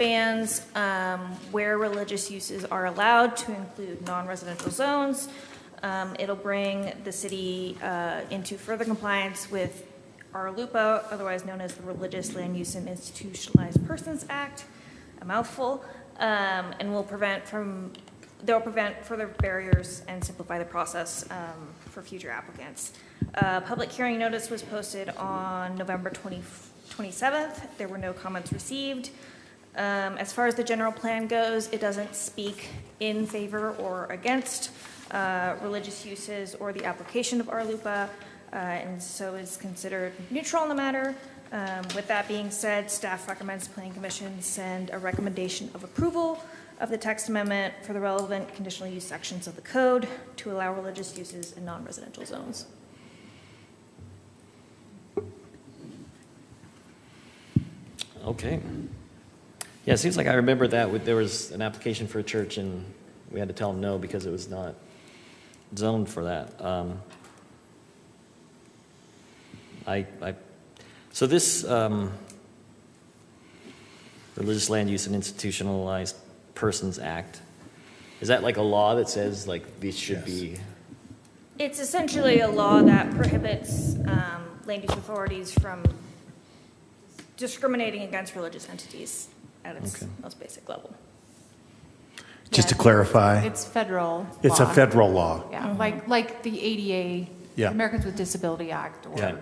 expands where religious uses are allowed to include non-residential zones. It'll bring the city into further compliance with RLUPA, otherwise known as the Religious Land Use and Institutionalized Persons Act, a mouthful, and will prevent further barriers and simplify the process for future applicants. Public hearing notice was posted on November 27th. There were no comments received. As far as the general plan goes, it doesn't speak in favor or against religious uses or the application of RLUPA, and so is considered neutral in the matter. With that being said, staff recommends the Planning Commission send a recommendation of approval of the text amendment for the relevant conditional use sections of the code to allow religious uses in non-residential zones. Okay. Yeah, it seems like I remember that there was an application for a church and we had to tell them no because it was not zoned for that. So this Religious Land Use and Institutionalized Persons Act, is that like a law that says like these should be? It's essentially a law that prohibits land use authorities from discriminating against religious entities at its most basic level. Just to clarify, it's federal. It's law. a federal law. Yeah, like the ADA, Yeah. Americans with Disability Act, or Yeah.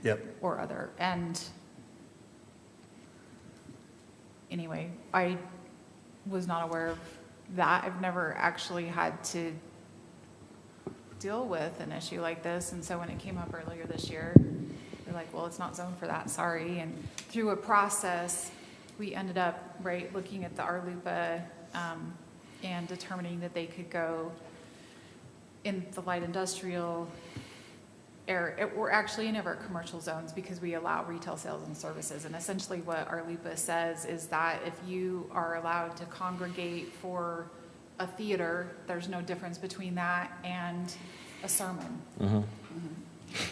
Yep. or other. And anyway, I was not aware of that. I've never actually had to deal with an issue like this, and so when it came up earlier this year, they're like, well, it's not zoned for that, sorry. And through a process, we ended up looking at the RLUPA and determining that they could go in the light industrial area, or actually in our commercial zones, because we allow retail sales and services. And essentially what RLUPA says is that if you are allowed to congregate for a theater, there's no difference between that and a sermon. Mm-hmm. Mm-hmm.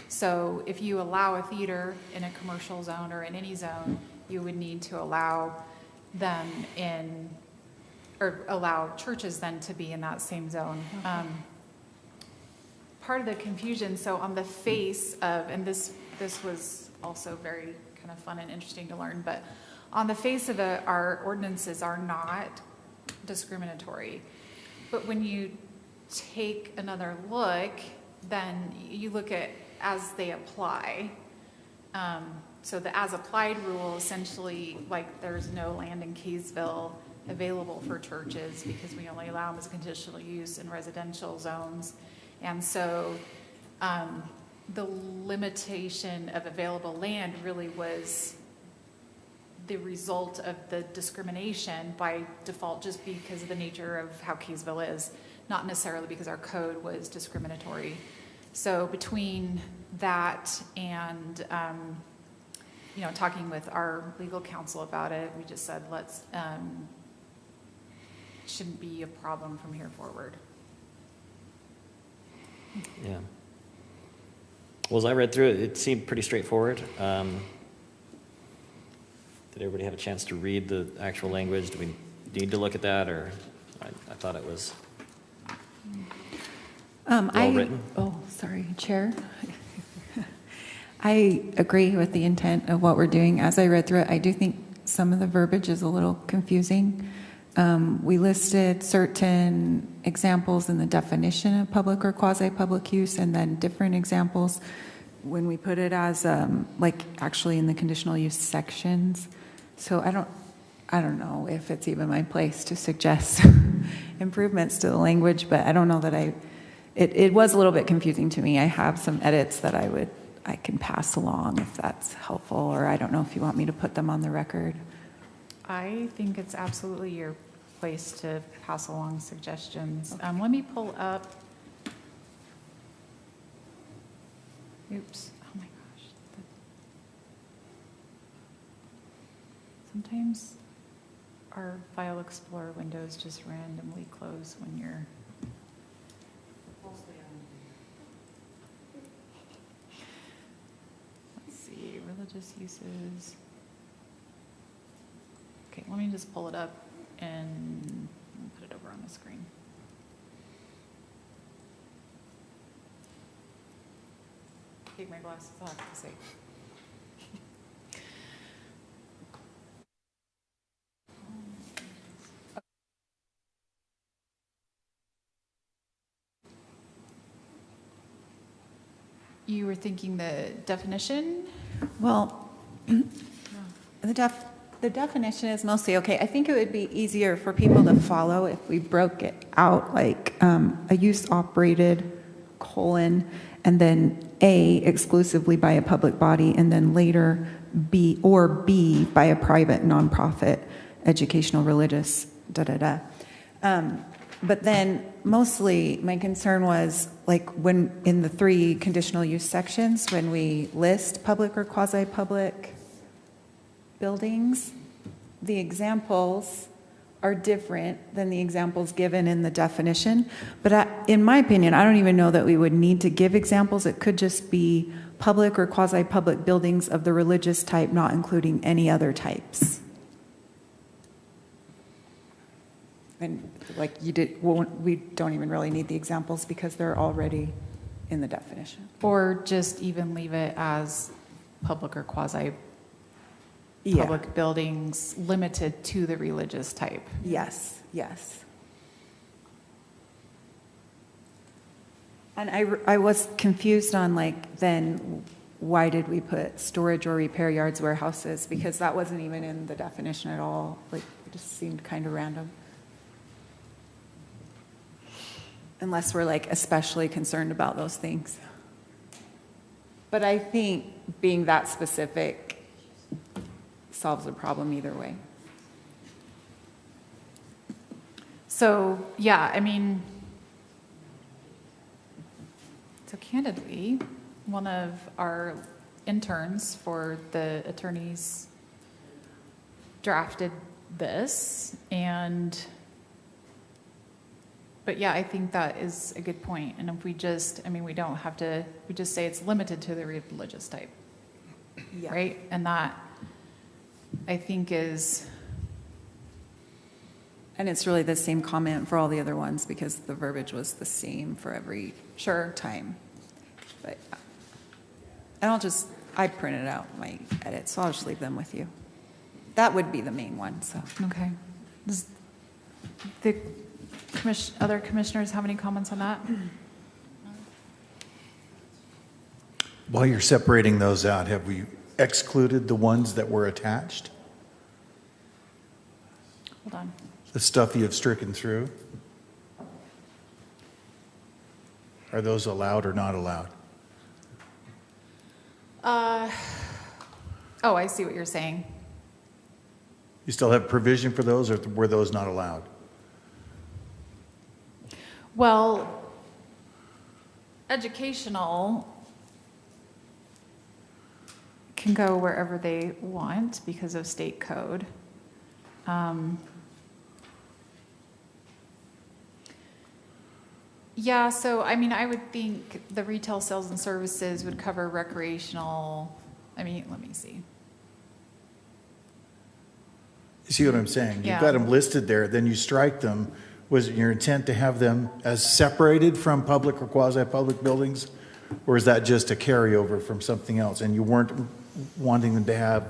So if you allow a theater in a commercial zone or in any zone, you would need to allow them in, or allow churches then to be in that same zone. Okay. Part of the confusion, so on the face of, and this was also very kind of fun and interesting to learn, but on the face of it, our ordinances are not discriminatory. But when you take another look, then you look at as they apply. So the as applied rule, essentially, like there's no land in Kaysville available for churches because we only allow them as conditional use in residential zones. And so the limitation of available land really was the result of the discrimination by default, just because of the nature of how Kaysville is, not necessarily because our code was discriminatory. So between that and talking with our legal counsel about it, we just said let's shouldn't be a problem from here forward. Yeah. Well, as I read through it, it seemed pretty straightforward. Did everybody have a chance to read the actual language? Do we need to look at that, or I thought it was well written? Oh, sorry, Chair. I agree with the intent of what we're doing. As I read through it, I do think some of the verbiage is a little confusing. We listed certain examples in the definition of public or quasi-public use, and then different examples when we put it as actually in the conditional use sections. So I don't know if it's even my place to suggest improvements to the language, but I don't know that it was a little bit confusing to me. I have some edits that I can pass along if that's helpful, or I don't know if you want me to put them on the record. I think it's absolutely your place to pass along suggestions. Okay. Let me pull up. Oops. Oh my gosh. Sometimes our File Explorer windows just randomly close when you're. Let's see. Religious uses. Okay, let me just pull it up and put it over on the screen. Take my glasses off to see. You were thinking the definition? Well, the definition is mostly okay. I think it would be easier for people to follow if we broke it out like a use operated colon and then A exclusively by a public body and then later B or B by a private nonprofit, educational, religious, But then mostly my concern was like when in the 3 conditional use sections, when we list public or quasi-public buildings, the examples are different than the examples given in the definition. But in my opinion, I don't even know that we would need to give examples. It could just be public or quasi-public buildings of the religious type, not including any other types. And like you did, well, we don't even really need the examples because they're already in the definition. Or just even leave it as public or quasi-public Yeah. buildings limited to the religious type. Yes, yes. And I was confused on like, then why did we put storage or repair yards, warehouses? Because that wasn't even in the definition at all. Like, it just seemed kind of random. Unless we're like especially concerned about those things. But I think being that specific solves the problem either way. So, yeah, I mean, so candidly, one of our interns for the attorneys drafted this, but yeah, I think that is a good point. And if we just, I mean, we don't have to, we just say it's limited to the religious type, Yeah. right? And that, I think is... And it's really the same comment for all the other ones because the verbiage was the same for every time. But I printed out my edits, so I'll just leave them with you. That would be the main one, so. Okay. Does the other commissioners have any comments on that? While you're separating those out, have we excluded the ones that were attached? Hold on. The stuff you have stricken through? Are those allowed or not allowed? Oh, I see what you're saying. You still have provision for those, or were those not allowed? Well, educational can go wherever they want because of state code. Yeah, so I mean, I would think the retail sales and services would cover recreational. I mean, let me see. You see what I'm saying? Yeah. You've got them listed there, then you strike them. Was it your intent to have them as separated from public or quasi-public buildings? Or is that just a carryover from something else and you weren't wanting them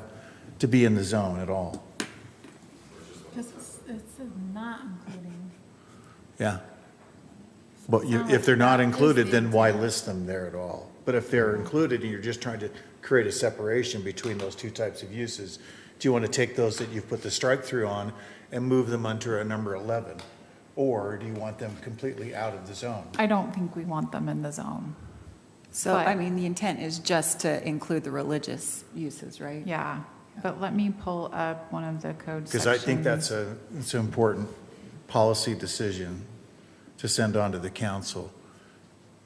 to be in the zone at all? It's not including. Yeah. But if they're not included, then why list them there at all? But if they're included and you're just trying to create a separation between those two types of uses, do you want to take those that you've put the strike through on and move them under a number 11? Or do you want them completely out of the zone? I don't think we want them in the zone. So, But- I mean, the intent is just to include the religious uses, right? Yeah, but let me pull up one of the code sections. Because I think it's an important policy decision to send on to the council.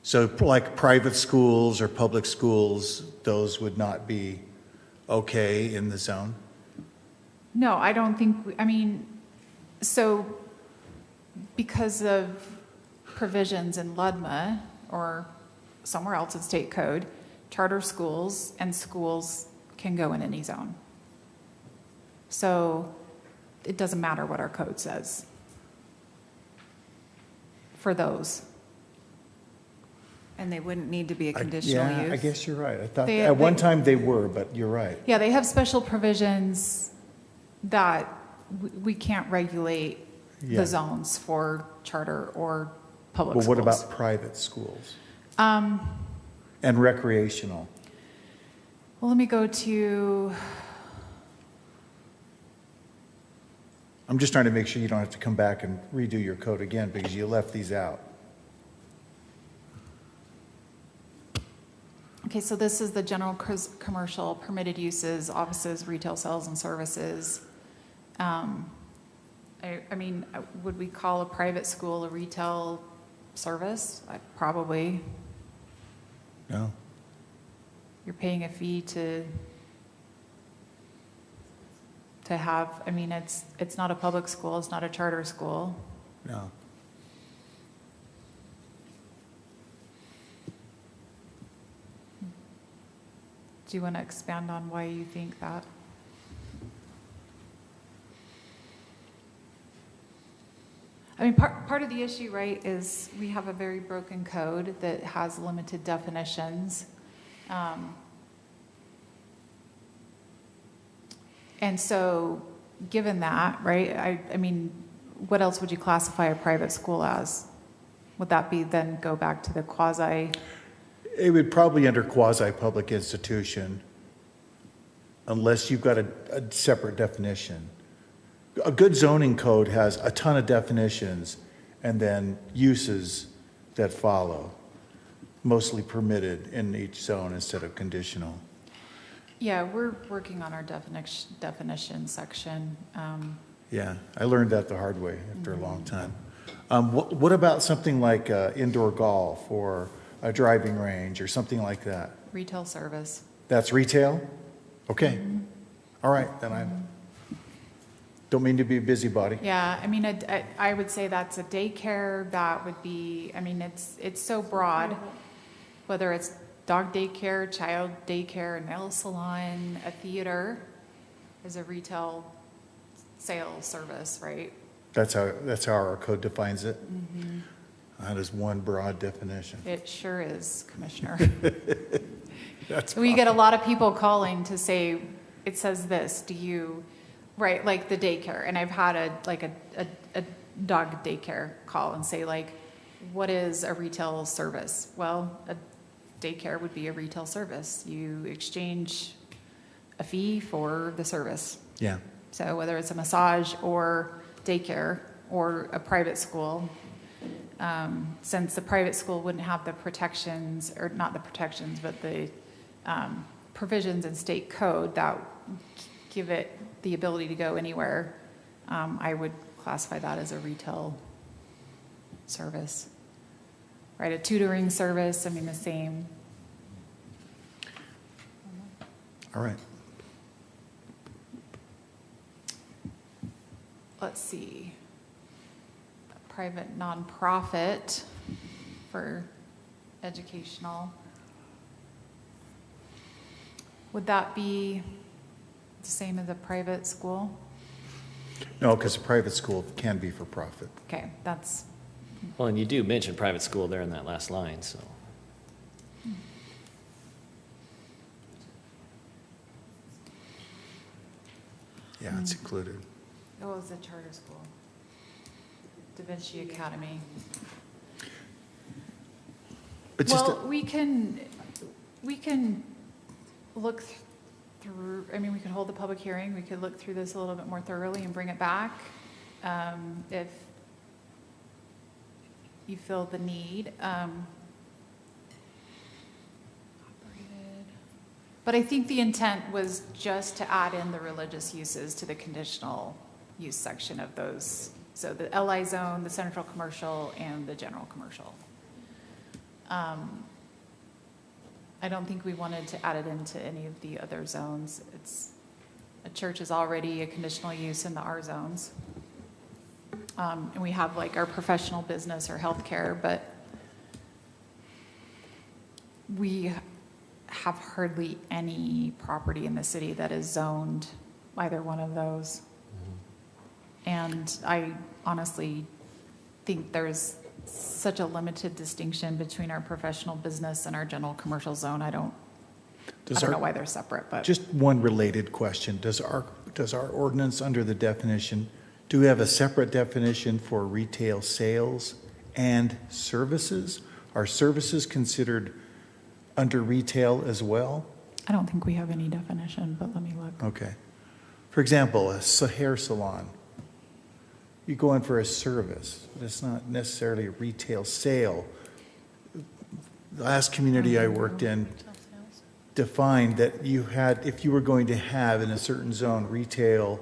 So like private schools or public schools, those would not be okay in the zone? No, I don't think, I mean, so because of provisions in LUDMA or somewhere else in state code, charter schools and schools can go in any zone. So it doesn't matter what our code says for those. And they wouldn't need to be a conditional use? Yeah, I guess you're right. I thought, They- at one they- time they were, but you're right. Yeah, they have special provisions that we can't regulate Yeah. the zones for charter or public Well, schools. what about private schools Well, and recreational? let me go to, I'm just trying to make sure you don't have to come back and redo your code again because you left these out. okay, so this is the general commercial permitted uses, offices, retail sales and services. I mean, would we call a private school a retail service? Probably. No? You're paying a fee to have, I mean, it's not a public school, it's not a charter school. No. Do you want to expand on why you think that? I mean, part of the issue, right, is we have a very broken code that has limited definitions. And so, given that, right, I mean, what else would you classify a private school as? Would that be then go back to the quasi? It would probably under quasi-public institution unless you've got a separate definition. A good zoning code has a ton of definitions and then uses that follow, mostly permitted in each zone instead of conditional. Yeah, we're working on our definition section. Yeah, I learned that the hard way after a long time. What about something like indoor golf or a driving range or something like that? Retail service. That's retail? Okay. All right, then I don't mean to be a busybody. Yeah, I mean, I would say that's a daycare. That would be, I mean, it's so broad, whether it's dog daycare, child daycare, a nail salon, a theater is a retail sales service, right? That's how our code defines it? That is one broad definition. It sure is, Commissioner. That's We get a lot of people calling to say, it says this, do you, right, like the daycare, and I've had a dog daycare call and say like, what is a retail service? Well, a daycare would be a retail service. You exchange a fee for the service. Yeah. So whether it's a massage or daycare or a private school, since the private school wouldn't have the protections, or not the protections, but the provisions in state code that give it the ability to go anywhere, I would classify that as a retail service. Right, a tutoring service, I mean, the same. All right. Let's see. A private nonprofit for educational. Would that be the same as a private school? No, because a private school can be for profit. Okay, that's, Well, and you do mention private school there in that last line, so. Yeah, it's included. oh, it's a charter school. Da Vinci Academy. But just, Well, we can look through, I mean, we could hold the public hearing, we could look through this a little bit more thoroughly and bring it back, if you feel the need. But I think the intent was just to add in the religious uses to the conditional use section of those. So the LI zone, the central commercial, and the general commercial. I don't think we wanted to add it into any of the other zones. A church is already a conditional use in the R zones. And we have like our professional business or healthcare, but we have hardly any property in the city that is zoned either one of those. And I honestly think there's such a limited distinction between our professional business and our general commercial zone. I don't know why they're separate, but. Just one related question. Does our ordinance under the definition, do we have a separate definition for retail sales and services? Are services considered under retail as well? I don't think we have any definition, but let me look. Okay. For example, a hair salon. You go in for a service, but it's not necessarily a retail sale. The last community I worked in defined that you had, if you were going to have in a certain zone retail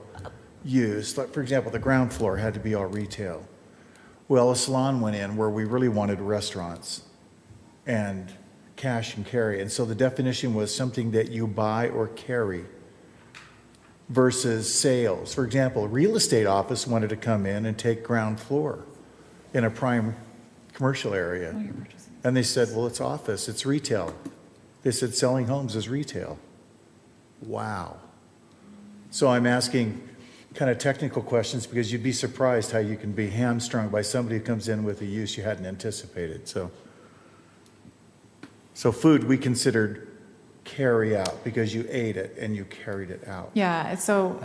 use, like for example, the ground floor had to be all retail. Well, a salon went in where we really wanted restaurants and cash and carry. And so the definition was something that you buy or carry versus sales. For example, a real estate office wanted to come in and take ground floor in a prime commercial area. And they said, well, it's office, it's retail. They said selling homes is retail. Wow. So I'm asking kind of technical questions because you'd be surprised how you can be hamstrung by somebody who comes in with a use you hadn't anticipated. So food we considered carry out because you ate it and you carried it out. Yeah, so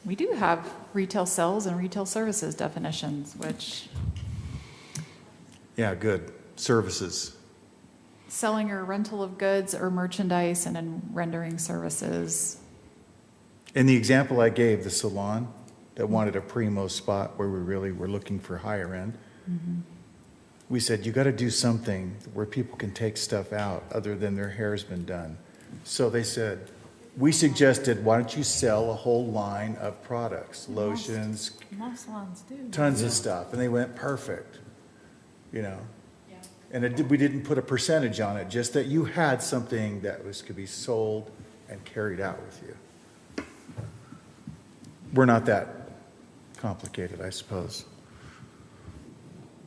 we do have retail sales and retail services definitions, which Yeah, good. Services. selling or rental of goods or merchandise and in rendering services. In the example I gave, the salon that wanted a primo spot where we really were looking for higher end, we said, you got to do something where people can take stuff out other than their hair's been done. So they said, we suggested, why don't you sell a whole line of products, lotions, Most salons do. tons of stuff. And they went, perfect, you know. And we didn't put a percentage on it, just that you had something that could be sold and carried out with you. We're not that complicated, I suppose. Let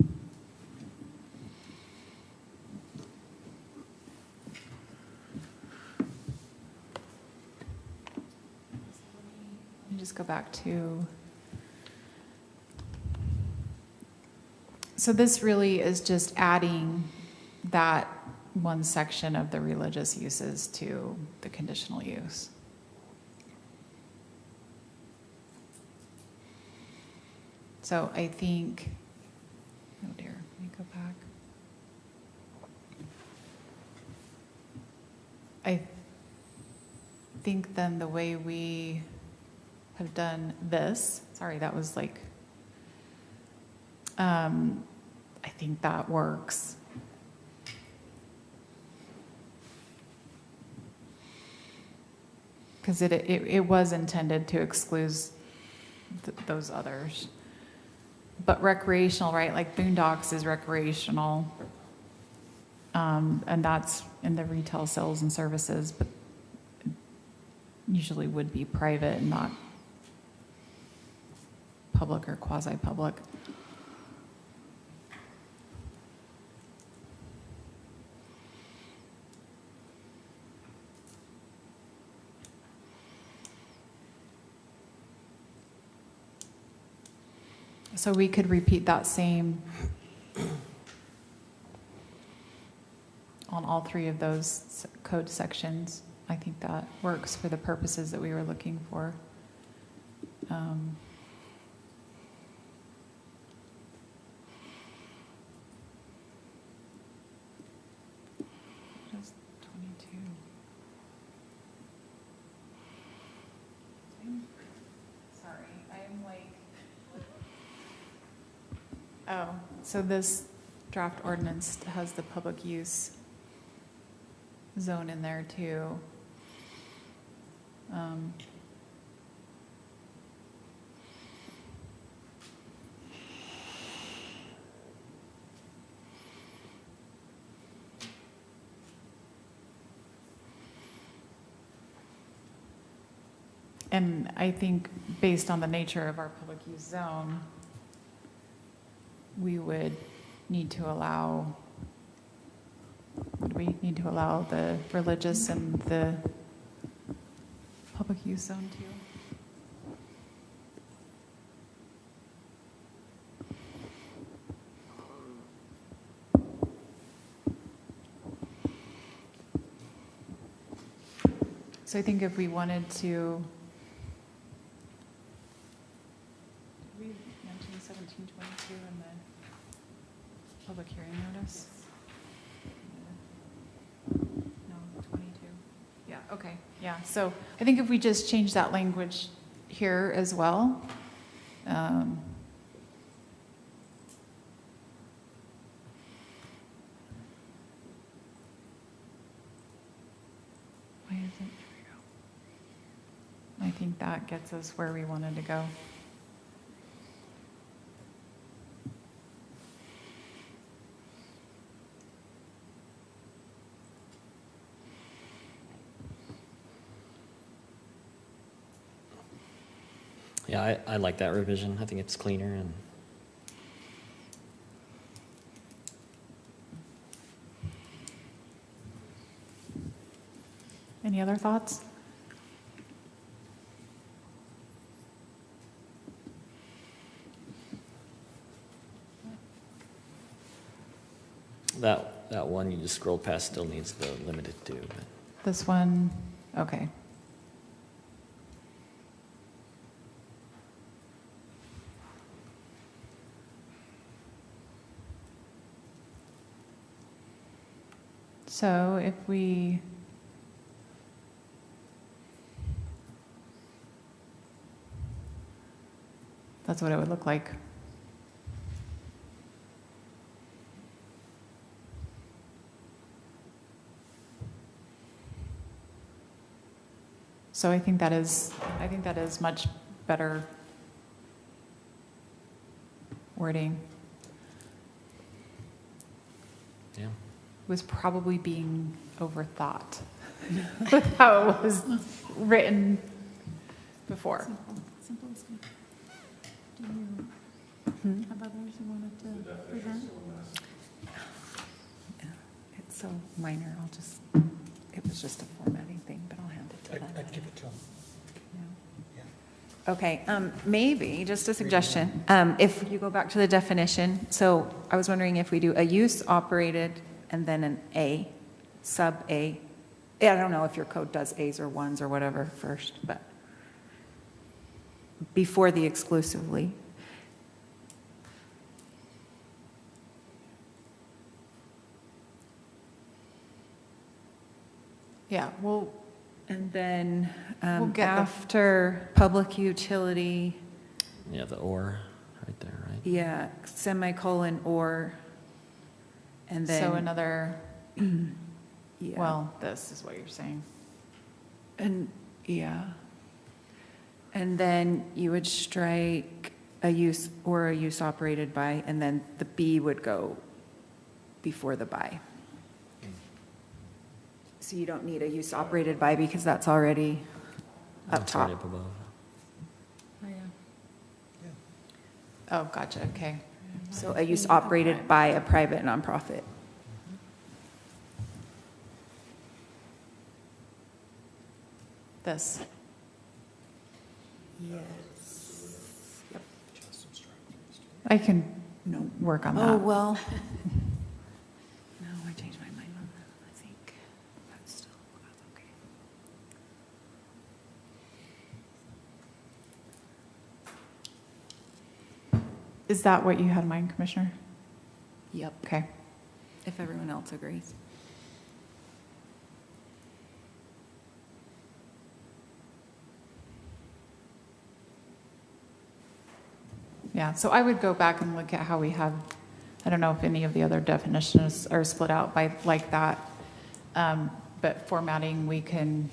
me just go back to. So this really is just adding that one section of the religious uses to the conditional use. So I think, oh dear, let me go back. I think then the way we have done this, sorry, that was like, I think that works. Because it was intended to exclude those others. But recreational, right, like boondocks is recreational. And that's in the retail sales and services, but usually would be private and not public or quasi-public. So we could repeat that same on all three of those code sections. I think that works for the purposes that we were looking for. Just 22. Sorry, I'm like. Oh, so this draft ordinance has the public use zone in there too. And I think based on the nature of our public use zone, we would need to allow, would we need to allow the religious and the public use zone too? So I think if we wanted to, did we mention 1722 in the public hearing notice? No, 22. Yeah, okay, yeah. So I think if we just change that language here as well. Why isn't, here we go. I think that gets us where we wanted to go. Yeah, I like that revision. I think it's cleaner and Any other thoughts? that one you just scrolled past still needs the limited to, but This one, okay. So if we, that's what it would look like. So I think that is much better wording. yeah. Was probably being overthought with how it was written before. Simple as good. Do you have others you wanted to present? It's so minor, it was just a formatting thing, but I'll hand it to them. I'd give it to them. Okay, maybe, just a suggestion, if you go back to the definition, so I was wondering if we do a use operated and then an A, sub A. I don't know if your code does A's or ones or whatever first, but before the exclusively. Yeah, well, And then We'll get the- after public utility, Yeah, the or right there, right? yeah, semicolon or, and then. so another, Yeah. well, this is what you're saying. And, yeah. And then you would strike a use or a use operated by, and then the B would go before the by. So you don't need a use operated by because that's already up It's already top. up above. Oh, yeah. Oh, gotcha, okay. So a use operated by a private nonprofit. This, Yes. Yep. I can No. work on Oh, that. well. No, I changed my mind on that, I think. That's still okay. Is that what you had in mind, Commissioner? Yep, Okay. if everyone else agrees. Yeah, so I would go back and look at how we have, I don't know if any of the other definitions are split out by like that. But formatting, we can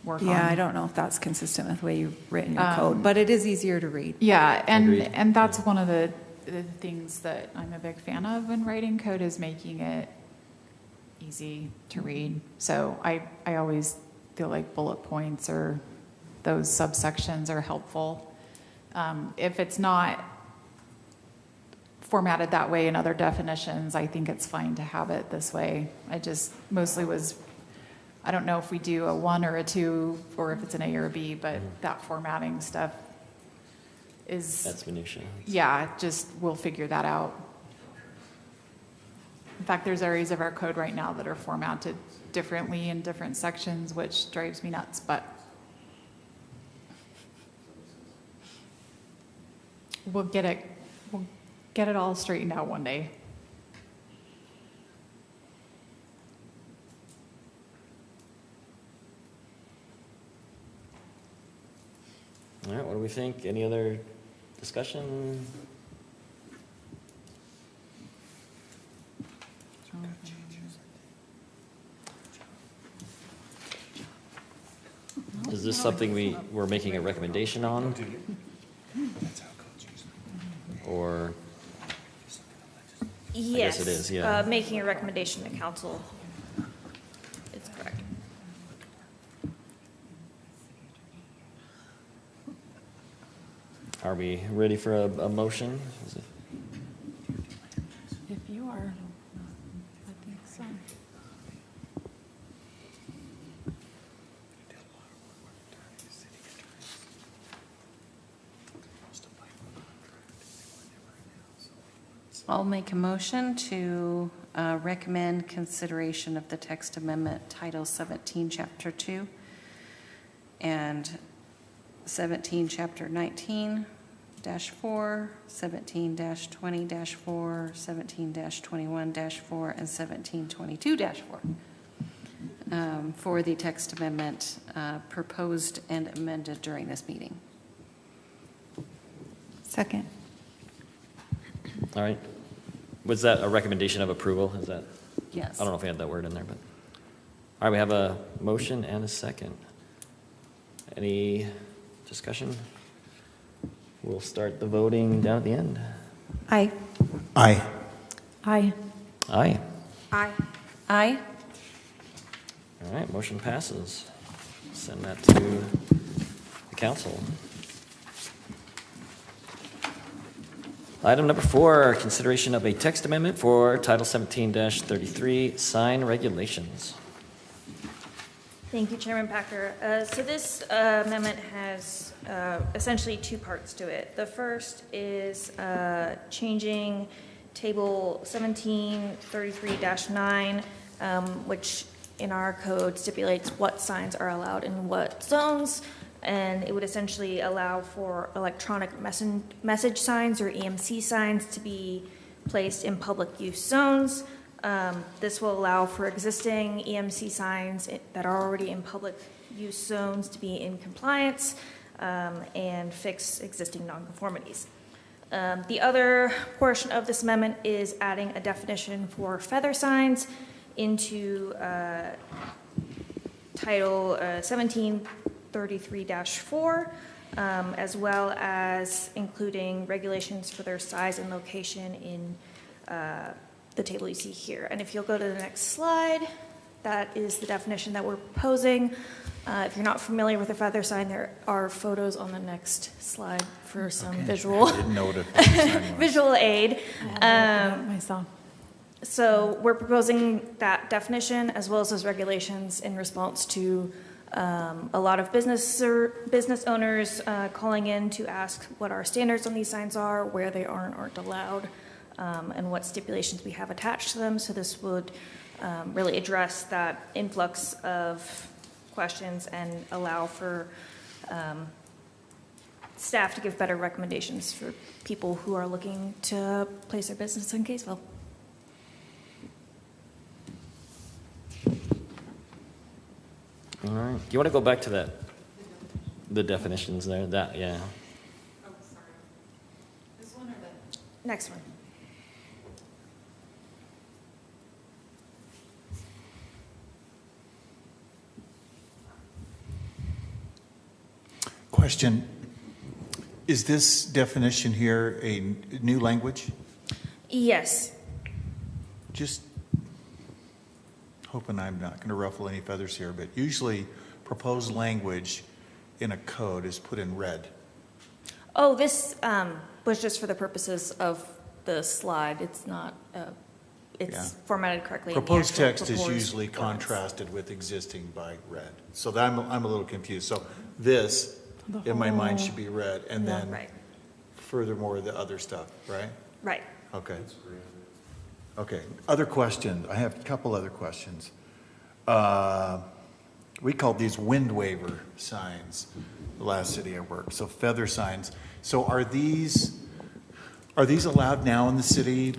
work on. Yeah, I don't know if that's consistent with the way you've written your code, but it is easier to read. Yeah, Agreed. and that's one of the things that I'm a big fan of when writing code is making it easy to read. So I always feel like bullet points or those subsections are helpful. If it's not formatted that way in other definitions, I think it's fine to have it this way. I just mostly I don't know if we do a 1 or a 2 or if it's an A or a B, but that formatting stuff is, That's minutia. yeah, just we'll figure that out. fact, there's areas of our code right now that are formatted differently in different sections, which drives me nuts, but we'll get it all straightened out one day. All right, what do we think? Any other discussion? Is this something we're making a recommendation on? Or, Yes. guess it is, yeah. Making a recommendation to council. It's correct. are we ready for a motion? If you are, I think so. I'll make a motion to recommend consideration of the text amendment, Title 17, Chapter 2, and 17, Chapter 19-4, 17-20-4, 17-21-4, and 17-22-4 for the text amendment proposed and amended during this meeting. Second. All right. Was that a recommendation of approval? Is that? Yes. I don't know if we had that word in there, but. All right, we have a motion and a second. Any discussion? We'll start the voting down at the end. Aye. Aye. Aye. Aye. Aye. Aye. All right, motion passes. Send that to the council. Item number 4, consideration of a text amendment for Title 17-33 sign regulations. Thank you, Chairman Packer. So this amendment has essentially two parts to it. The first is changing Table 1733-9, which in our code stipulates what signs are allowed in what zones, and it would essentially allow for electronic message signs or EMC signs to be placed in public use zones. This will allow for existing EMC signs that are already in public use zones to be in compliance and fix existing nonconformities. The other portion of this amendment is adding a definition for feather signs into Title 1733-4, as well as including regulations for their size and location in the table you see here. And if you'll go to the next slide, that is the definition that we're proposing. If you're not familiar with a feather sign, there are photos on the next slide for some visual I didn't know what a feather sign was. visual aid. Myself. So we're proposing that definition as well as those regulations in response to a lot of business owners calling in to ask what our standards on these signs are, where they aren't allowed, and what stipulations we have attached to them. So this would really address that influx of questions and allow for staff to give better recommendations for people who are looking to place their business in Kaysville. All right. Do you want to go back to that, the definitions there? That, yeah. Oh, sorry. This one or the? Next one. Question, is this definition here a new language? Yes. Just hoping I'm not going to ruffle any feathers here, but usually proposed language in a code is put in red. Oh, this was just for the purposes of the slide. It's not, it's Yeah. formatted correctly. in the Proposed actual text is proposed usually ordinance. contrasted with existing by red. So that I'm a little confused. So this, in my mind, should be red, and then Right, furthermore, the other stuff, right? right. Okay. Okay, other questions. I have a couple other questions. We called these wind waiver signs, the last city I worked, so feather signs. So are these allowed now in the city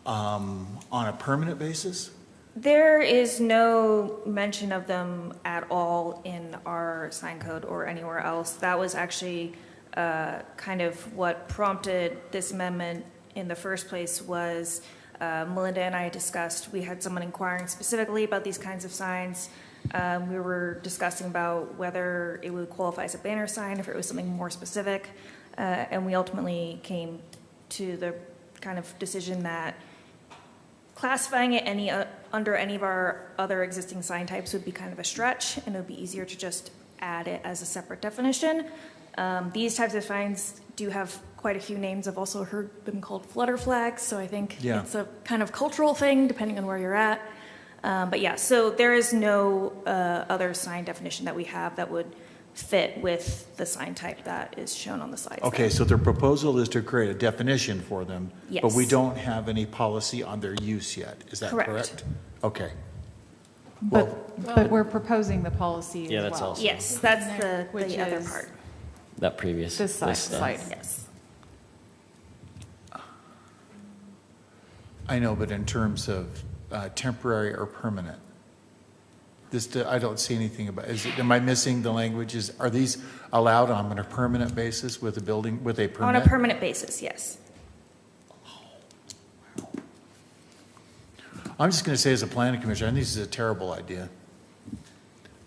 on a permanent basis? There is no mention of them at all in our sign code or anywhere else. That was actually kind of what prompted this amendment in the first place was Melinda and I discussed, we had someone inquiring specifically about these kinds of signs. We were discussing about whether it would qualify as a banner sign, if it was something more specific. And we ultimately came to the kind of decision that classifying it under any of our other existing sign types would be kind of a stretch, and it would be easier to just add it as a separate definition. These types of signs do have quite a few names. I've also heard them called flutter flags, so I think it's a kind of cultural thing depending on where you're at. But yeah, so there is no other sign definition that we have that would fit with the sign type that is shown on the slides. Okay, so their proposal is to create a definition for them, Yes. but we don't have any policy on their use yet. Is that Correct. correct? Okay. But we're proposing the policy as well. Yeah, that's also- Yes, that's Which the other is- part. That previous. This side, list, slide. Yes. I know, but in terms of temporary or permanent, I don't see anything about, am I missing the languages? Are these allowed on a permanent basis with a building, with a permit? On a permanent basis, yes. I'm just going to say as a planning commissioner, I think this is a terrible idea.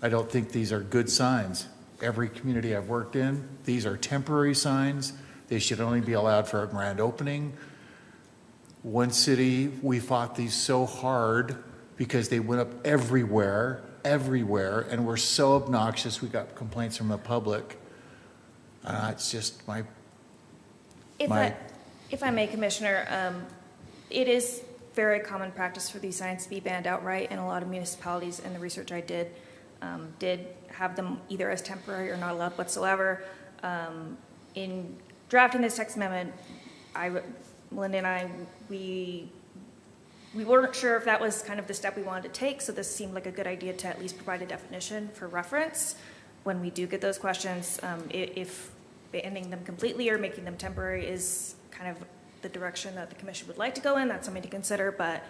I don't think these are good signs. Every community I've worked in, these are temporary signs. They should only be allowed for a grand opening. One city, we fought these so hard because they went up everywhere, and were so obnoxious. We got complaints from the public. It's just If I may, Commissioner, it is very common practice for these signs to be banned outright, and a lot of municipalities, and the research I did have them either as temporary or not allowed whatsoever. In drafting this text amendment, Melinda and I, we weren't sure if that was kind of the step we wanted to take, so this seemed like a good idea to at least provide a definition for reference when we do get those questions. If banning them completely or making them temporary is kind of the direction that the commission would like to go in, that's something to consider, but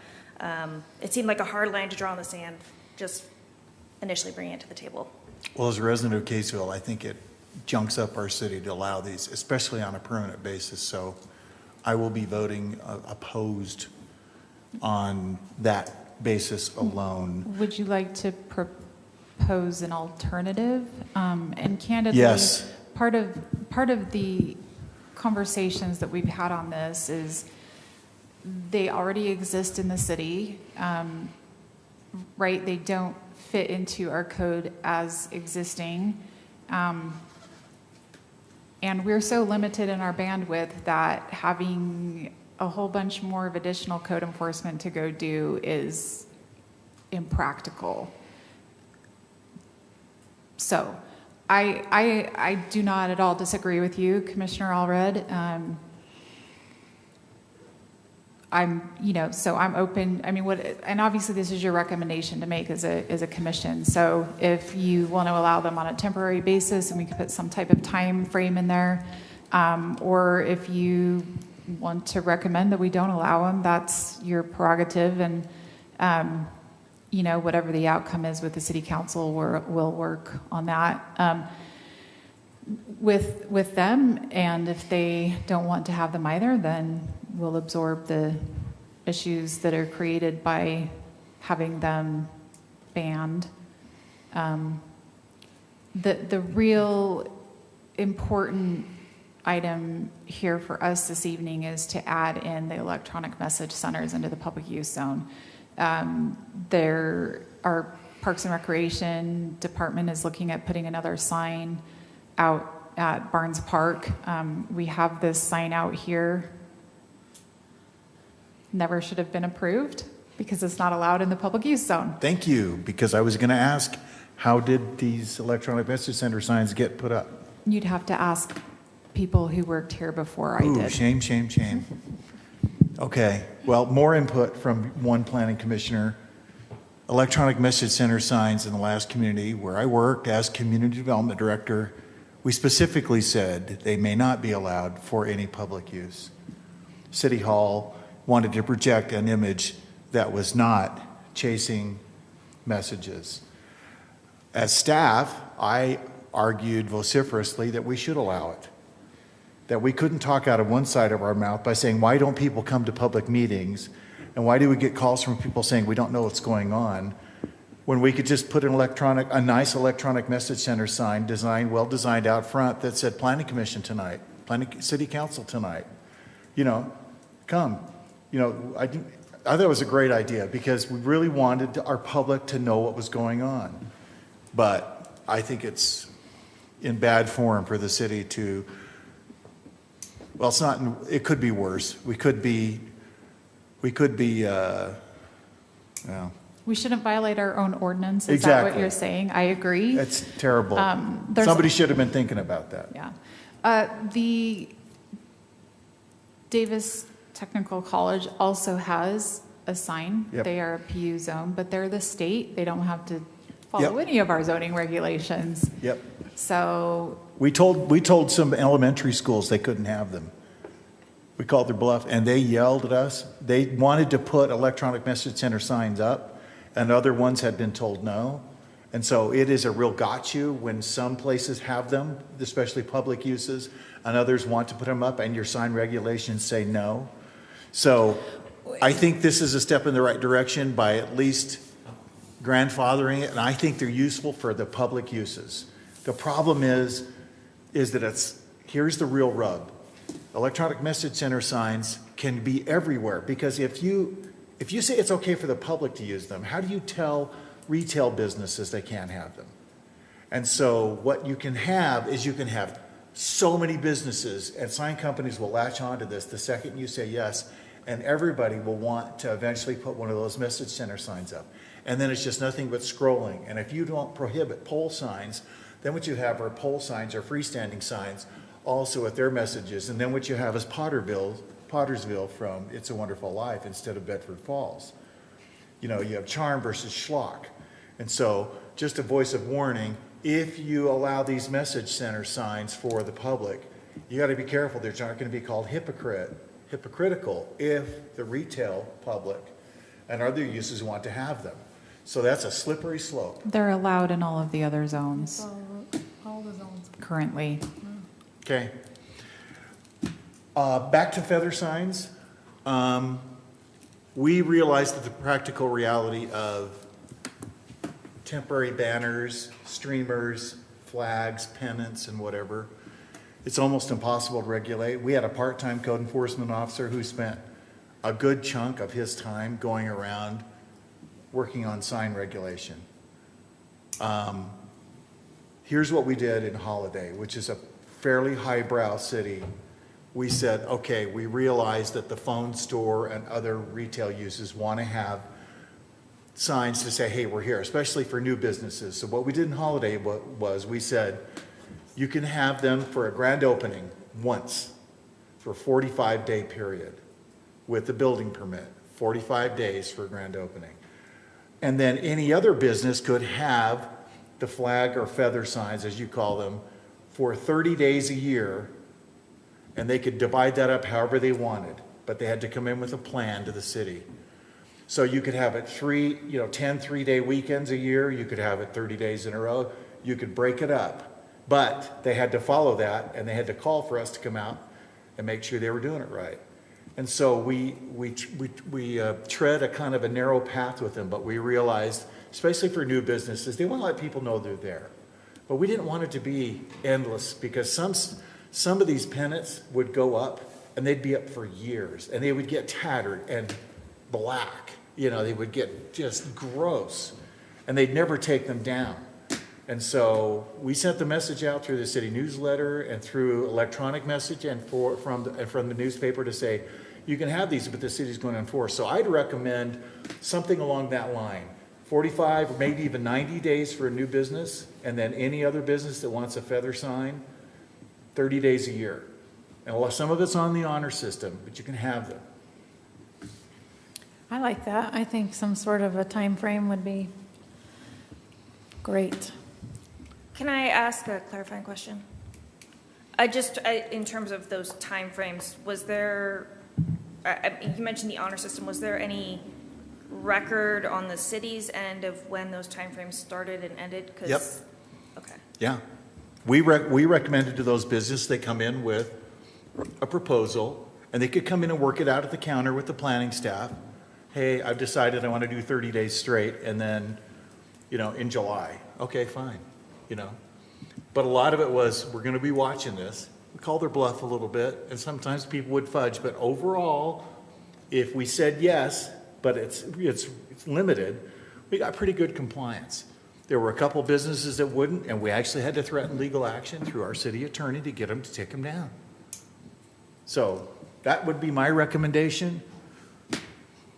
it seemed like a hard line to draw in the sand, just initially bringing it to the table. Well, as a resident of Kaysville, I think it junks up our city to allow these, especially on a permanent basis. So I will be voting opposed on that basis alone. Would you like to propose an alternative? And candidly, Yes. part of the conversations that we've had on this is they already exist in the city, right? They don't fit into our code as existing. And we're so limited in our bandwidth that having a whole bunch more of additional code enforcement to go do is impractical. So I do not at all disagree with you, Commissioner Allred. So I'm open. I mean, and obviously this is your recommendation to make as a commission. So if you want to allow them on a temporary basis and we can put some type of time frame in there, or if you want to recommend that we don't allow them, that's your prerogative. And, whatever the outcome is with the city council, we'll work on that with them. And if they don't want to have them either, then we'll absorb the issues that are created by having them banned. The real important item here for us this evening is to add in the electronic message centers into the public use zone. Our Parks and Recreation Department is looking at putting another sign out at Barnes Park. We have this sign out here. Never should have been approved because it's not allowed in the public use zone. Thank you, because I was going to ask, how did these electronic message center signs get put up? You'd have to ask people who worked here before I Ooh, did. shame, shame, shame. Okay, well, more input from one planning commissioner. Electronic message center signs in the last community where I worked as community development director, we specifically said they may not be allowed for any public use. City Hall wanted to project an image that was not chasing messages. As staff, I argued vociferously that we should allow it. That we couldn't talk out of one side of our mouth by saying, why don't people come to public meetings? And why do we get calls from people saying we don't know what's going on? When we could just put a nice electronic message center sign well designed out front that said Planning Commission tonight, Planning City Council tonight. You know, come. You know, I thought it was a great idea because we really wanted our public to know what was going on. But I think it's in bad form for the city to, well, it's not, it could be worse. We could be, well, We shouldn't violate our own ordinance. Is that what Exactly. you're saying? I agree. that's terrible. There's- Somebody should have been thinking about that. Yeah. The Davis Technical College also has a sign. Yep. They are a PU zone, but they're the state. They don't have to follow Yep. any of our zoning regulations. Yep. So, We told some elementary schools they couldn't have them. We called their bluff, and they yelled at us. They wanted to put electronic message center signs up, and other ones had been told no. And so it is a real got you when some places have them, especially public uses, and others want to put them up, and your sign regulations say no. So I think this is a step in the right direction by at least grandfathering it, and I think they're useful for the public uses. The problem is that here's the real rub. Electronic message center signs can be everywhere because if you say it's okay for the public to use them, how do you tell retail businesses they can't have them? And so what you can have is you can have so many businesses, and sign companies will latch onto this the second you say yes, and everybody will want to eventually put one of those message center signs up. And then it's just nothing but scrolling. And if you don't prohibit pole signs, then what you have are pole signs or freestanding signs also with their messages. And then what you have is Pottersville from It's a Wonderful Life instead of Bedford Falls. You know, you have charm versus schlock. And so just a voice of warning, if you allow these message center signs for the public, you got to be careful. They're not going to be called hypocritical if the retail public and other uses want to have them. So that's a slippery slope. they're allowed in all of the other zones All the zones. currently. Okay. Back to feather signs. We realized that the practical reality of temporary banners, streamers, flags, pennants, and whatever, it's almost impossible to regulate. We had a part-time code enforcement officer who spent a good chunk of his time going around working on sign regulation. Here's what we did in Holiday, which is a fairly highbrow city. We said, okay, we realize that the phone store and other retail uses want to have signs to say, hey, we're here, especially for new businesses. So what we did in Holiday was we said, you can have them for a grand opening once for a 45-day period with the building permit, 45 days for a grand opening. And then any other business could have the flag or feather signs, as you call them, for 30 days a year, and they could divide that up however they wanted, but they had to come in with a plan to the city. So you could have it 10 three-day weekends a year, you could have it 30 days in a row, you could break it up, but they had to follow that, and they had to call for us to come out and make sure they were doing it right. And so we tread a kind of a narrow path with them, but we realized, especially for new businesses, they want to let people know they're there. But we didn't want it to be endless because some of these pennants would go up and they'd be up for years and they would get tattered and black. You know, they would get just gross and they'd never take them down. And so we sent the message out through the city newsletter and through electronic message and from the newspaper to say, you can have these, but the city's going to enforce. So I'd recommend something along that line. 45 or maybe even 90 days for a new business, and then any other business that wants a feather sign, 30 days a year. And some of it's on the honor system, but you can have them. I like that. I think some sort of a time frame would be great. Can I ask a clarifying question? In terms of those timeframes, was there, you mentioned the honor system, was there any record on the city's end of when those timeframes started and ended? Yep. Okay. Yeah. We recommended to those businesses, they come in with a proposal, and they could come in and work it out at the counter with the planning staff. Hey, I've decided I want to do 30 days straight, and then, in July. Okay, fine, But a lot of it was, we're going to be watching this. We called their bluff a little bit, and sometimes people would fudge. But overall, if we said yes, but it's limited, we got pretty good compliance. There were a couple businesses that wouldn't, and we actually had to threaten legal action through our city attorney to get them to take them down. So that would be my recommendation.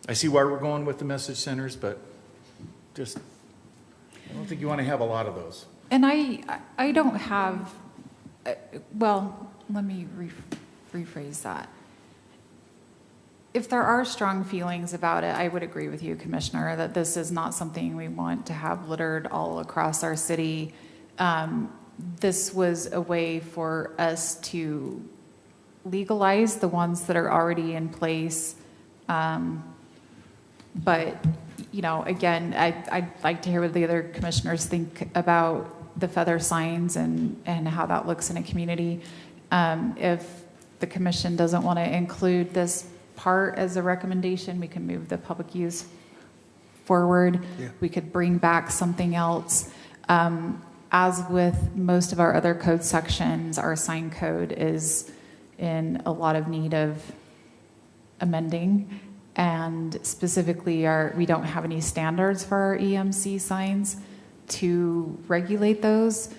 I see why we're going with the message centers, but I don't think you want to have a lot of those. And I don't have, well, let me rephrase that. If there are strong feelings about it, I would agree with you, Commissioner, that this is not something we want to have littered all across our city. This was a way for us to legalize the ones that are already in place. But, again, I'd like to hear what the other commissioners think about the feather signs and how that looks in a community. If the commission doesn't want to include this part as a recommendation, we can move the public use forward. Yeah. We could bring back something else. As with most of our other code sections, our sign code is in a lot of need of amending. And specifically, we don't have any standards for our EMC signs to regulate those.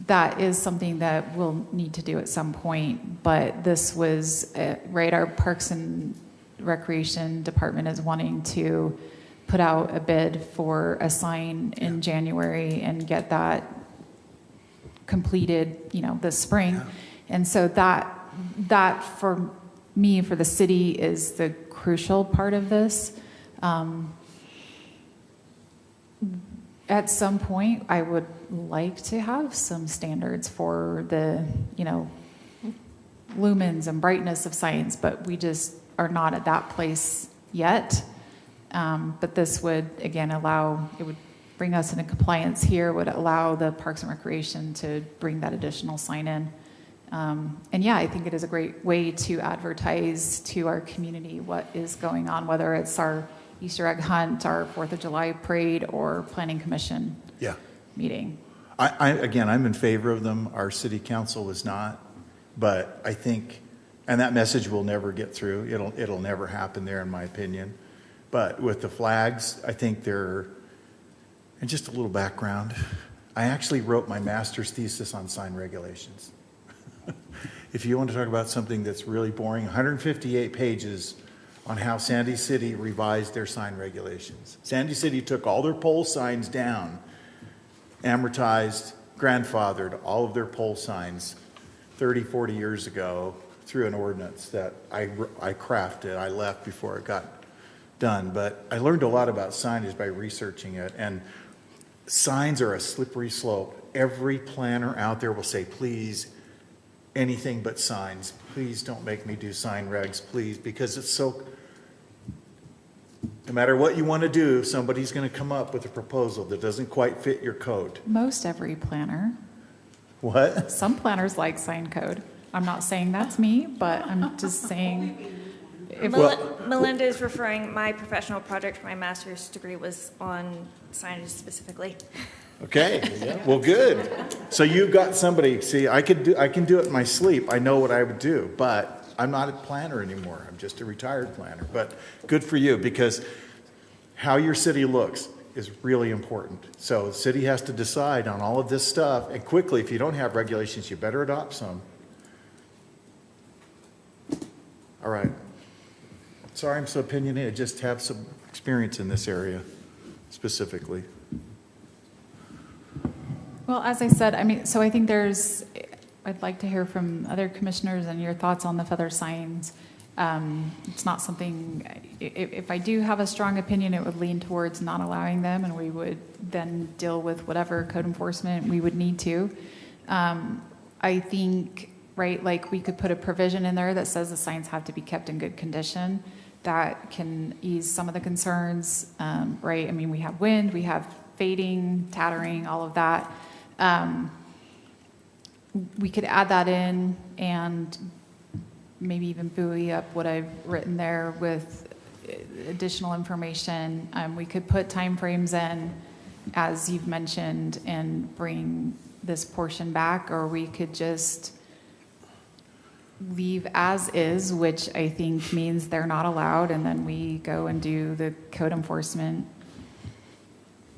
That is something that we'll need to do at some point, but this was, right, our Parks and Recreation Department is wanting to put out a bid for a sign in January and get that completed, this spring. Yeah. And so that for me, for the city, is the crucial part of this. At some point, I would like to have some standards for the, lumens and brightness of signs, but we just are not at that place yet. But this would, again, it would bring us into compliance here, would allow the Parks and Recreation to bring that additional sign in. And yeah, I think it is a great way to advertise to our community what is going on, whether it's our Easter egg hunt, our 4th of July parade, or Planning Commission meeting. I'm in favor of them. Our city council is not, but I think, and that message will never get through. It'll never happen there, in my opinion. But with the flags, I think and just a little background, I actually wrote my master's thesis on sign regulations. If you want to talk about something that's really boring, 158 pages on how Sandy City revised their sign regulations. Sandy City took all their pole signs down, amortized, grandfathered all of their pole signs 30, 40 years ago through an ordinance that I crafted. I left before it got done, but I learned a lot about signage by researching it, and signs are a slippery slope. Every planner out there will say, please, anything but signs. Please don't make me do sign regs, please, because it's so, no matter what you want to do, somebody's going to come up with a proposal that doesn't quite fit your code. Most every planner. What? Some planners like sign code. I'm not saying that's me, but I'm just saying. Melinda is referring, my professional project for my master's degree was on signage specifically. Okay, well, good. So you've got somebody, see, I can do it in my sleep. I know what I would do, but I'm not a planner anymore. I'm just a retired planner. But good for you, because how your city looks is really important. So the city has to decide on all of this stuff, and quickly. If you don't have regulations, you better adopt some. All right. Sorry I'm so opinionated. I just have some experience in this area specifically. Well, as I said, so I think I'd like to hear from other commissioners and your thoughts on the feather signs. It's not something, if I do have a strong opinion, it would lean towards not allowing them, and we would then deal with whatever code enforcement we would need to. I think, right, like we could put a provision in there that says the signs have to be kept in good condition. That can ease some of the concerns, right? I mean, we have wind, we have fading, tattering, all of that. We could add that in and maybe even buoy up what I've written there with additional information. We could put timeframes in, as you've mentioned, and bring this portion back, or we could just leave as is, which I think means they're not allowed, and then we go and do the code enforcement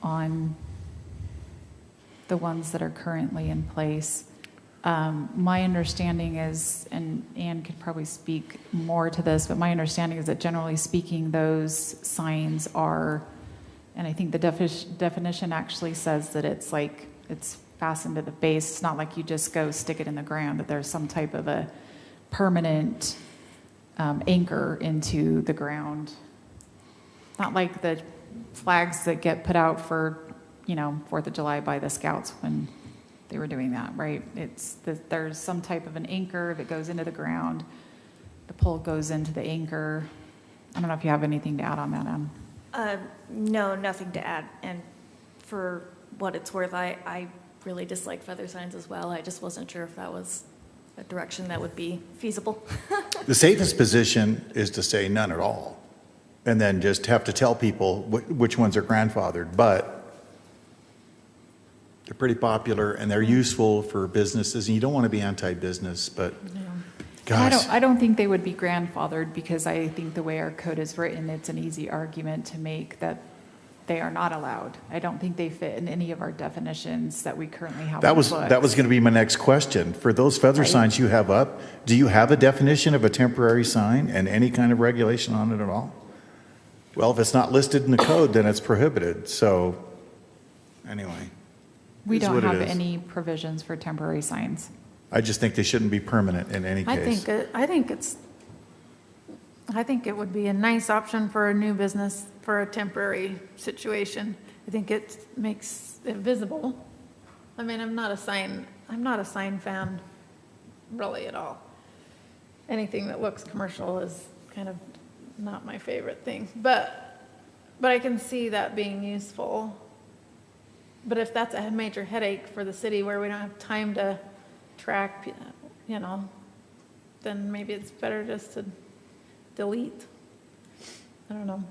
on the ones that are currently in place. My understanding is, and Ann could probably speak more to this, but my understanding is that generally speaking, those signs are, and I think the definition actually says that it's like, it's fastened to the base. It's not like you just go stick it in the ground, that there's some type of a permanent anchor into the ground. Not like the flags that get put out for, 4th of July by the Scouts when they were doing that, right? It's that there's some type of an anchor that goes into the ground. The pole goes into the anchor. I don't know if you have anything to add on that, Ann. No, nothing to add. And for what it's worth, I really dislike feather signs as well. I just wasn't sure if that was a direction that would be feasible. The safest position is to say none at all, and then just have to tell people which ones are grandfathered. But they're pretty popular and they're useful for businesses, and you don't want to be anti-business, but gosh. I don't think they would be grandfathered, because I think the way our code is written, it's an easy argument to make that they are not allowed. I don't think they fit in any of our definitions that we currently have. That was going to be my next question. For those feather signs you have up, do you have a definition of a temporary sign and any kind of regulation on it at all? Well, if it's not listed in the code, then it's prohibited. So anyway. We is don't what it have is. any provisions for temporary signs. I just think they shouldn't be permanent in any case. I think it would be a nice option for a new business for a temporary situation. I think it makes it visible. I mean, I'm not a sign fan really at all. Anything that looks commercial is kind of not my favorite thing. But I can see that being useful. But if that's a major headache for the city where we don't have time to track, then maybe it's better just to delete. I don't know.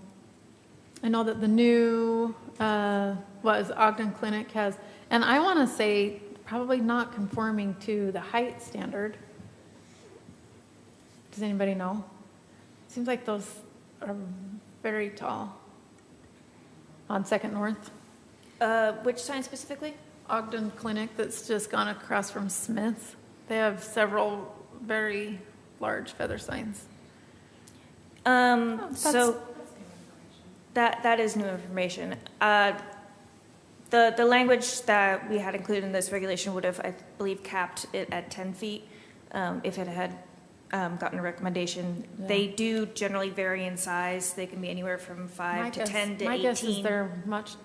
I know that the new, Ogden Clinic has, and I want to say probably not conforming to the height standard. Does anybody know? Seems like those are very tall on 2nd North. Which sign specifically? Ogden Clinic that's just gone across from Smith. They have several very large feather signs. So that is new information. The language that we had included in this regulation would have, I believe, capped it at 10 feet if it had gotten a recommendation. Yeah. They do generally vary in size. They can be anywhere from 5 to 10 to 18. My guess is they're much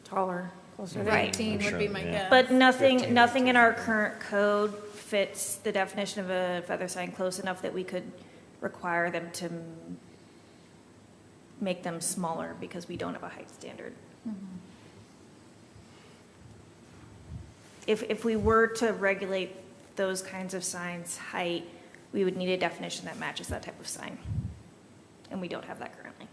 taller, closer to Right. 18 would be my guess. But nothing in our current code fits the definition of a feather sign close enough that we could require them to make them smaller because we don't have a height standard. Mm-hmm. If we were to regulate those kinds of signs' height, we would need a definition that matches that type of sign. And we don't have that currently.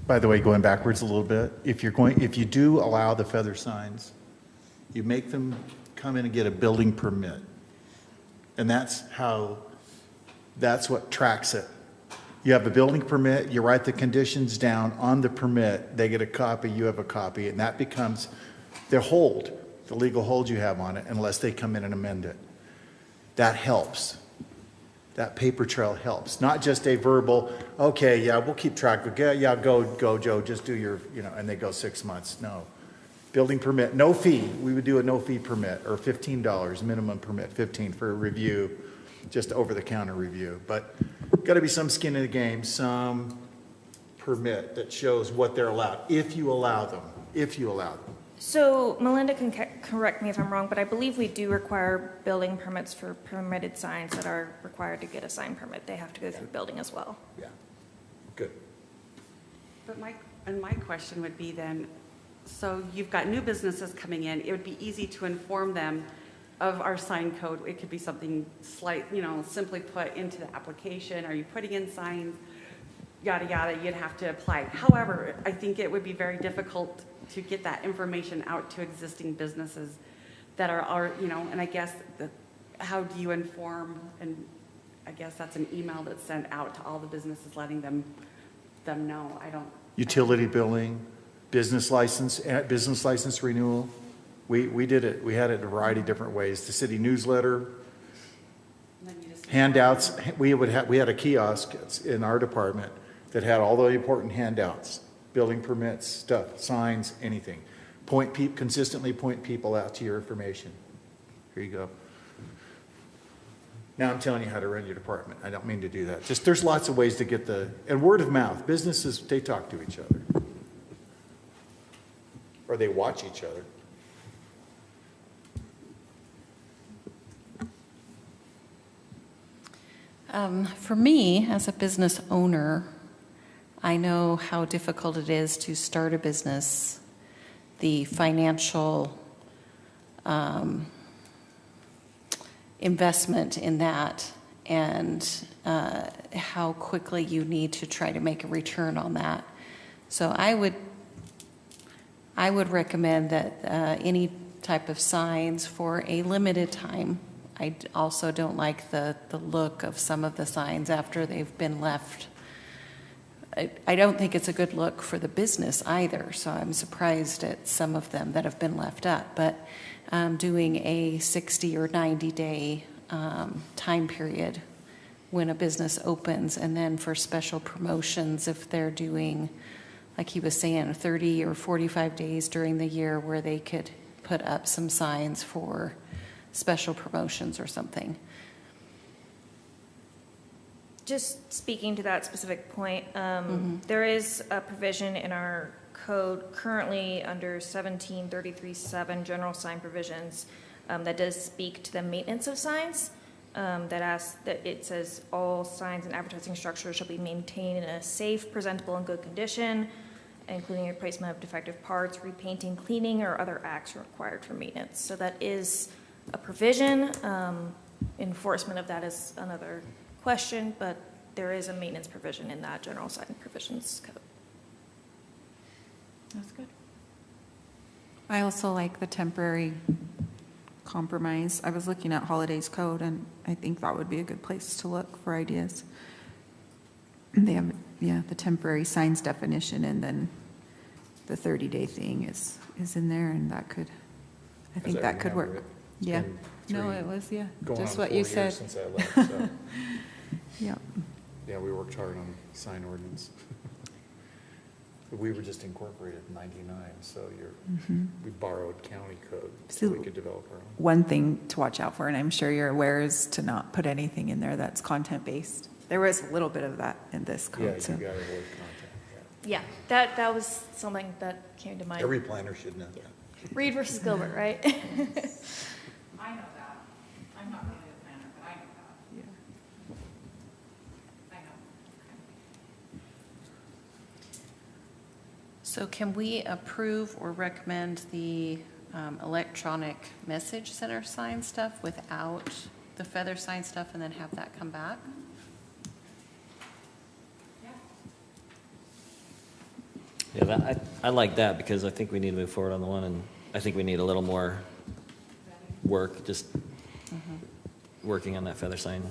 By the way, going backwards a little bit, if you do allow the feather signs, you make them come in and get a building permit. And that's what tracks it. You have a building permit, you write the conditions down on the permit, they get a copy, you have a copy, and that becomes the legal hold you have on it, unless they come in and amend it. That helps. That paper trail helps, not just a verbal, okay, yeah, we'll keep track. Yeah, go, Joe, just do your, and they go 6 months. No. Building permit, no fee. We would do a no fee permit, or $15, minimum permit, $15 for a review. just over-the-counter review. But got to be some skin in the game, some permit that shows what they're allowed, if you allow them, So Melinda can correct me if I'm wrong, but I believe we do require building permits for permitted signs that are required to get a sign permit. They have to go through building as well. Yeah, good. But my question would be then, so you've got new businesses coming in, it would be easy to inform them of our sign code. It could be something simply put into the application. Are you putting in signs? Yada, yada, you'd have to apply. However, I think it would be very difficult to get that information out to existing businesses that are and I guess, how do you inform, and I guess that's an email that's sent out to all the businesses letting them know. Utility billing, business license renewal. We did it. We had it in a variety of different ways. The city newsletter, And then you just handouts. We had a kiosk in our department that had all the important handouts, building permits, stuff, signs, anything. Consistently point people out to your information. Here you go. Now I'm telling you how to run your department. I don't mean to do that. Just there's lots of ways to get and word of mouth. Businesses, they talk to each other. Or they watch each other. For me, as a business owner, I know how difficult it is to start a business, the financial investment in that, and how quickly you need to try to make a return on that. So I would recommend that any type of signs for a limited time. I also don't like the look of some of the signs after they've been left. I don't think it's a good look for the business either, so I'm surprised at some of them that have been left up. But doing a 60 or 90-day time period when a business opens, and then for special promotions, if they're doing, like he was saying, 30 or 45 days during the year where they could put up some signs for special promotions or something. Just speaking to that specific point, there is a provision in our code currently under 1733.7 general sign provisions that does speak to the maintenance of signs. That it says all signs and advertising structures shall be maintained in a safe, presentable, and good condition, including replacement of defective parts, repainting, cleaning, or other acts required for maintenance. So that is a provision. Enforcement of that is another question, but there is a maintenance provision in that general sign provisions code. That's good. I also like the temporary compromise. I was looking at Holidays Code, and I think that would be a good place to look for ideas. They have, the temporary signs definition, and then the 30-day thing is in there, and that could, I think that could work. Yeah. No, it was, just what you said. Since I left, so. Yeah. Yeah, we worked hard on sign ordinance. We were just incorporated in 99, so we borrowed county code so we could develop our own. One thing to watch out for, and I'm sure you're aware, is to not put anything in there that's content-based. There was a little bit of that in this code. Yeah, you so. got to avoid content, Yeah, that was something that came to mind. Every planner should know that. Reed versus Gilbert, right? I know that. I'm not really a planner, but I know that. Yeah. I know. So can we approve or recommend the electronic message center sign stuff without the feather sign stuff, and then have that come back? Yeah, I like that, because I think we need to move forward on the one, and I think we need a little more work, just working on that feather sign.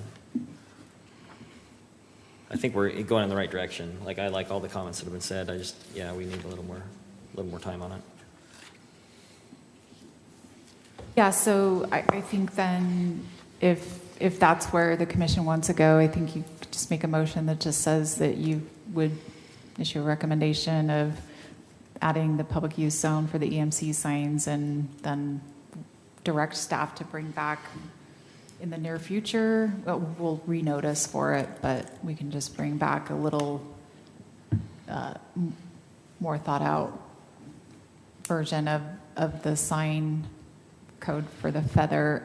I think we're going in the right direction. Like, I like all the comments that have been said. We need a little more time on it. Yeah, so I think then if that's where the commission wants to go, I think you could just make a motion that just says that you would issue a recommendation of adding the public use zone for the EMC signs, and then direct staff to bring back in the near future, we'll renotice for it, but we can just bring back a little more thought out version of the sign code for the feather.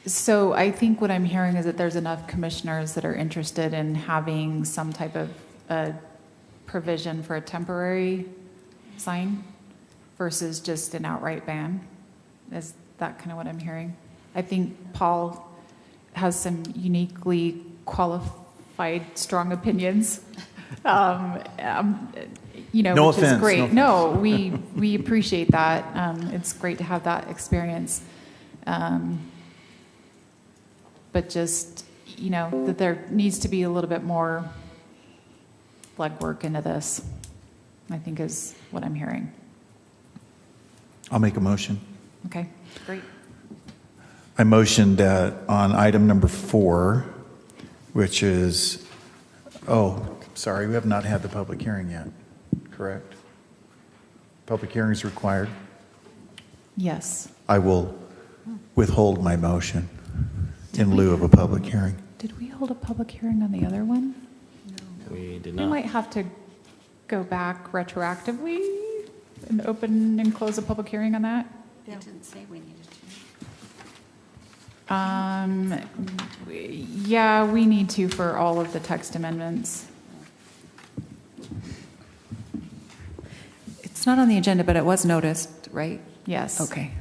So I think what I'm hearing is that there's enough commissioners that are interested in having some type of provision for a temporary sign versus just an outright ban. Is that kind of what I'm hearing? I think Paul has some uniquely qualified, strong opinions. No which offense, is great. no No, we appreciate that. It's great to have that experience. But just, that there needs to be a little bit more legwork into this, I think is what I'm hearing. I'll make a motion. Okay, great. I motioned that on item number 4, which is, sorry, we have not had the public hearing yet, correct? Public hearing is required. Yes. I will withhold my motion in lieu of a public hearing. Did we hold a public hearing on the other one? We did We not. might have to go back retroactively and open and close a public hearing on that. It didn't say we needed to. Yeah, we need to for all of the text amendments. It's not on the agenda, but it was noticed, right? Yes. Okay.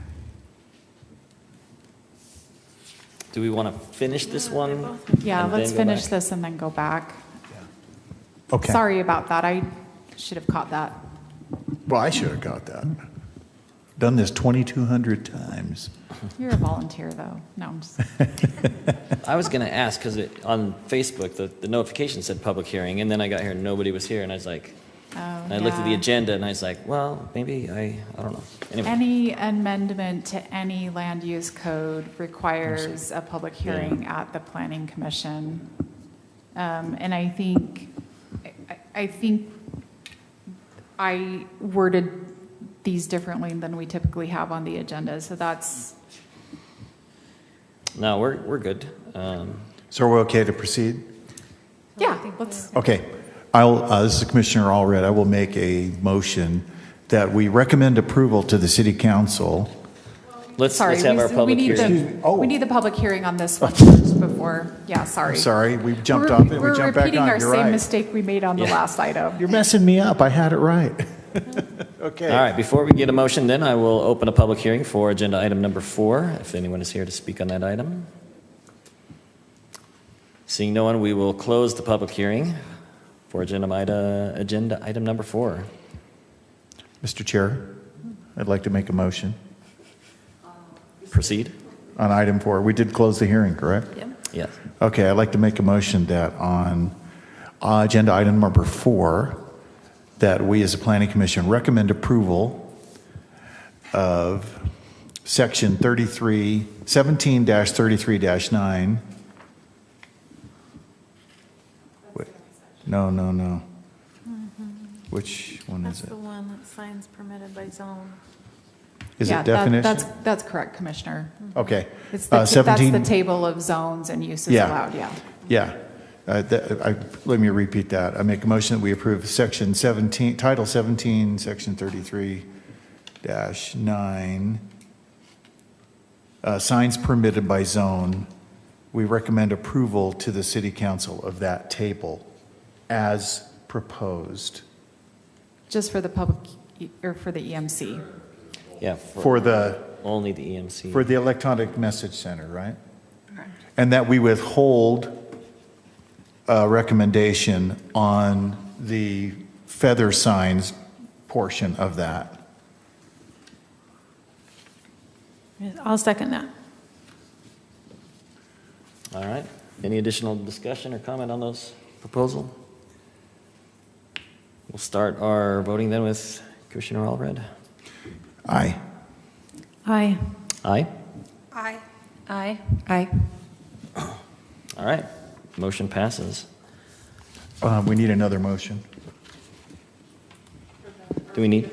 Do we want to finish this one? Yeah, and let's then go finish back? this and then go back. Okay. Sorry about that. I should have caught that. Well, I should have got that. Done this 2,200 times. You're a volunteer, though. No, I'm just. I was going to ask, because on Facebook, the notification said public hearing, and then I got here and nobody was here, and I was like, and I looked at the agenda, and I was like, well, maybe I don't know. Anyway. Any amendment to any land use code requires a public hearing at the Planning Commission. And I think I worded these differently than we typically have on the agenda, so that's. No, we're good. So we're okay to proceed? Yeah, let's. Okay. This is Commissioner Allred. I will make a motion that we recommend approval to the City Council. Let's Sorry, have our we public need hearing. we need the public hearing on this one first before. Yeah, sorry. Sorry, we jumped off it. We We're jumped back repeating on. our You're same right. mistake we made on the last item. You're messing me up. I had it right. Okay. All right, before we get a motion, then I will open a public hearing for agenda item number 4, if anyone is here to speak on that item. Seeing no one, we will close the public hearing for agenda item number 4. Mr. Chair, I'd like to make a motion Proceed. on item 4. We did close the hearing, correct? Yes. Okay, I'd like to make a motion that on agenda item number 4, that we as a planning commission recommend approval of section 17-33-9. Wait, no. Which one That's is it? the one that signs permitted by zone. Is Yeah, it definition? That's correct, Commissioner. Okay. It's that's 17 the table of zones and uses Yeah. allowed, yeah. Yeah. Let me repeat that. I make a motion that we approve section 17, title 17, section 33-9, signs permitted by zone. We recommend approval to the city council of that table as proposed. Just for the public, or for the EMC. Yeah, For the only the EMC. For the electronic message center, right? And that we withhold a recommendation on the feather signs portion of that. I'll second that. All right. Any additional discussion or comment on those proposal? We'll start our voting then with Commissioner Allred. Aye. Aye. Aye. Aye. Aye. Aye. All right. Motion passes. We need another motion. Do we need?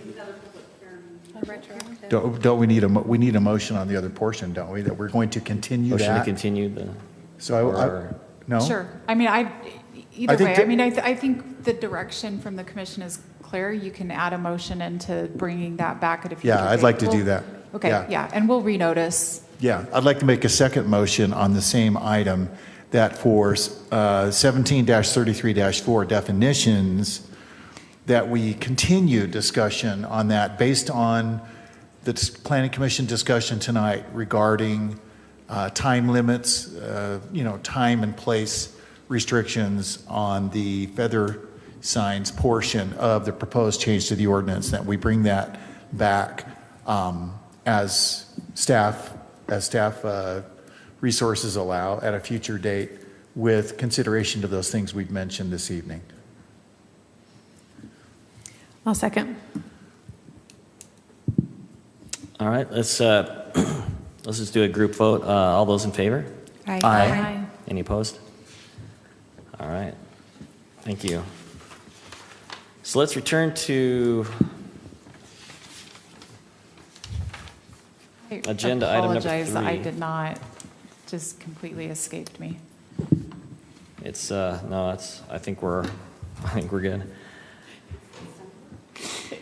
Don't we need we need a motion on the other portion, don't we? That we're going to continue Motion to that? continue the, So or- no? Sure. I mean, either think way, that- I mean, I think the direction from the commission is clear. You can add a motion into bringing that back at a future Yeah, I'd date. like to do We'll- that. Okay, yeah, and we'll renotice. Yeah, I'd like to make a second motion on the same item that for 17-33-4 definitions, that we continue discussion on that based on the planning commission discussion tonight regarding time limits, time and place restrictions on the feather signs portion of the proposed change to the ordinance, that we bring that back as staff resources allow at a future date with consideration to those things we've mentioned this evening. I'll second. all right, let's just do a group vote. All those in favor? Aye. Any opposed? All right, thank you. So let's return to agenda item number 3. Apologize, I did not, just completely escaped me. It's, no, I think we're good.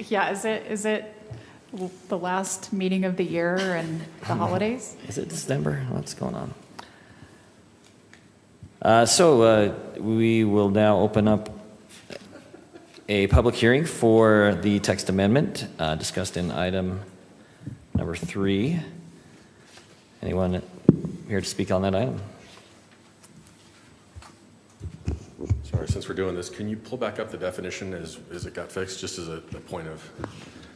Yeah, is it the last meeting of the year and the holidays? Is it December? What's going on? So we will now open up a public hearing for the text amendment discussed in item number 3. Anyone here to speak on that item? Sorry, since we're doing this, can you pull back up the definition as it got fixed, just as a point of,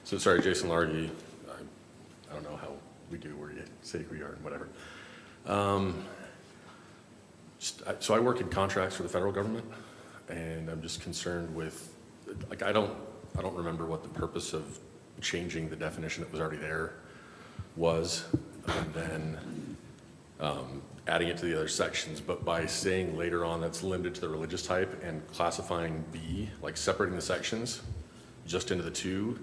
so sorry, Jason Largy, I don't know how we do where you say we are and whatever. So I work in contracts for the federal government, and I'm just concerned with, like, I don't remember what the purpose of changing the definition that was already there was, and then adding it to the other sections, but by saying later on that's limited to the religious type and classifying B, like separating the sections just into the two,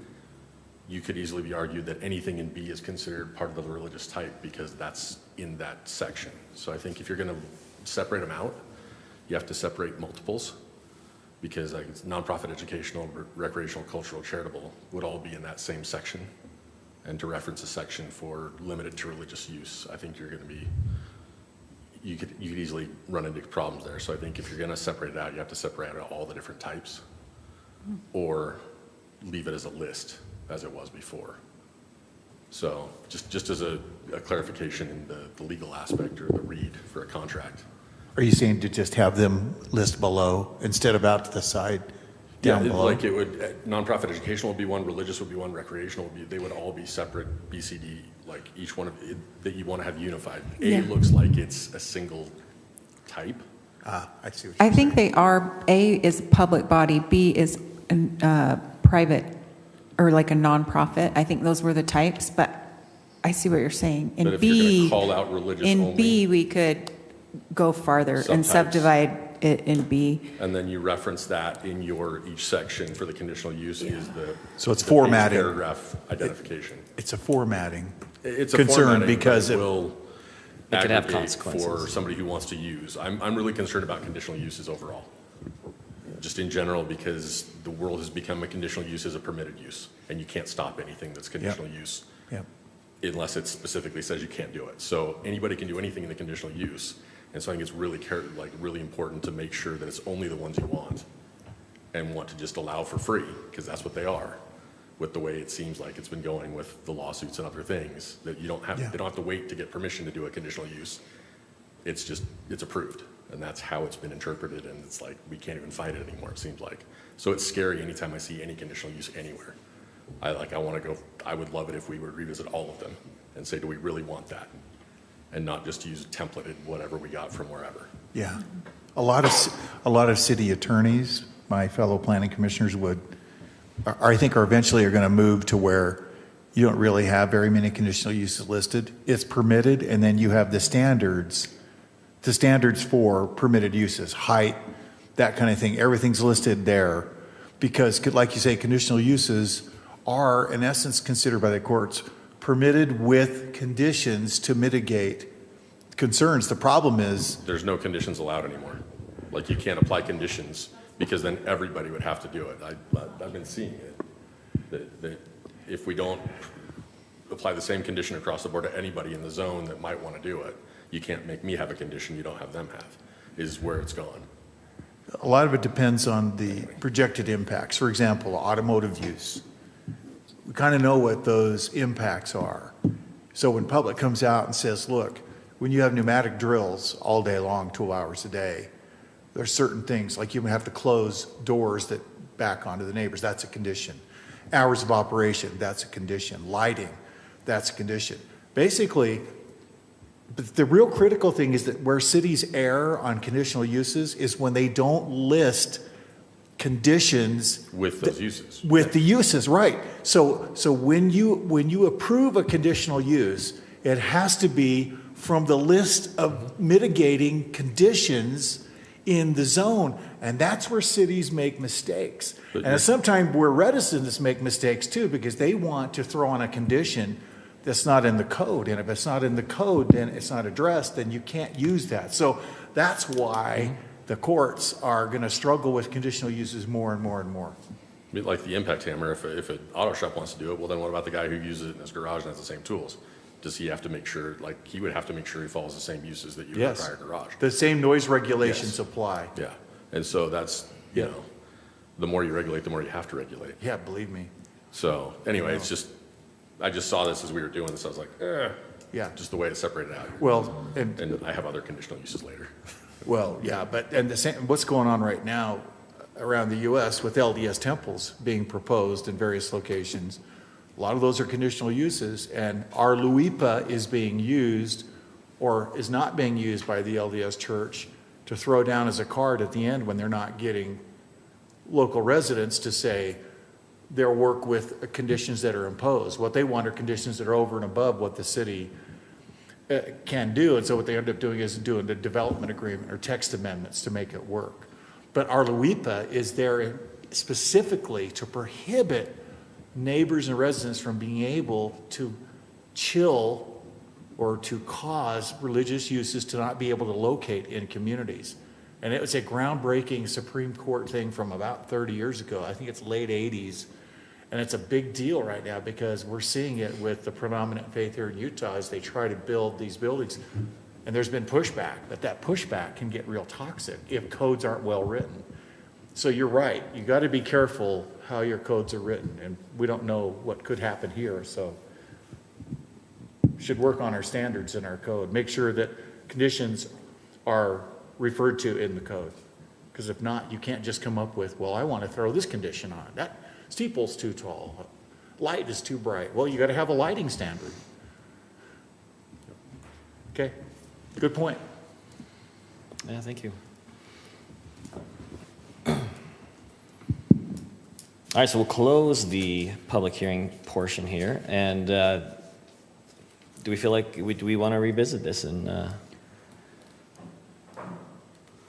you could easily be argued that anything in B is considered part of the religious type because that's in that section. So I think if you're going to separate them out, you have to separate multiples, because like it's nonprofit, educational, recreational, cultural, charitable would all be in that same section. And to reference a section for limited to religious use, I think you're going to be, you could easily run into problems there. So I think if you're going to separate it out, you have to separate out all the different types, or leave it as a list as it was before. So just as a clarification in the legal aspect or the read for a contract. Are you saying to just have them list below instead of out to the side down below? Like it would, nonprofit educational would be one, religious would be one, recreational would be, they would all be separate BCD, like each one of it, that you want to have unified. A looks like it's a single type. I see what I you're think saying. they are, A is public body, B is private or like a nonprofit. I think those were the types, but I see what you're saying. But if you're going to call out religious in only, B, we could go farther and Subtypes. subdivide it in B. and then you reference that in your, each section for the conditional use is the. So it's the formatting. Paragraph identification. It's a formatting It's a concern formatting, because but it it will It could have aggregate consequences. for somebody who wants to use. I'm really concerned about conditional uses overall, just in general, because the world has become a conditional use as a permitted use, and you can't stop anything that's conditional use yeah. unless it specifically says you can't do it. So anybody can do anything in the conditional use, and so I think it's really really important to make sure that it's only the ones you want and want to just allow for free, because that's what they are. With the way it seems like it's been going with the lawsuits and other things, that you don't have, Yeah. they don't have to wait to get permission to do a conditional use. It's just, it's approved, and that's how it's been interpreted, and it's like, we can't even fight it anymore, it seems like. So it's scary anytime I see any conditional use anywhere. I would love it if we would revisit all of them and say, do we really want that? And not just use templated whatever we got from wherever. Yeah. A lot of city attorneys, my fellow planning commissioners I think are eventually going to move to where you don't really have very many conditional uses listed. It's permitted, and then you have the standards for permitted uses, height, that kind of thing. Everything's listed there because, like you say, conditional uses are, in essence, considered by the courts permitted with conditions to mitigate concerns. The problem is, There's no conditions allowed anymore. Like, you can't apply conditions because then everybody would have to do it. I've been seeing it. That if we don't apply the same condition across the board to anybody in the zone that might want to do it, you can't make me have a condition you don't have them have, is where it's gone. a lot of it depends on the projected impacts. For example, automotive use. We kind of know what those impacts are. So when public comes out and says, look, when you have pneumatic drills all day long, 12 hours a day, there's certain things, like you have to close doors that back onto the neighbors, that's a condition. Hours of operation, that's a condition. Lighting, that's a condition. Basically, but the real critical thing is that where cities err on conditional uses is when they don't list conditions With those uses. with the uses, right? So when you approve a conditional use, it has to be from the list of mitigating conditions in the zone, and that's where cities make mistakes. And sometimes where residents make mistakes too, because they want to throw on a condition that's not in the code, and if it's not in the code, then it's not addressed, then you can't use that. So that's why the courts are going to struggle with conditional uses more and more and more. I mean, like the impact hammer, if an auto shop wants to do it, well, then what about the guy who uses it in his garage and has the same tools? Does he have to make sure, like, he would have to make sure he follows the same uses that you Yes. require garage? The same noise regulations Yes. apply. Yeah, and so that's, you Yeah. know, the more you regulate, the more you have to regulate. Yeah, believe me. So, anyway, it's just, I just saw this as we were doing this, I was like, Yeah. just the way it's separated out. Well, and And I have other conditional uses later. well, yeah, but and the same, what's going on right now around the U.S. with LDS temples being proposed in various locations, a lot of those are conditional uses, and our LUIPA is being used or is not being used by the LDS Church to throw down as a card at the end when they're not getting local residents to say they'll work with conditions that are imposed. What they want are conditions that are over and above what the city can do, and so what they end up doing is doing the development agreement or text amendments to make it work. But our LUIPA is there specifically to prohibit neighbors and residents from being able to chill or to cause religious uses to not be able to locate in communities. And it was a groundbreaking Supreme Court thing from about 30 years ago. I think it's late 80s. And it's a big deal right now because we're seeing it with the predominant faith here in Utah as they try to build these buildings. And there's been pushback, but that pushback can get real toxic if codes aren't well written. So you're right. You got to be careful how your codes are written. And we don't know what could happen here. So should work on our standards in our code. Make sure that conditions are referred to in the code. Because if not, you can't just come up with, well, I want to throw this condition on. That steeple's too tall. Light is too bright. Well, you got to have a lighting standard. Okay, good point. Yeah, thank you. All right, so we'll close the public hearing portion here, and do we feel like, do we want to revisit this and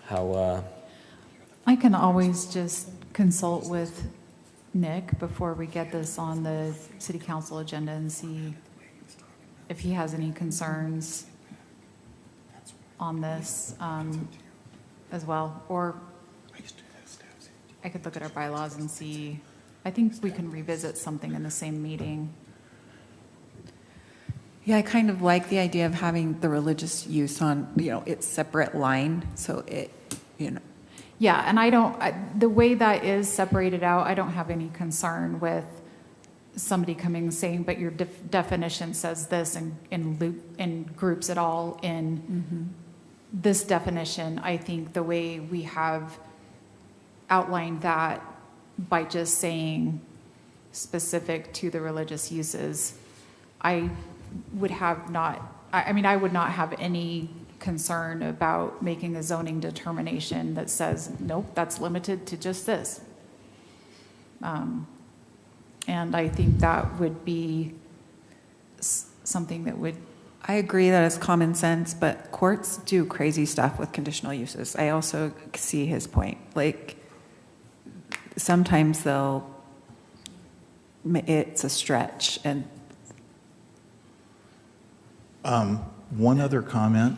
how, I can always just consult with Nick before we get this on the city council agenda and see if he has any concerns on this as well. Or I could look at our bylaws and see, I think we can revisit something in the same meeting. Yeah, I kind of like the idea of having the religious use on, its separate line, so it, Yeah, and the way that is separated out, I don't have any concern with somebody coming and saying, but your definition says this and groups it all in this definition. I think the way we have outlined that by just saying specific to the religious uses, I would not have any concern about making a zoning determination that says, nope, that's limited to just this. And I think that would be something that would... I agree that it's common sense, but courts do crazy stuff with conditional uses. I also see his point. Like, sometimes they'll it's a stretch. And One other comment,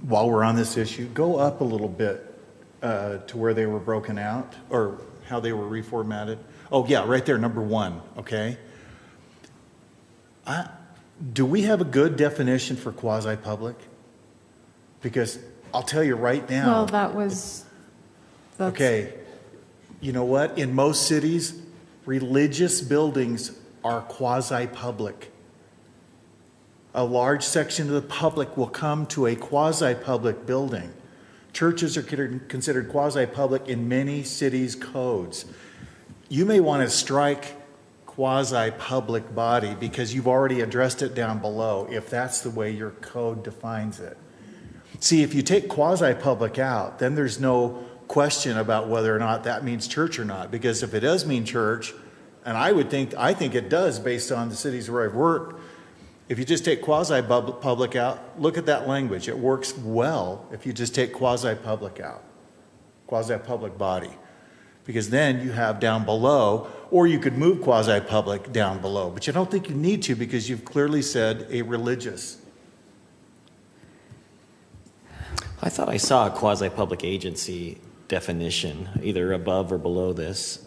while we're on this issue, go up a little bit to where they were broken out, or how they were reformatted. Oh, yeah, right there, number 1, okay? Do we have a good definition for quasi-public? Because I'll tell you right now. Well, that's. Okay, you know what? In most cities, religious buildings are quasi-public. A large section of the public will come to a quasi-public building. Churches are considered quasi-public in many cities' codes. You may want to strike quasi-public body because you've already addressed it down below, if that's the way your code defines it. See, if you take quasi-public out, then there's no question about whether or not that means church or not, because if it does mean church, and I think it does based on the cities where I've worked, if you just take quasi-public out, look at that language. It works well if you just take quasi-public out, quasi-public body, because then you have down below, or you could move quasi-public down below, but you don't think you need to because you've clearly said a religious. I thought I saw a quasi-public agency definition, either above or below this.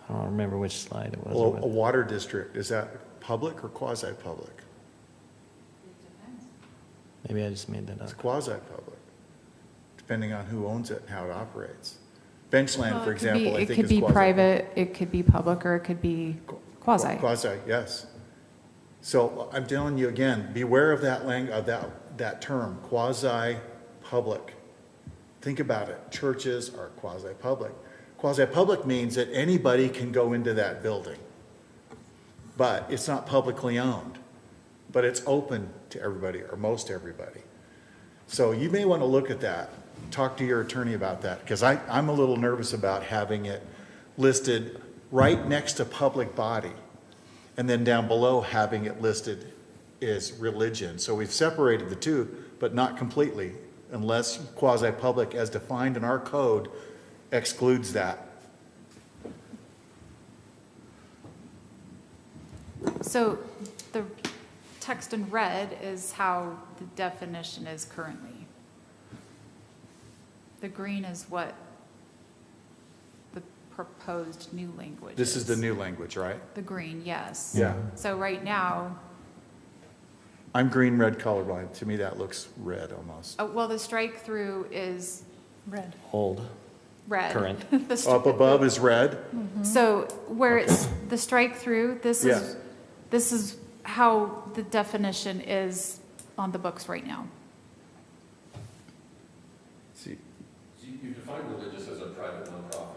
I don't remember which slide it was. Well, a water district, is that public or quasi-public? Maybe I just made that It's up. quasi-public, depending on who owns it and how it operates. Benchland, Well, for example, I it think could is be quasi-public. private, it could be public, or it could be quasi. Quasi, yes. So I'm telling you again, beware of that that term, quasi-public. Think about it. Churches are quasi-public. Quasi-public means that anybody can go into that building, but it's not publicly owned, but it's open to everybody or most everybody. So you may want to look at that, talk to your attorney about that, because I'm a little nervous about having it listed right next to public body, and then down below having it listed as religion. So we've separated the two, but not completely, unless quasi-public as defined in our code excludes that. So the text in red is how the definition is currently. The green is what the proposed new language This is the new language, right? The green, yes. Yeah. So right now, I'm green, red colorblind. To me, that looks red almost. well, the strike through is Red. Old, red. current. The stri- Up above is red. So where it's the strike through, this is how the definition is on the books right now. See, You define religious as a private nonprofit.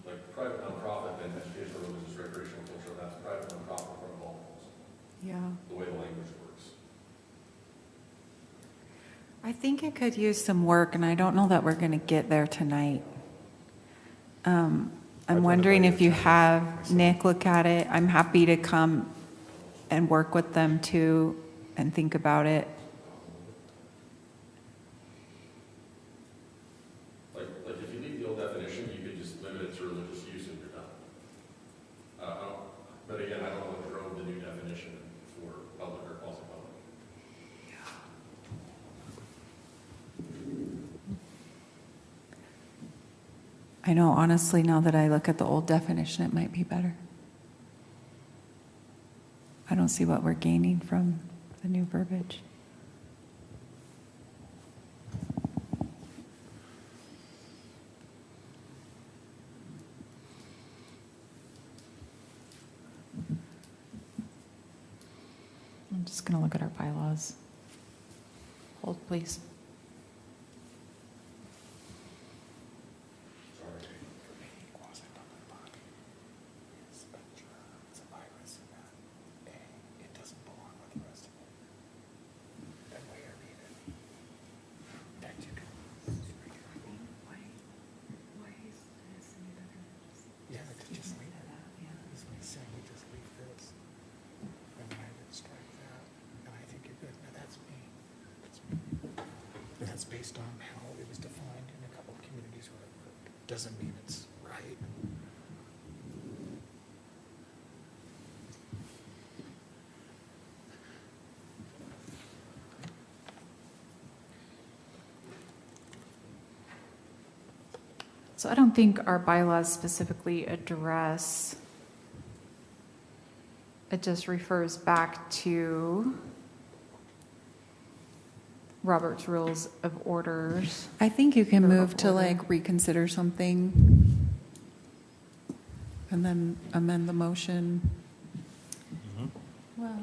Like private nonprofit, then educational, religious, recreational, cultural, that's private nonprofit protocols, Yeah. the way the language works. I think it could use some work, and I don't know that we're going to get there tonight. I'm wondering if you have Nick look at it. I'm happy to come and work with them too and think about it. Like if you leave the old definition, you could just limit it to religious use and you're done. But again, I don't know what drove the new definition for public or quasi-public. I know, honestly, now that I look at the old definition, it might be better. I don't see what we're gaining from the new verbiage. I'm just going to look at our bylaws. Hold, please. That's based on how it was defined. doesn't mean it's right. So I don't think our bylaws specifically address, it just refers back to Robert's Rules of Orders. I think you can move to like reconsider something and then amend the motion. Well,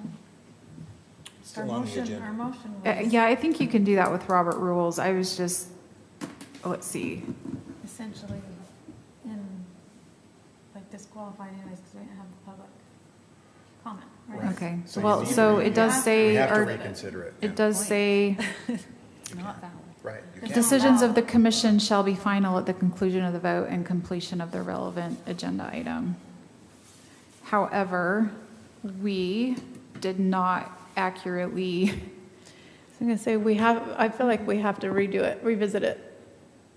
Still on the agenda. our motion was Yeah, I think you can do that with Robert Rules. I was just, let's see. essentially in, like disqualified anyways because we didn't have the public comment, right? Okay, So well, you- so it does We say, have to or reconsider it. it does say, Not valid. Right. You can't- decisions of the commission shall be final at the conclusion of the vote and completion of the relevant agenda item. However, we did not accurately, I'm gonna say I feel like we have to redo it, revisit it,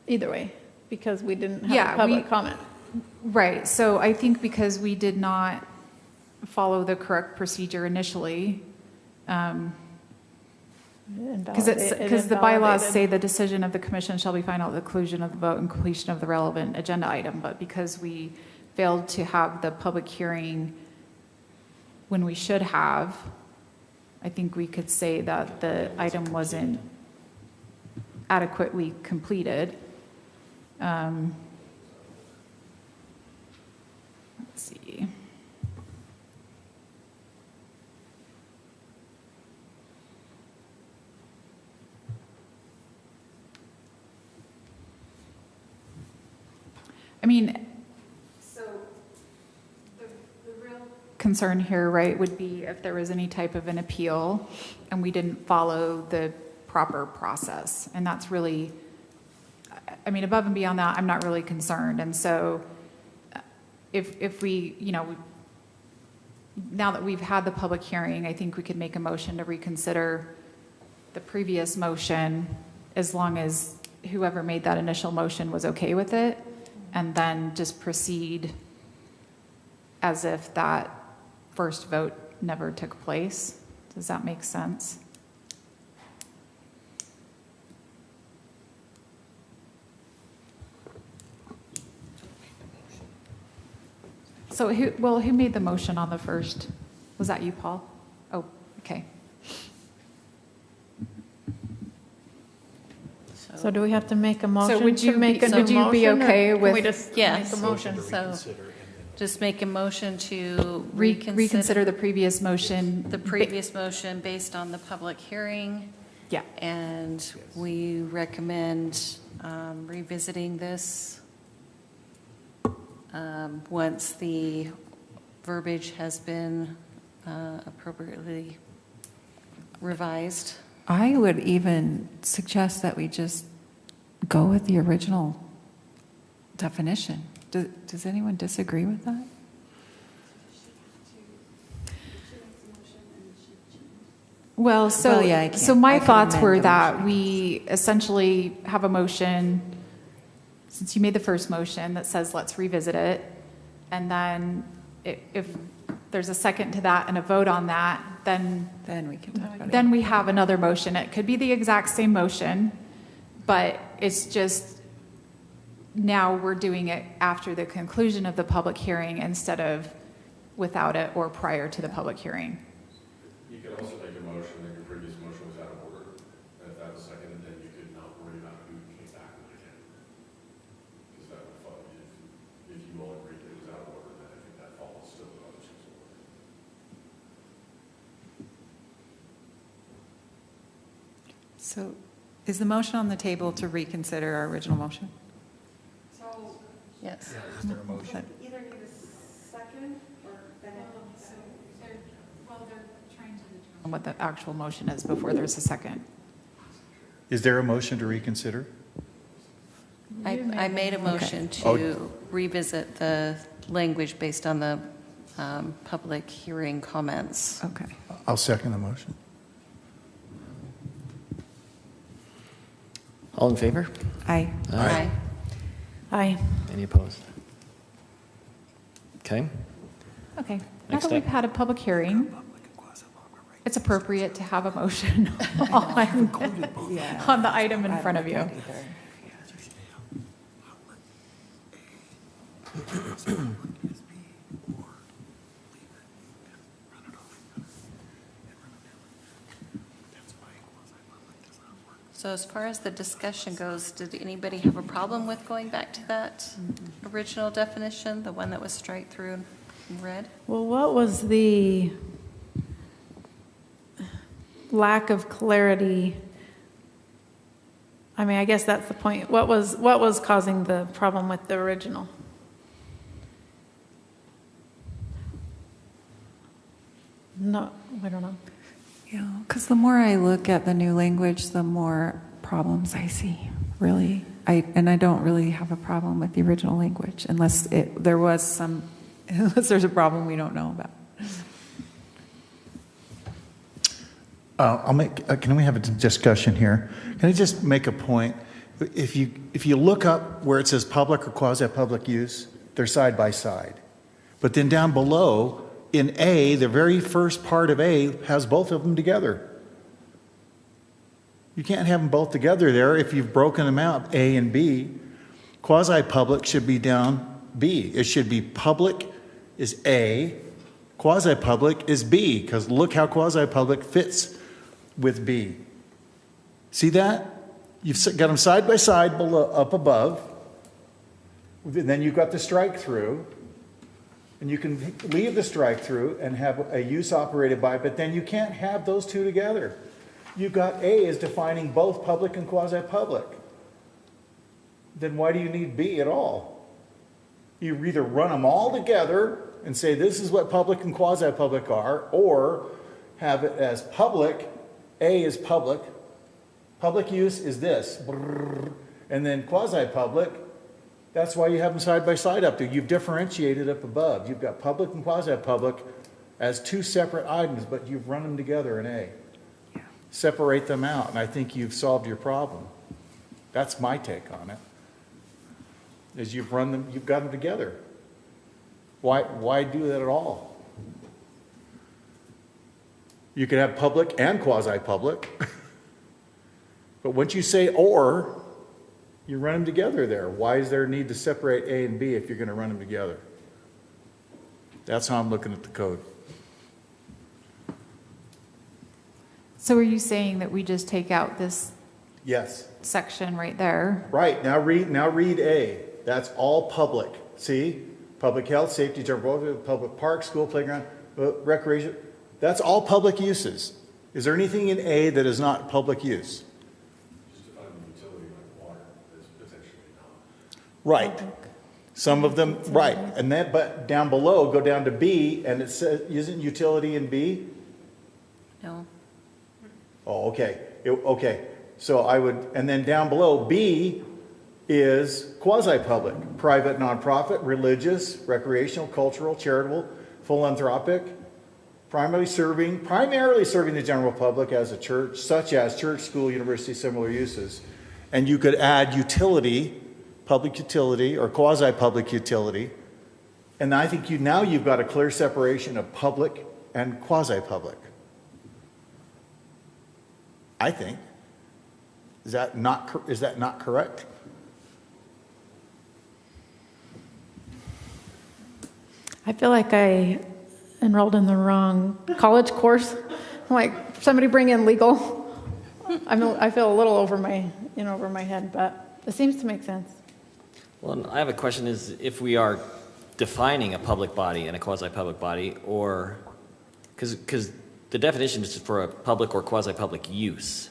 either way, because we didn't Yeah, have a public we- comment. right, so I think because we did not follow the correct procedure initially, because the bylaws say the decision of the commission shall be final at the conclusion of the vote and completion of the relevant agenda item, but because we failed to have the public hearing when we should have, I think we could say that the item wasn't adequately completed. Let's see. I mean, so the real concern here, right, would be if there was any type of an appeal and we didn't follow the proper process. And that's really, I mean, above and beyond that, I'm not really concerned. And so if we, now that we've had the public hearing, I think we could make a motion to reconsider the previous motion as long as whoever made that initial motion was okay with it, and then just proceed as if that first vote never took place. Does that make sense? So who made the motion on the first? Was that you, Paul? Oh, okay. So do we have to make a motion would to you make be- a new would you be motion, or okay can with- we just Yes. make a motion? So just make a motion to Reconsider reconsider the previous motion. the previous motion based on the public hearing. Yeah. And we recommend revisiting this once the verbiage has been appropriately revised. I would even suggest that we just go with the original definition. Does anyone disagree with that? Well, so, Well, yeah, I so can't. my I can thoughts amend were the that motion. we essentially have a motion, since you made the first motion, that says let's revisit it. And then if there's a second to that and a vote on that, then Then we can talk about it. then we have another motion. It could be the exact same motion, but it's just now we're doing it after the conclusion of the public hearing instead of without it or prior to the public hearing. You could also make a motion that your previous motion was out of order, and if that was seconded, then you could not worry about who came back with it again. Because that would fall, if you all agreed that it was out of order, then I think that falls still with other rules of order. So is the motion on the table to reconsider our original motion? Yes. Is there a motion? Either need a second or then What the actual motion is before there's a second. Is there a motion to reconsider? I made a motion Oh. to revisit the language based on the public hearing comments. Okay. I'll second the motion. All in favor? Aye. Aye. Aye. Any opposed? Okay. Okay, now Next that we've step. had a public hearing, it's appropriate to have a motion on the item in front of you. So as far as the discussion goes, did anybody have a problem with going back to that original definition, the one that was straight through in red? Well, what was the lack of clarity? I mean, I guess that's the point. What was causing the problem with the original? No, I don't know. Yeah, because the more I look at the new language, the more problems I see, really. And I don't really have a problem with the original language unless there's a problem we don't know about. Can we have a discussion here? Can I just make a point? If you look up where it says public or quasi-public use, they're side by side. But then down below, in A, the very first part of A has both of them together. You can't have them both together there if you've broken them out, A and B. Quasi-public should be down B. It should be public is A, quasi-public is B, because look how quasi-public fits with B. See that? You've got them side by side below, up above. And then you've got the strike through. And you can leave the strike through and have a use operated by, but then you can't have those two together. You've got A as defining both public and quasi-public. Then why do you need B at all? You either run them all together and say this is what public and quasi-public are, or have it as public, A is public use is this, and then quasi-public, that's why you have them side by side up there. You've differentiated up above. You've got public and quasi-public as two separate items, but you've run them together in A. Yeah. Separate them out, and I think you've solved your problem. That's my take on it. Is you've got them together. Why do that at all? You could have public and quasi-public, but once you say or, you run them together there. Why is there a need to separate A and B if you're going to run them together? That's how I'm looking at the code. So are you saying that we just take out this Yes. section right there? Right. Now read A. That's all public. See? Public health, safety, general, public park, school, playground, recreation. That's all public uses. Is there anything in A that is not public use? Right. Some of them, right. And then, but down below, go down to B, and it says, isn't utility in B? No. Oh, okay. Okay. So I would, and then down below, B is quasi-public, private, nonprofit, religious, recreational, cultural, charitable, philanthropic, primarily serving the general public as a church, such as church, school, university, similar uses. And you could add utility, public utility or quasi-public utility. And I think you've got a clear separation of public and quasi-public. I think. Is that not correct? I feel like I enrolled in the wrong college course. Like somebody bring in legal. I feel a little over my head, but it seems to make sense. Well, I have a question is if we are defining a public body and a quasi-public body, or, because the definition is for a public or quasi-public use,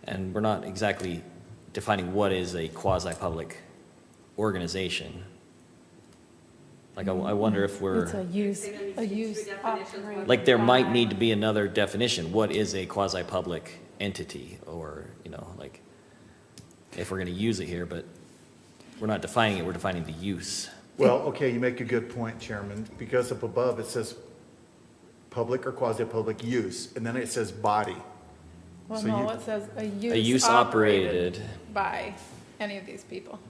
and we're not exactly defining what is a quasi-public organization. Like, I wonder if we're... It's a use operate. Like, there might need to be another definition. What is a quasi-public entity? Or, like, if we're going to use it here, but we're not defining it, we're defining the use. Well, okay, you make a good point, Chairman, because up above it says public or quasi-public use, and then it says body. Well, So no, you- it says a A use operated. by any of these people.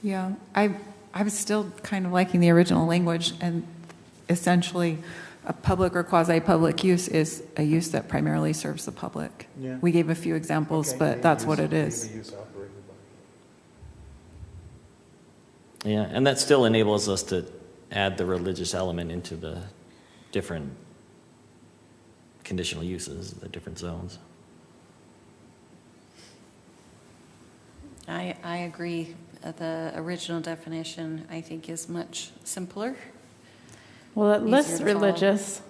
Yeah, I was still kind of liking the original language, and essentially, a public or quasi-public use is a use that primarily serves the public. Yeah. We gave a few examples, Okay, but may that's use- what it may is. use operated by. Yeah, and that still enables us to add the religious element into the different conditional uses, the different zones. I agree. The original definition, I think, is much simpler. Well, it Easier lists to follow. religious,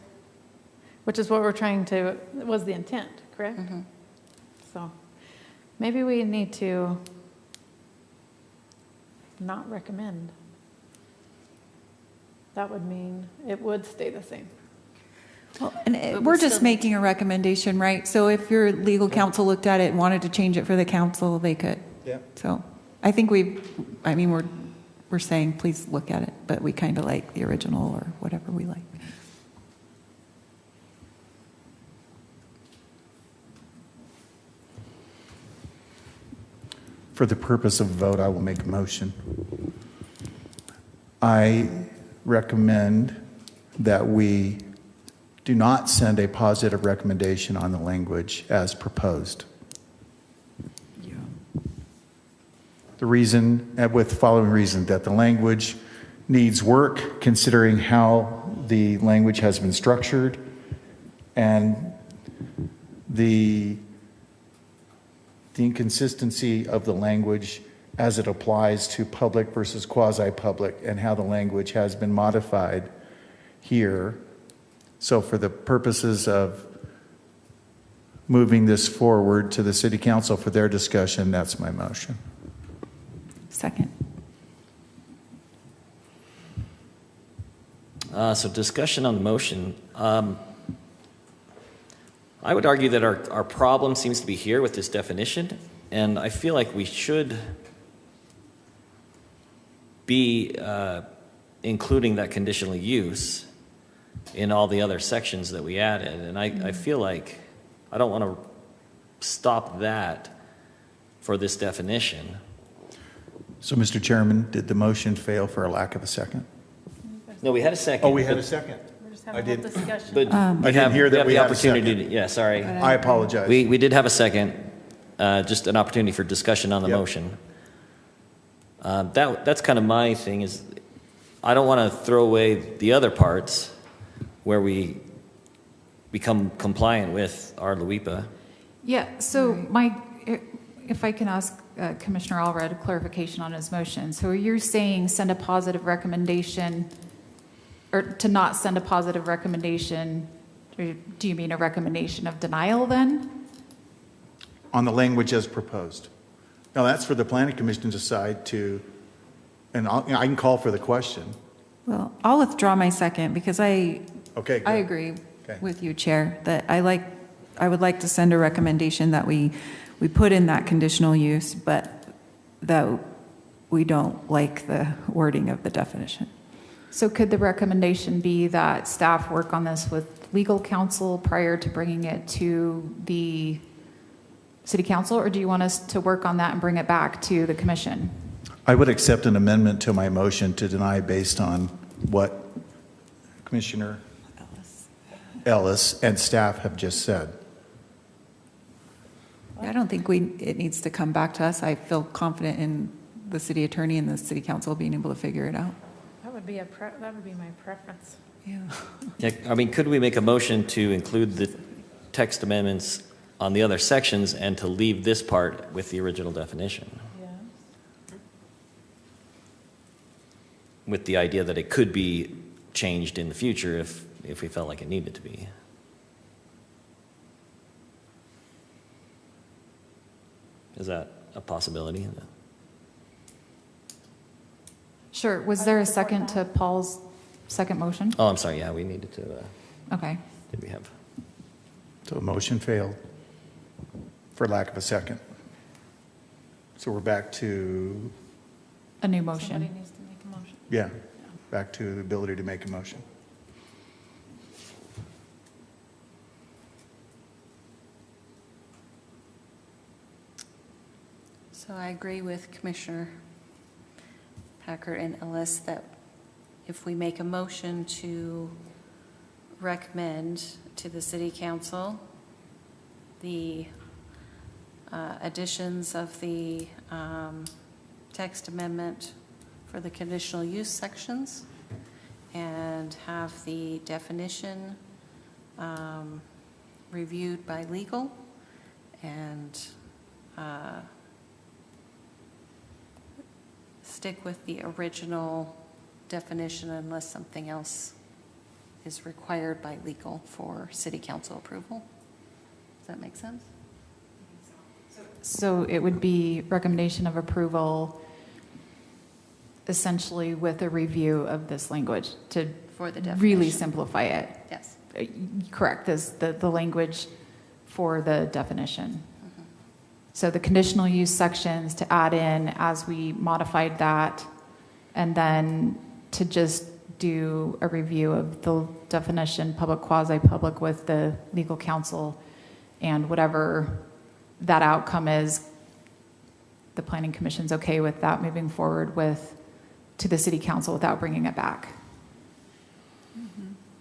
which is what we're trying to, was the intent, correct? So maybe we need to not recommend. That would mean it would stay the same. Well, and But we we're just still- making a recommendation, right? So if your legal counsel looked at it and wanted to change it for the council, they could. Yeah. So I think we're saying, please look at it, but we kind of like the original or whatever we like. For the purpose of vote, I will make a motion. I recommend that we do not send a positive recommendation on the language as proposed. The reason, with the following reason, that the language needs work considering how the language has been structured and the inconsistency of the language as it applies to public versus quasi-public and how the language has been modified here. So for the purposes of moving this forward to the city council for their discussion, that's my motion. Second. So discussion on the motion. I would argue that our problem seems to be here with this definition, and I feel like we should be including that conditional use in all the other sections that we added. And I feel like I don't want to stop that for this definition. So, Mr. Chairman, did the motion fail for a lack of a second? No, we had a second. Oh, we had a second. We're just I having a did- whole discussion. But I we didn't have, hear that we the had a opportunity. second. Yeah, sorry. I apologize. We did have a second, just an opportunity for discussion on the Yep. motion. That's kind of my thing is I don't want to throw away the other parts where we become compliant with our LUIPA. Yeah, so if I can ask Commissioner Allred clarification on his motion. So you're saying send a positive recommendation, or to not send a positive recommendation, or do you mean a recommendation of denial then? On the language as proposed. Now, that's for the planning commission to decide to, and I can call for the question. Well, I'll withdraw my second because Okay, good. I agree Okay. with you, Chair, that I would like to send a recommendation that we put in that conditional use, but that we don't like the wording of the definition. So could the recommendation be that staff work on this with legal counsel prior to bringing it to the city council, or do you want us to work on that and bring it back to the commission? I would accept an amendment to my motion to deny based on what Commissioner Ellis and staff have just said. I don't think it needs to come back to us. I feel confident in the city attorney and the city council being able to figure it out. That would be my preference. Yeah. Yeah, I mean, could we make a motion to include the text amendments on the other sections and to leave this part with the original definition? Yeah. With the idea that it could be changed in the future if we felt like it needed to be. Is that a possibility? Sure. Was there a second to Paul's second motion? Oh, I'm sorry. Yeah, we needed to. Okay. Did we have? So the motion failed for lack of a second. So we're back to, A new Somebody motion. needs to make a motion. yeah, back to the ability to make a motion. So I agree with Commissioner Packer and Ellis, that if we make a motion to recommend to the city council the additions of the text amendment for the conditional use sections and have the definition reviewed by legal and stick with the original definition unless something else is required by legal for city council approval. Does that make sense? So it would be recommendation of approval essentially with a review of this language to For the definition. really simplify it. Yes. Correct, this, the language for the definition. So the conditional use sections to add in as we modified that, and then to just do a review of the definition, public, quasi-public with the legal counsel, and whatever that outcome is, the planning commission's okay with that moving forward with, to the city council without bringing it back.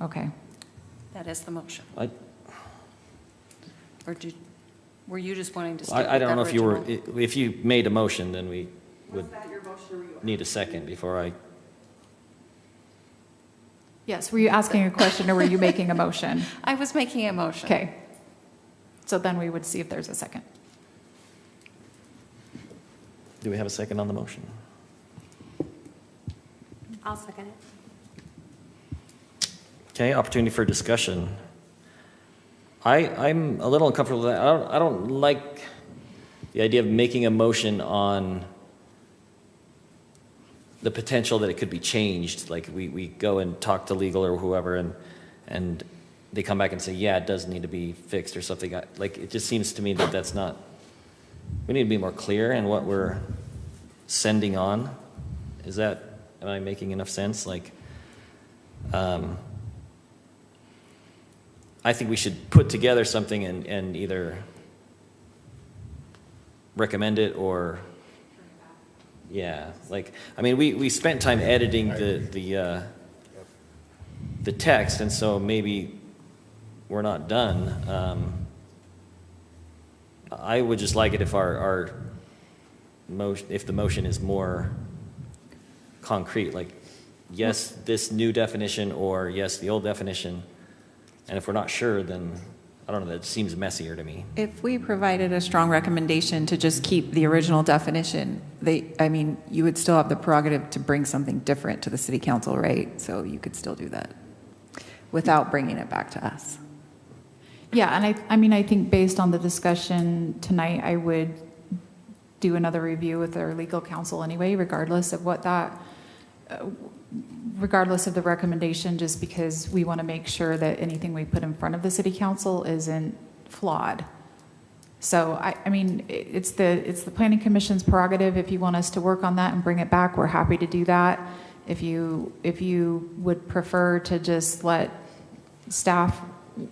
Okay. That is the motion. I Were you just wanting to stick I with don't that know if you were, original? if you made a motion, then we would Was that your motion or were you? need a second before I, Yes, were you asking a question or were you making a motion? I was making a motion. Okay. So then we would see if there's a second. do we have a second on the motion? I'll second it. Okay, opportunity for discussion. I'm a little uncomfortable with that. I don't like the idea of making a motion on the potential that it could be changed. Like we go and talk to legal or whoever and they come back and say, yeah, it does need to be fixed or something. Like it just seems to me that that's not, we need to be more clear in what we're sending on. Am I making enough sense? Like, I think we should put together something and either recommend it or, yeah, like, I mean, we spent time editing the text, and so maybe we're not done. I would just like it if our motion, if the motion is more concrete, like, yes, this new definition, or yes, the old definition. And if we're not sure, then I don't know, that seems messier to me. If we provided a strong recommendation to just keep the original definition, you would still have the prerogative to bring something different to the city council, right? So you could still do that without bringing it back to us. Yeah, and I think based on the discussion tonight, I would do another review with our legal counsel anyway, regardless of what that, regardless of the recommendation, just because we want to make sure that anything we put in front of the city council isn't flawed. So it's the planning commission's prerogative. If you want us to work on that and bring it back, we're happy to do that. If you would prefer to just let staff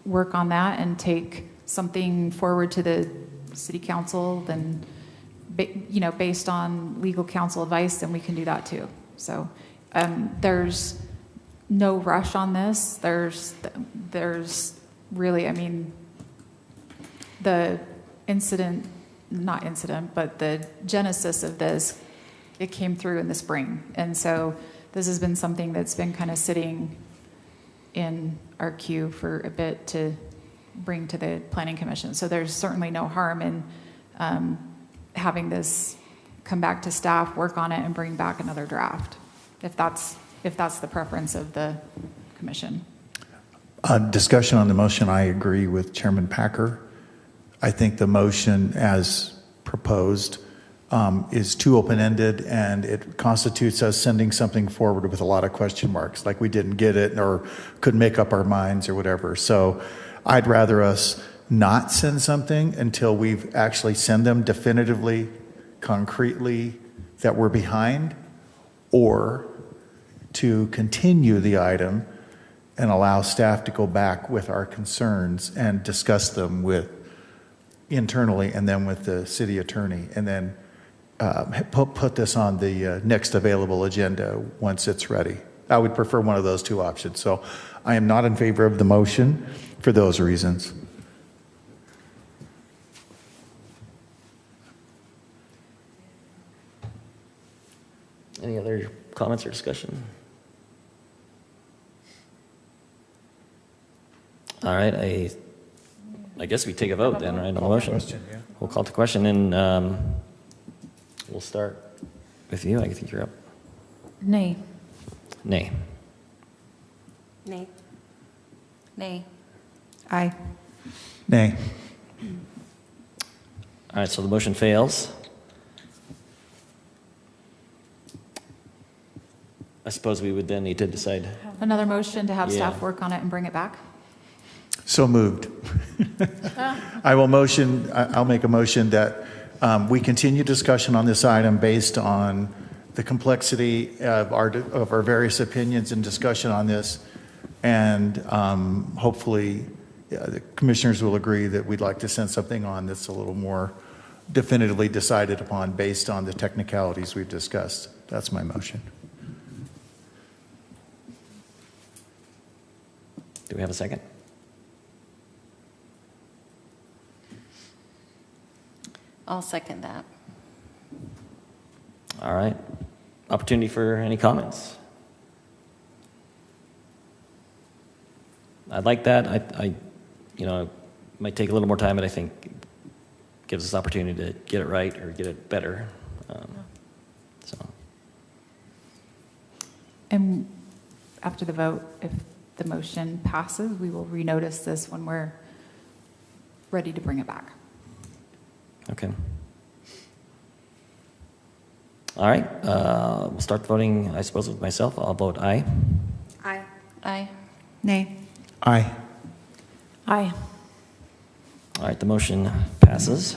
work on that and take something forward to the city council, then based on legal counsel advice, then we can do that too. So there's no rush on this. There's really, the but the genesis of this, it came through in the spring. And so this has been something that's been kind of sitting in our queue for a bit to bring to the planning commission. So there's certainly no harm in having this come back to staff, work on it, and bring back another draft, if that's the preference of the commission. Discussion on the motion, I agree with Chairman Packer. I think the motion as proposed is too open-ended, and it constitutes us sending something forward with a lot of question marks, like we didn't get it or couldn't make up our minds or whatever. So I'd rather us not send something until we've actually send them definitively, concretely, that we're behind, or to continue the item and allow staff to go back with our concerns and discuss them with internally and then with the city attorney, and then put this on the next available agenda once it's ready. I would prefer one of those two options. So I am not in favor of the motion for those reasons. Any other comments or discussion? All right, I guess we take a vote then, right, on the motion? Question, yeah. We'll call the question, and we'll start with you. I think you're up. Nay. Nay. Nay. Nay. Aye. Nay. All right, so the motion fails. I suppose we would then need to decide. Another motion to have Yeah. staff work on it and bring it back? So moved. I'll make a motion that we continue discussion on this item based on the complexity of our various opinions and discussion on this. And hopefully the commissioners will agree that we'd like to send something on that's a little more definitively decided upon based on the technicalities we've discussed. That's my motion. Do we have a second? I'll second that. All right. Opportunity for any comments? I'd like that. I it might take a little more time, but I think it gives us opportunity to get it right or get it better. So, And after the vote, if the motion passes, we will renotice this when we're ready to bring it back. okay. All right. We'll start voting, I suppose, with myself. I'll vote aye. Aye. Aye. Nay. Aye. Aye. All right, the motion passes.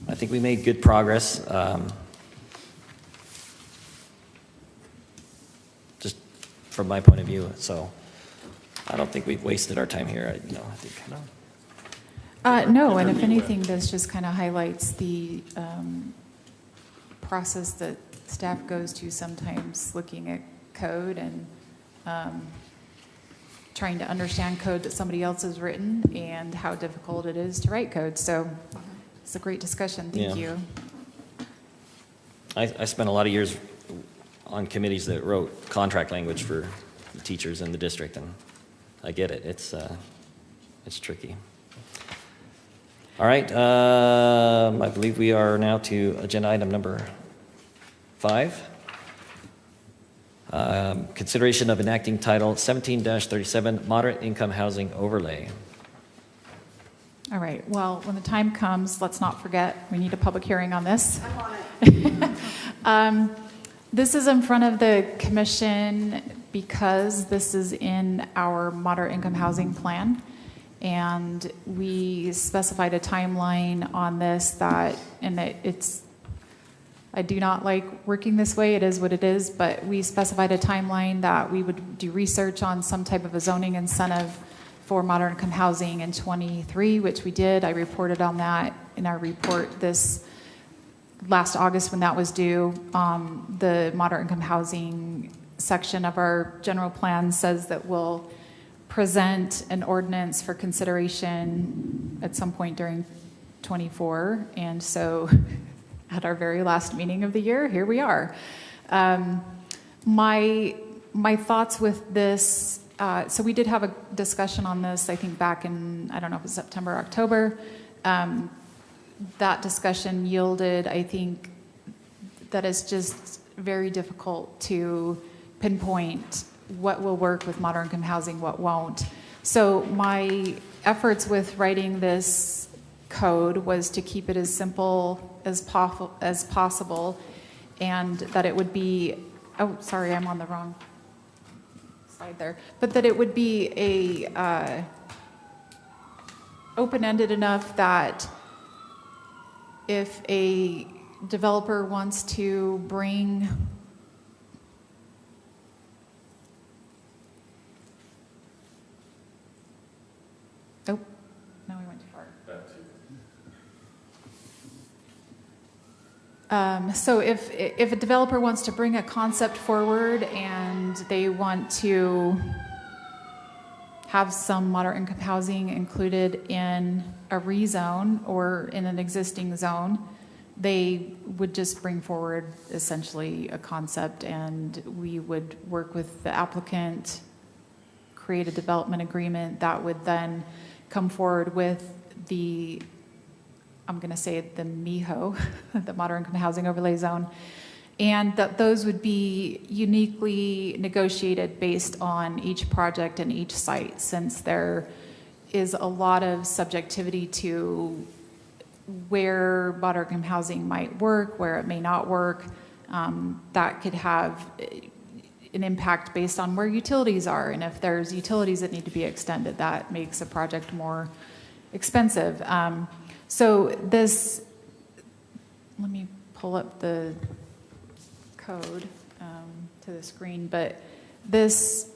I think we made good progress. Just from my point of view, so I don't think we've wasted our time here. I think No, and if anything, this just kind of highlights the process that staff goes to sometimes looking at code and trying to understand code that somebody else has written and how difficult it is to write code. So it's a great discussion. Thank Yeah. you. I spent a lot of years on committees that wrote contract language for teachers in the district, and I get it. It's tricky. All right, I believe we are now to agenda item number 5. Consideration of enacting Title 17-37 Moderate Income Housing Overlay. All right. Well, when the time comes, let's not forget, we need a public hearing on this. This is in front of the commission because this is in our moderate income housing plan. And we specified a timeline on this I do not like working this way. It is what it is, but we specified a timeline that we would do research on some type of a zoning incentive for moderate income housing in 23, which we did. I reported on that in our report this last August when that was due. The moderate income housing section of our general plan says that we'll present an ordinance for consideration at some point during 24. And so at our very last meeting of the year, here we are. My thoughts with this, so we did have a discussion on this, I think back in, I don't know if it was September, October. That discussion yielded, I think, that it's just very difficult to pinpoint what will work with moderate income housing, what won't. So my efforts with writing this code was to keep it as simple as possible, and that it would be, oh, sorry, I'm on the wrong slide there, but that it would be a open-ended enough that if a developer wants to bring now we went too far. So if a developer wants to bring a concept forward and they want to have some moderate income housing included in a rezone or in an existing zone, they would just bring forward essentially a concept, and we would work with the applicant, create a development agreement that would then come forward with the, I'm going to say the MIHO, the Moderate Income Housing Overlay Zone, and that those would be uniquely negotiated based on each project and each site, since there is a lot of subjectivity to where moderate income housing might work, where it may not work. That could have an impact based on where utilities are, and if there's utilities that need to be extended, that makes a project more expensive. So this, let me pull up the code to the screen, but this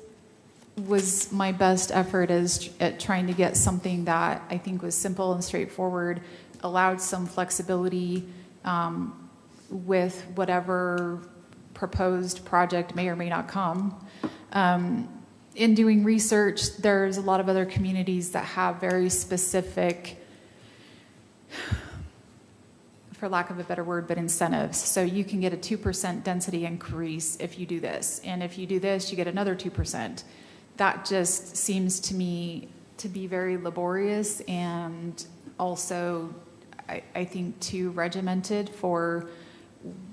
was my best effort at trying to get something that I think was simple and straightforward, allowed some flexibility with whatever proposed project may or may not come. In doing research, there's a lot of other communities that have very specific, for lack of a better word, but incentives. So you can get a 2% density increase if you do this. And if you do this, you get another 2%. That just seems to me to be very laborious and also, I think, too regimented for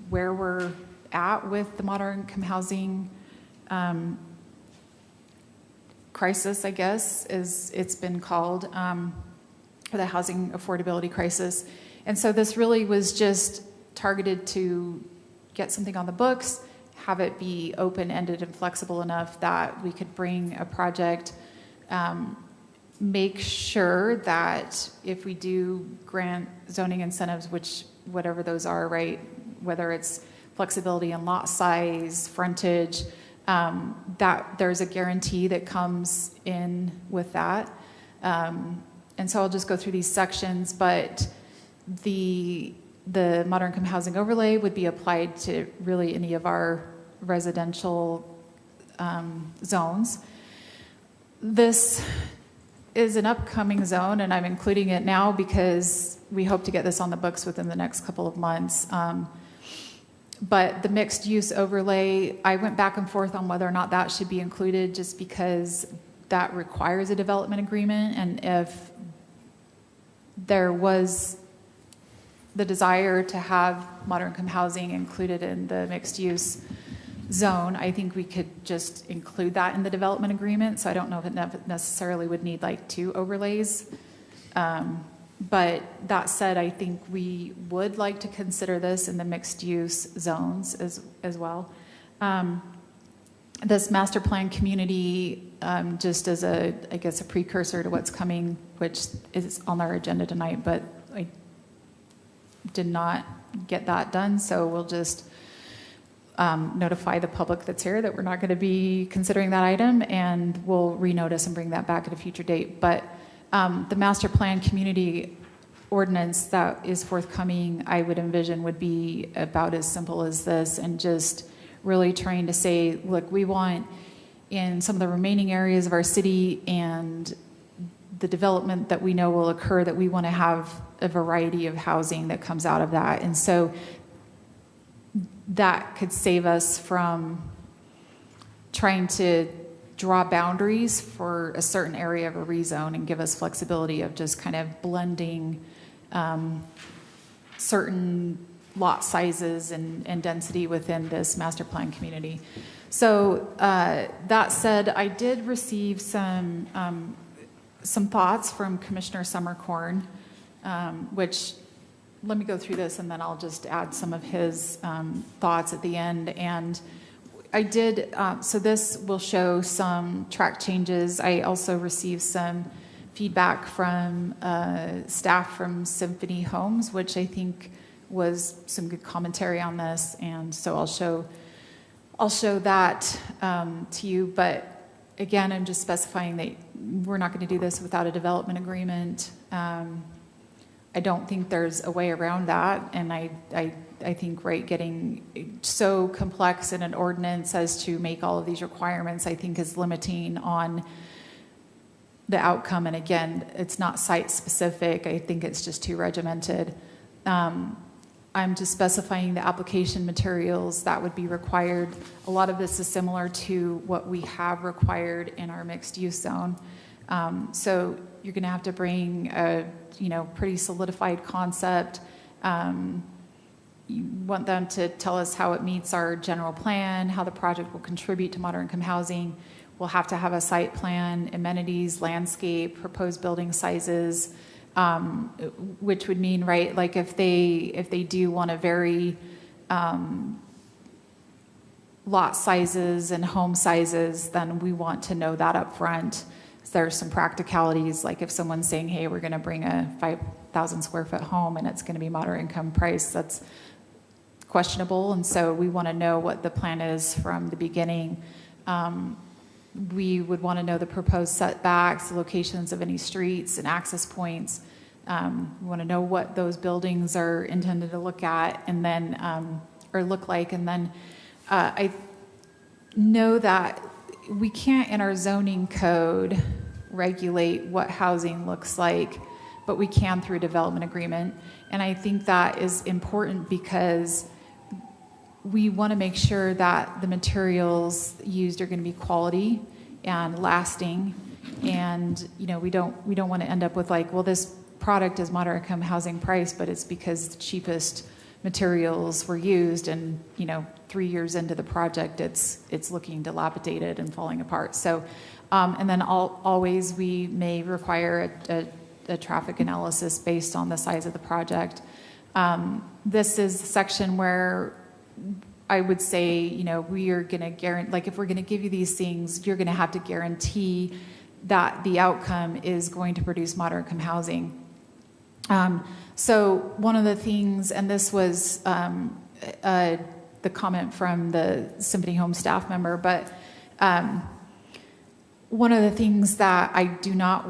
where we're at with the moderate income housing crisis, I guess, as it's been called, or the housing affordability crisis. And so this really was just targeted to get something on the books, have it be open-ended and flexible enough that we could bring a project, make sure that if we do grant zoning incentives, which whatever those are, right, whether it's flexibility in lot size, frontage, that there's a guarantee that comes in with that. And so I'll just go through these sections, but the moderate income housing overlay would be applied to really any of our residential zones. This is an upcoming zone, and I'm including it now because we hope to get this on the books within the next couple of months. But the mixed use overlay, I went back and forth on whether or not that should be included, just because that requires a development agreement. And if there was the desire to have moderate income housing included in the mixed use zone, I think we could just include that in the development agreement. So I don't know if it necessarily would need like 2 overlays. But that said, I think we would like to consider this in the mixed use zones as well. This master plan community, just as I guess a precursor to what's coming, which is on our agenda tonight, but I did not get that done. So we'll just notify the public that's here that we're not going to be considering that item, and we'll renotice and bring that back at a future date. But the master plan community ordinance that is forthcoming, I would envision, would be about as simple as this, and just really trying to say, look, we want in some of the remaining areas of our city and the development that we know will occur, that we want to have a variety of housing that comes out of that. And so that could save us from trying to draw boundaries for a certain area of a rezone, and give us flexibility of just kind of blending certain lot sizes and density within this master plan community. So that said, I did receive some thoughts from Commissioner Summercorn, which, let me go through this and then I'll just add some of his thoughts at the end. And I did, so this will show some track changes. I also received some feedback from staff from Symphony Homes, which I think was some good commentary on this. And so I'll show that to you. But again, I'm just specifying that we're not going to do this without a development agreement. I don't think there's a way around that, and I think, right, getting so complex in an ordinance as to make all of these requirements, I think is limiting on the outcome. And again, it's not site specific. I think it's just too regimented. I'm just specifying the application materials that would be required. A lot of this is similar to what we have required in our mixed use zone. So you're going to have to bring a, pretty solidified concept. You want them to tell us how it meets our general plan, how the project will contribute to moderate income housing. We'll have to have a site plan, amenities, landscape, proposed building sizes, which would mean, right, like if they do want to vary lot sizes and home sizes, then we want to know that up front. There's some practicalities, like if someone's saying, hey, we're going to bring a 5,000 square foot home and it's going to be moderate income price, that's questionable. And so we want to know what the plan is from the beginning. We would want to know the proposed setbacks, the locations of any streets and access points. We want to know what those buildings are intended to look at and then, or look like. And then I know that we can't in our zoning code regulate what housing looks like, but we can through development agreement. And I think that is important because we want to make sure that the materials used are going to be quality and lasting. And, we don't want to end up with like, well, this product is moderate income housing price, but it's because the cheapest materials were used and, 3 years into the project, it's looking dilapidated and falling apart. So, and then always we may require a traffic analysis based on the size of the project. This is the section where I would say, we are going to guarantee, like if we're going to give you these things, you're going to have to guarantee that the outcome is going to produce moderate income housing. So one of the things, and this was the comment from the Symphony Home staff member, but one of the things that I do not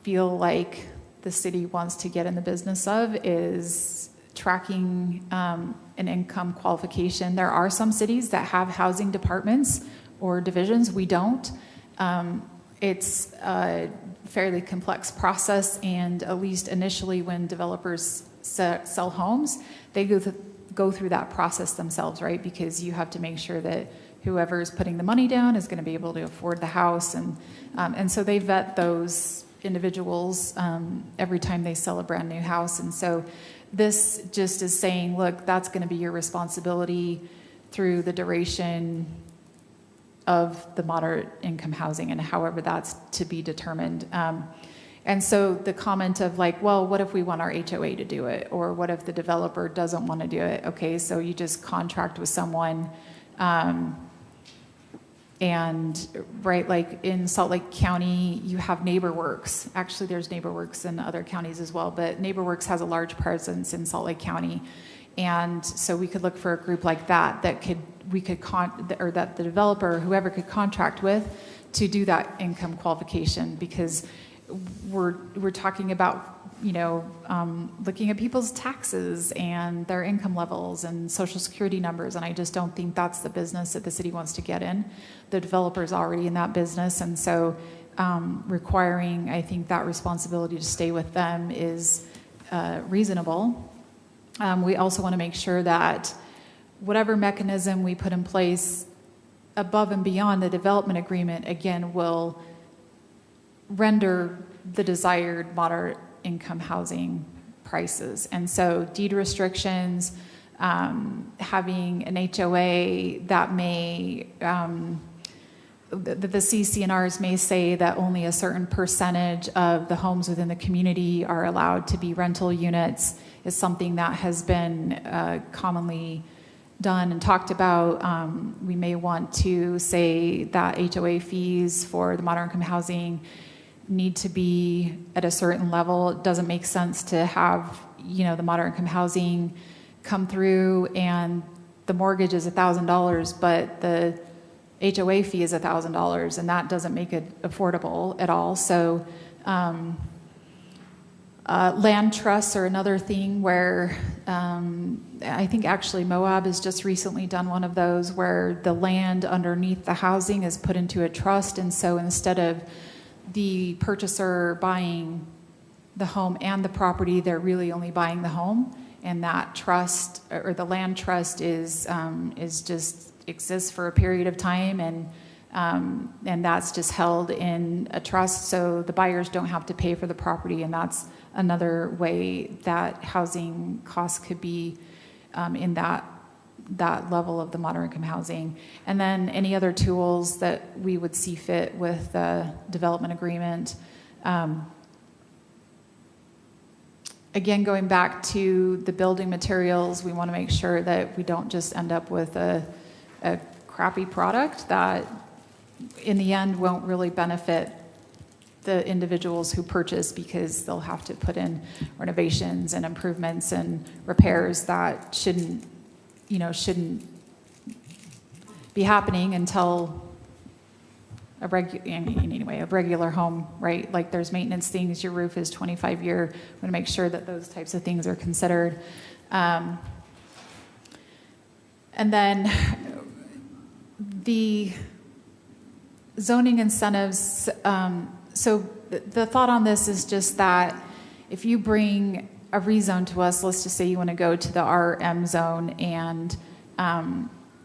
feel like the city wants to get in the business of is tracking an income qualification. There are some cities that have housing departments or divisions. We don't. It's a fairly complex process, and at least initially when developers sell homes, they go through that process themselves, right? Because you have to make sure that whoever is putting the money down is going to be able to afford the house, and so they vet those individuals every time they sell a brand new house. And so this just is saying, look, that's going to be your responsibility through the duration of the moderate income housing, and however that's to be determined. And so the comment of like, well, what if we want our HOA to do it? Or what if the developer doesn't want to do it? Okay, so you just contract with someone. And right, like in Salt Lake County, you have NeighborWorks. Actually, there's NeighborWorks in other counties as well, but NeighborWorks has a large presence in Salt Lake County. And so we could look for a group like that that that the developer, whoever could contract with to do that income qualification, because we're talking about, looking at people's taxes and their income levels and social security numbers. And I just don't think that's the business that the city wants to get in. The developer's already in that business. And so requiring, I think, that responsibility to stay with them is reasonable. We also want to make sure that whatever mechanism we put in place above and beyond the development agreement, again, will render the desired moderate income housing prices. And so deed restrictions, having an HOA that may, the CC&Rs may say that only a certain percentage of the homes within the community are allowed to be rental units, is something that has been commonly done and talked about. We may want to say that HOA fees for the moderate income housing need to be at a certain level. It doesn't make sense to have, the moderate income housing come through and the mortgage is $1,000, but the HOA fee is $1,000, and that doesn't make it affordable at all. So Land trusts are another thing where I think actually Moab has just recently done one of those where the land underneath the housing is put into a trust. And so instead of the purchaser buying the home and the property, they're really only buying the home. And that trust or the land trust is just exists for a period of time, and that's just held in a trust, so the buyers don't have to pay for the property. And that's another way that housing costs could be in that level of the moderate income housing. And then any other tools that we would see fit with the development agreement. Again, going back to the building materials, we want to make sure that we don't just end up with a crappy product that in the end won't really benefit the individuals who purchase, because they'll have to put in renovations and improvements and repairs that shouldn't be happening until a regular home, right? Like there's maintenance things, your roof is 25-year. We want to make sure that those types of things are considered. And then the zoning incentives, so the thought on this is just that if you bring a rezone to us, let's just say you want to go to the RM zone, and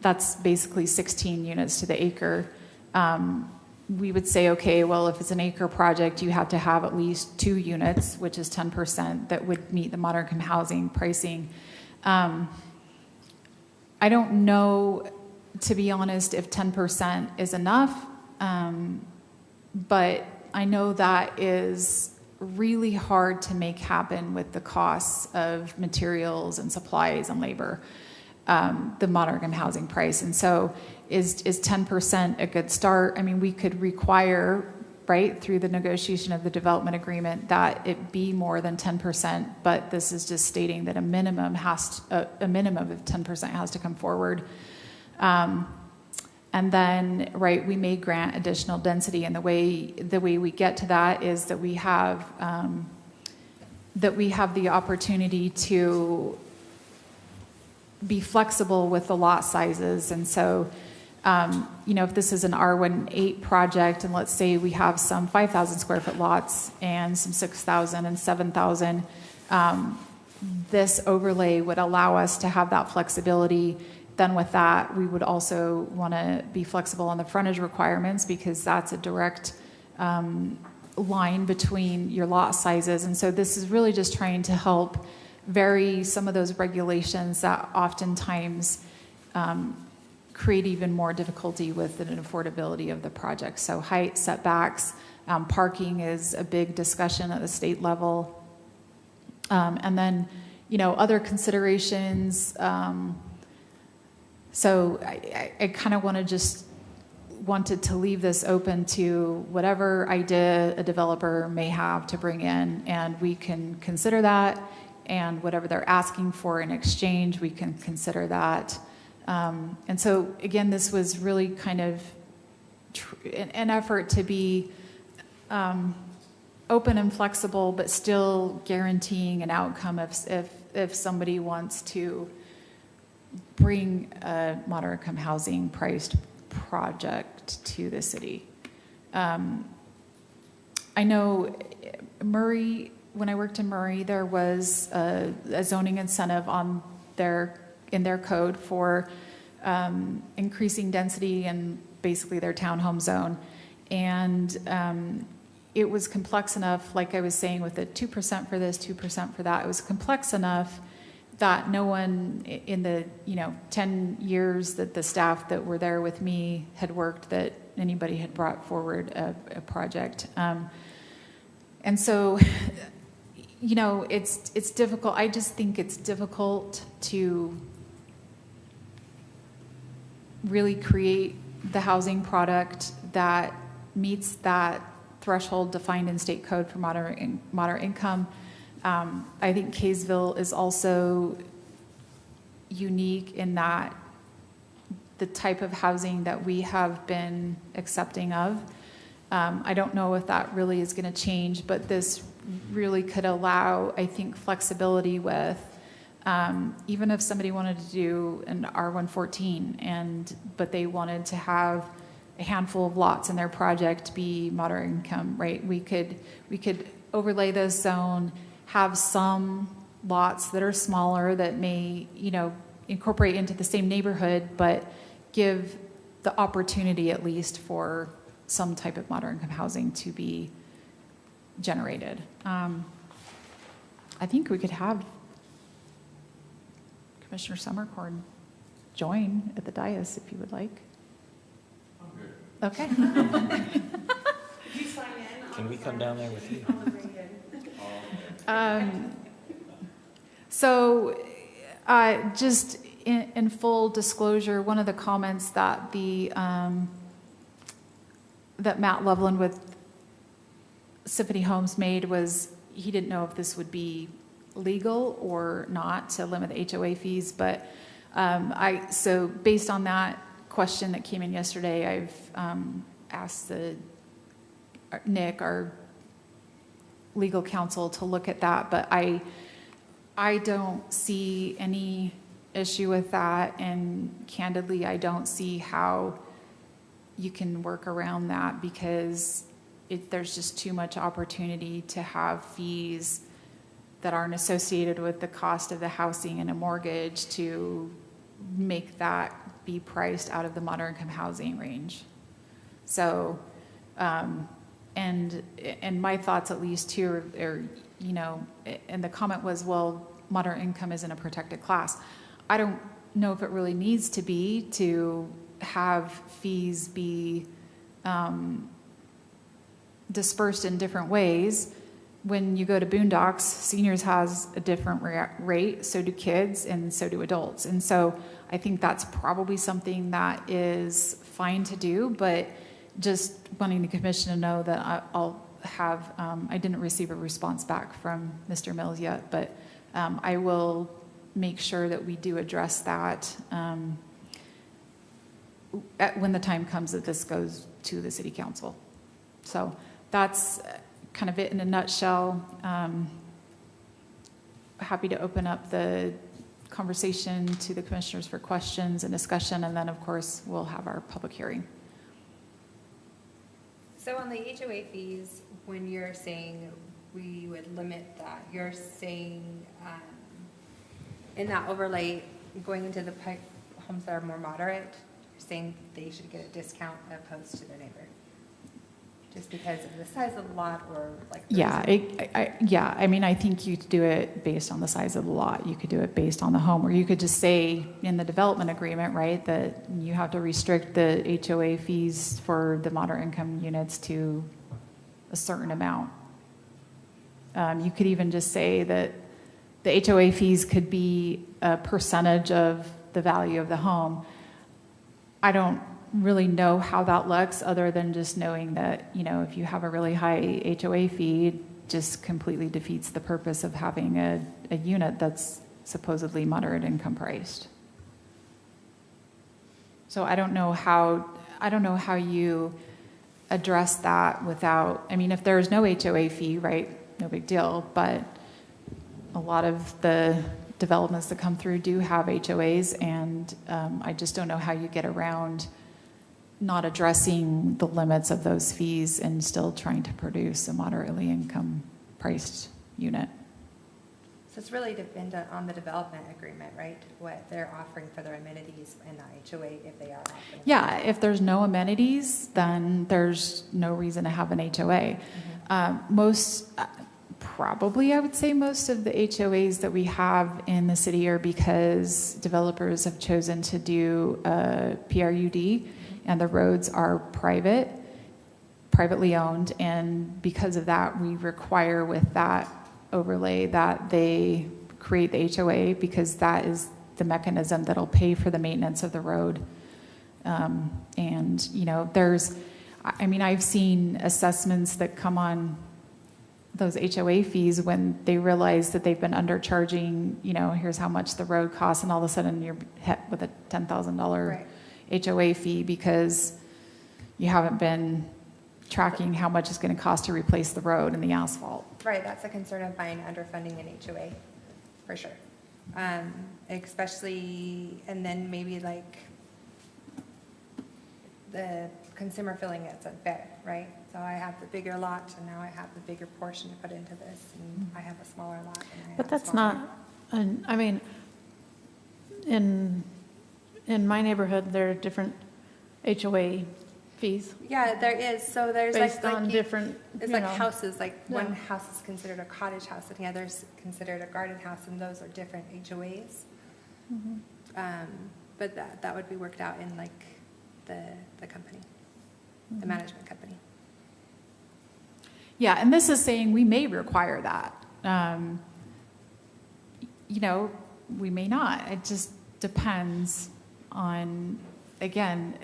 that's basically 16 units to the acre. We would say, okay, well, if it's an acre project, you have to have at least 2 units, which is 10%, that would meet the moderate income housing pricing. I don't know, to be honest, if 10% is enough, but I know that is really hard to make happen with the costs of materials and supplies and labor, the moderate income housing price. And so is 10% a good start? I mean, we could require, right, through the negotiation of the development agreement, that it be more than 10%, but this is just stating that a minimum of 10% has to come forward. And then, right, we may grant additional density, and the way we get to that is that we have the opportunity to be flexible with the lot sizes. And so, if this is an R18 project, and let's say we have some 5,000 square foot lots and some 6,000 and 7,000, this overlay would allow us to have that flexibility. Then with that, we would also want to be flexible on the frontage requirements, because that's a direct line between your lot sizes. And so this is really just trying to help vary some of those regulations that oftentimes create even more difficulty with the affordability of the project. So height, setbacks, parking is a big discussion at the state level. And then, other considerations. So I kind of wanted to leave this open to whatever idea a developer may have to bring in, and we can consider that, and whatever they're asking for in exchange, we can consider that. And so again, this was really kind of an effort to be open and flexible, but still guaranteeing an outcome if somebody wants to bring a moderate income housing priced project to the city. I know Murray, when I worked in Murray, there was a zoning incentive in their code for increasing density in basically their townhome zone. And it was complex enough, like I was saying, with the 2% for this, 2% for that, it was complex enough that no one in the 10 years that the staff that were there with me had worked, that anybody had brought forward a project. And so, it's difficult. I just think it's difficult to really create the housing product that meets that threshold defined in state code for moderate income. I think Kaysville is also unique in that the type of housing that we have been accepting of. I don't know if that really is going to change, but this really could allow, I think, flexibility with, even if somebody wanted to do an R114 but they wanted to have a handful of lots in their project be moderate income, right? We could overlay this zone, have some lots that are smaller that may, incorporate into the same neighborhood, but give the opportunity at least for some type of moderate income housing to be generated. I think we could have Commissioner Summercorn join at the dais if you would like. Okay. Can we come down there with you? So, just in full disclosure, one of the comments that that Matt Loveland with Symphony Homes made was he didn't know if this would be legal or not to limit the HOA fees, but so based on that question that came in yesterday, I've asked Nick, our legal counsel, to look at that, but I don't see any issue with that, and candidly, I don't see how you can work around that because there's just too much opportunity to have fees that aren't associated with the cost of the housing and a mortgage to make that be priced out of the moderate income housing range. So, and my thoughts at least too are, and the comment was, well, moderate income isn't a protected class. I don't know if it really needs to be to have fees be dispersed in different ways. When you go to Boondocks, seniors has a different rate, so do kids, and so do adults. And so I think that's probably something that is fine to do, but just wanting the commission to know that I'll have, I didn't receive a response back from Mr. Mills yet, but I will make sure that we do address that when the time comes that this goes to the city council. So that's kind of it in a nutshell. Happy to open up the conversation to the commissioners for questions and discussion, and then of course we'll have our public hearing. So on the HOA fees, when you're saying we would limit that, you're saying in that overlay going into the homes that are more moderate, you're saying they should get a discount opposed to their neighbor? Just because of the size of the lot, or like? Yeah, I mean, I think you could do it based on the size of the lot. You could do it based on the home, or you could just say in the development agreement, right, that you have to restrict the HOA fees for the moderate income units to a certain amount. You could even just say that the HOA fees could be a percentage of the value of the home. I don't really know how that looks, other than just knowing that, if you have a really high HOA fee, it just completely defeats the purpose of having a unit that's supposedly moderate income priced. So I don't know how you address that without, I mean, if there's no HOA fee, right, no big deal, but a lot of the developments that come through do have HOAs, and I just don't know how you get around not addressing the limits of those fees and still trying to produce a moderately income priced unit. So it's really dependent on the development agreement, right? What they're offering for their amenities and the HOA, if they are offering. Yeah, if there's no amenities, then there's no reason to have an HOA. Probably I would say most of the HOAs that we have in the city are because developers have chosen to do a PRUD, and the roads are privately owned, and because of that, we require with that overlay that they create the HOA, because that is the mechanism that'll pay for the maintenance of the road. And I've seen assessments that come on those HOA fees when they realize that they've been undercharging, here's how much the road costs, and all of a sudden you're hit with a $10,000 HOA fee because you haven't been tracking how much it's going to cost to replace the road and the asphalt. Right, that's a concern of mine, underfunding an HOA, for sure. Especially, and then maybe like the consumer feeling it's unfair, right? So I have the bigger lot and now I have the bigger portion to put into this and I have a smaller lot and I have But a that's smaller- not, I mean, in my neighborhood, there are different HOA fees Yeah, there is, so there's like. based on different, It's you like know. houses, like one Yeah. house is considered a cottage house and the other's considered a garden house, and those are different HOAs. Mm-hmm. But that would be worked out in like the company, Mm-hmm. the management company. Yeah, and this is saying we may require that. You know, we may not. It just depends on, again,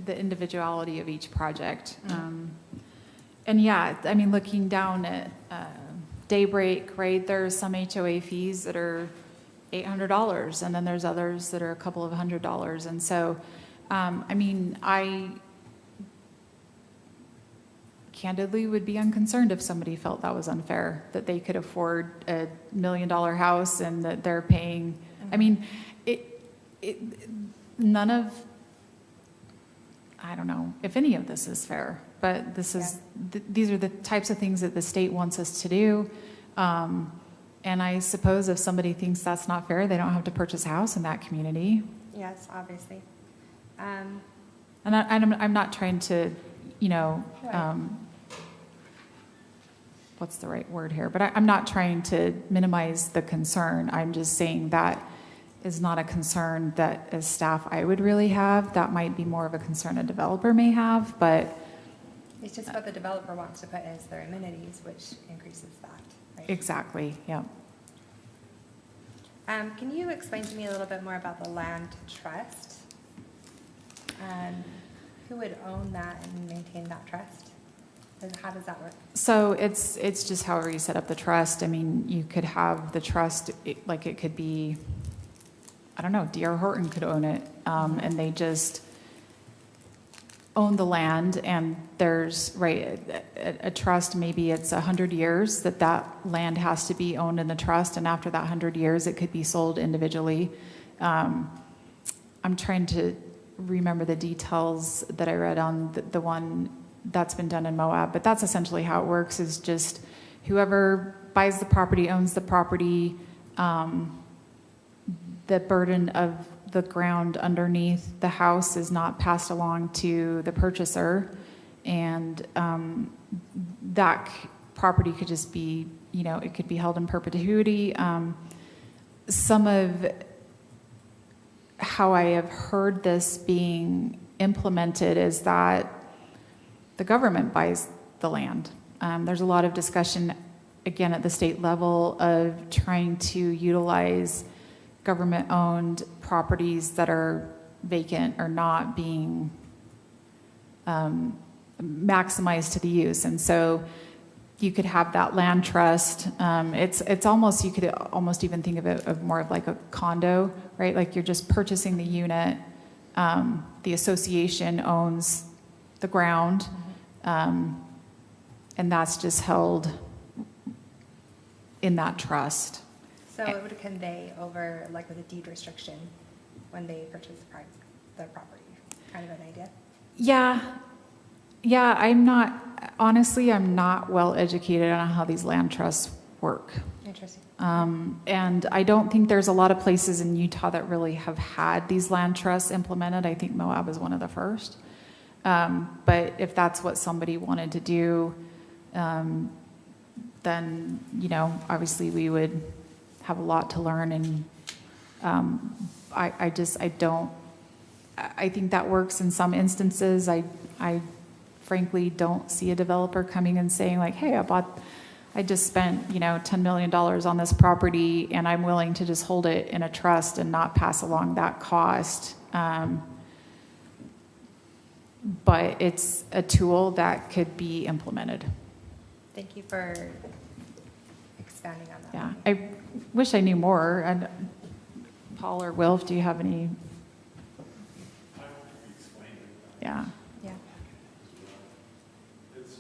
the individuality of each project. And yeah, I mean, looking down at Daybreak, right, there's some HOA fees that are $800, and then there's others that are a couple of $100. And so, I mean, I candidly would be unconcerned if somebody felt that was unfair, that they could afford a $1 million house and that they're paying. I mean, none of, I don't know if any of this is fair, but this is, these are the types of things that the state wants us to do. And I suppose if somebody thinks that's not fair, they don't have to purchase a house in that community. Yes, obviously. And I'm not trying to, you know, Right. What's the right word here? But I'm not trying to minimize the concern. I'm just saying that is not a concern that as staff I would really have. That might be more of a concern a developer may have, but It's just what the developer wants to put as their amenities, which increases that, right? exactly, yeah. Can you explain to me a little bit more about the land trust? Who would own that and maintain that trust? And how does that work? So it's just however you set up the trust. I mean, you could have the trust, like it could be, I don't know, D.R. Horton could own it, and they just own the land, and there's, right, a trust, maybe it's 100 years that land has to be owned in the trust, and after that 100 years, it could be sold individually. I'm trying to remember the details that I read on the one that's been done in Moab, but that's essentially how it works, is just whoever buys the property owns the property. The burden of the ground underneath the house is not passed along to the purchaser, and that property could just be, you know, it could be held in perpetuity. Some of how I have heard this being implemented is that the government buys the land. There's a lot of discussion, again, at the state level of trying to utilize government-owned properties that are vacant or not being maximized to the use. And so you could have that land trust. It's almost, you could almost even think of it of more of like a condo, right? Like you're just purchasing the unit. The association owns the ground, and that's just held in that trust. So it would convey over, like with a deed restriction, when they purchase the property, kind of an idea? Yeah, I'm not well educated on how these land trusts work. Interesting. And I don't think there's a lot of places in Utah that really have had these land trusts implemented. I think Moab is one of the first. But if that's what somebody wanted to do, then, you know, obviously we would have a lot to learn. And I think that works in some instances. I frankly don't see a developer coming and saying like, hey, I just spent, you know, $10 million on this property and I'm willing to just hold it in a trust and not pass along that cost. But it's a tool that could be implemented. Thank you for expanding on that. Yeah, I wish I knew more. And Paul or Wilf, do you have any? Yeah. Yeah. It's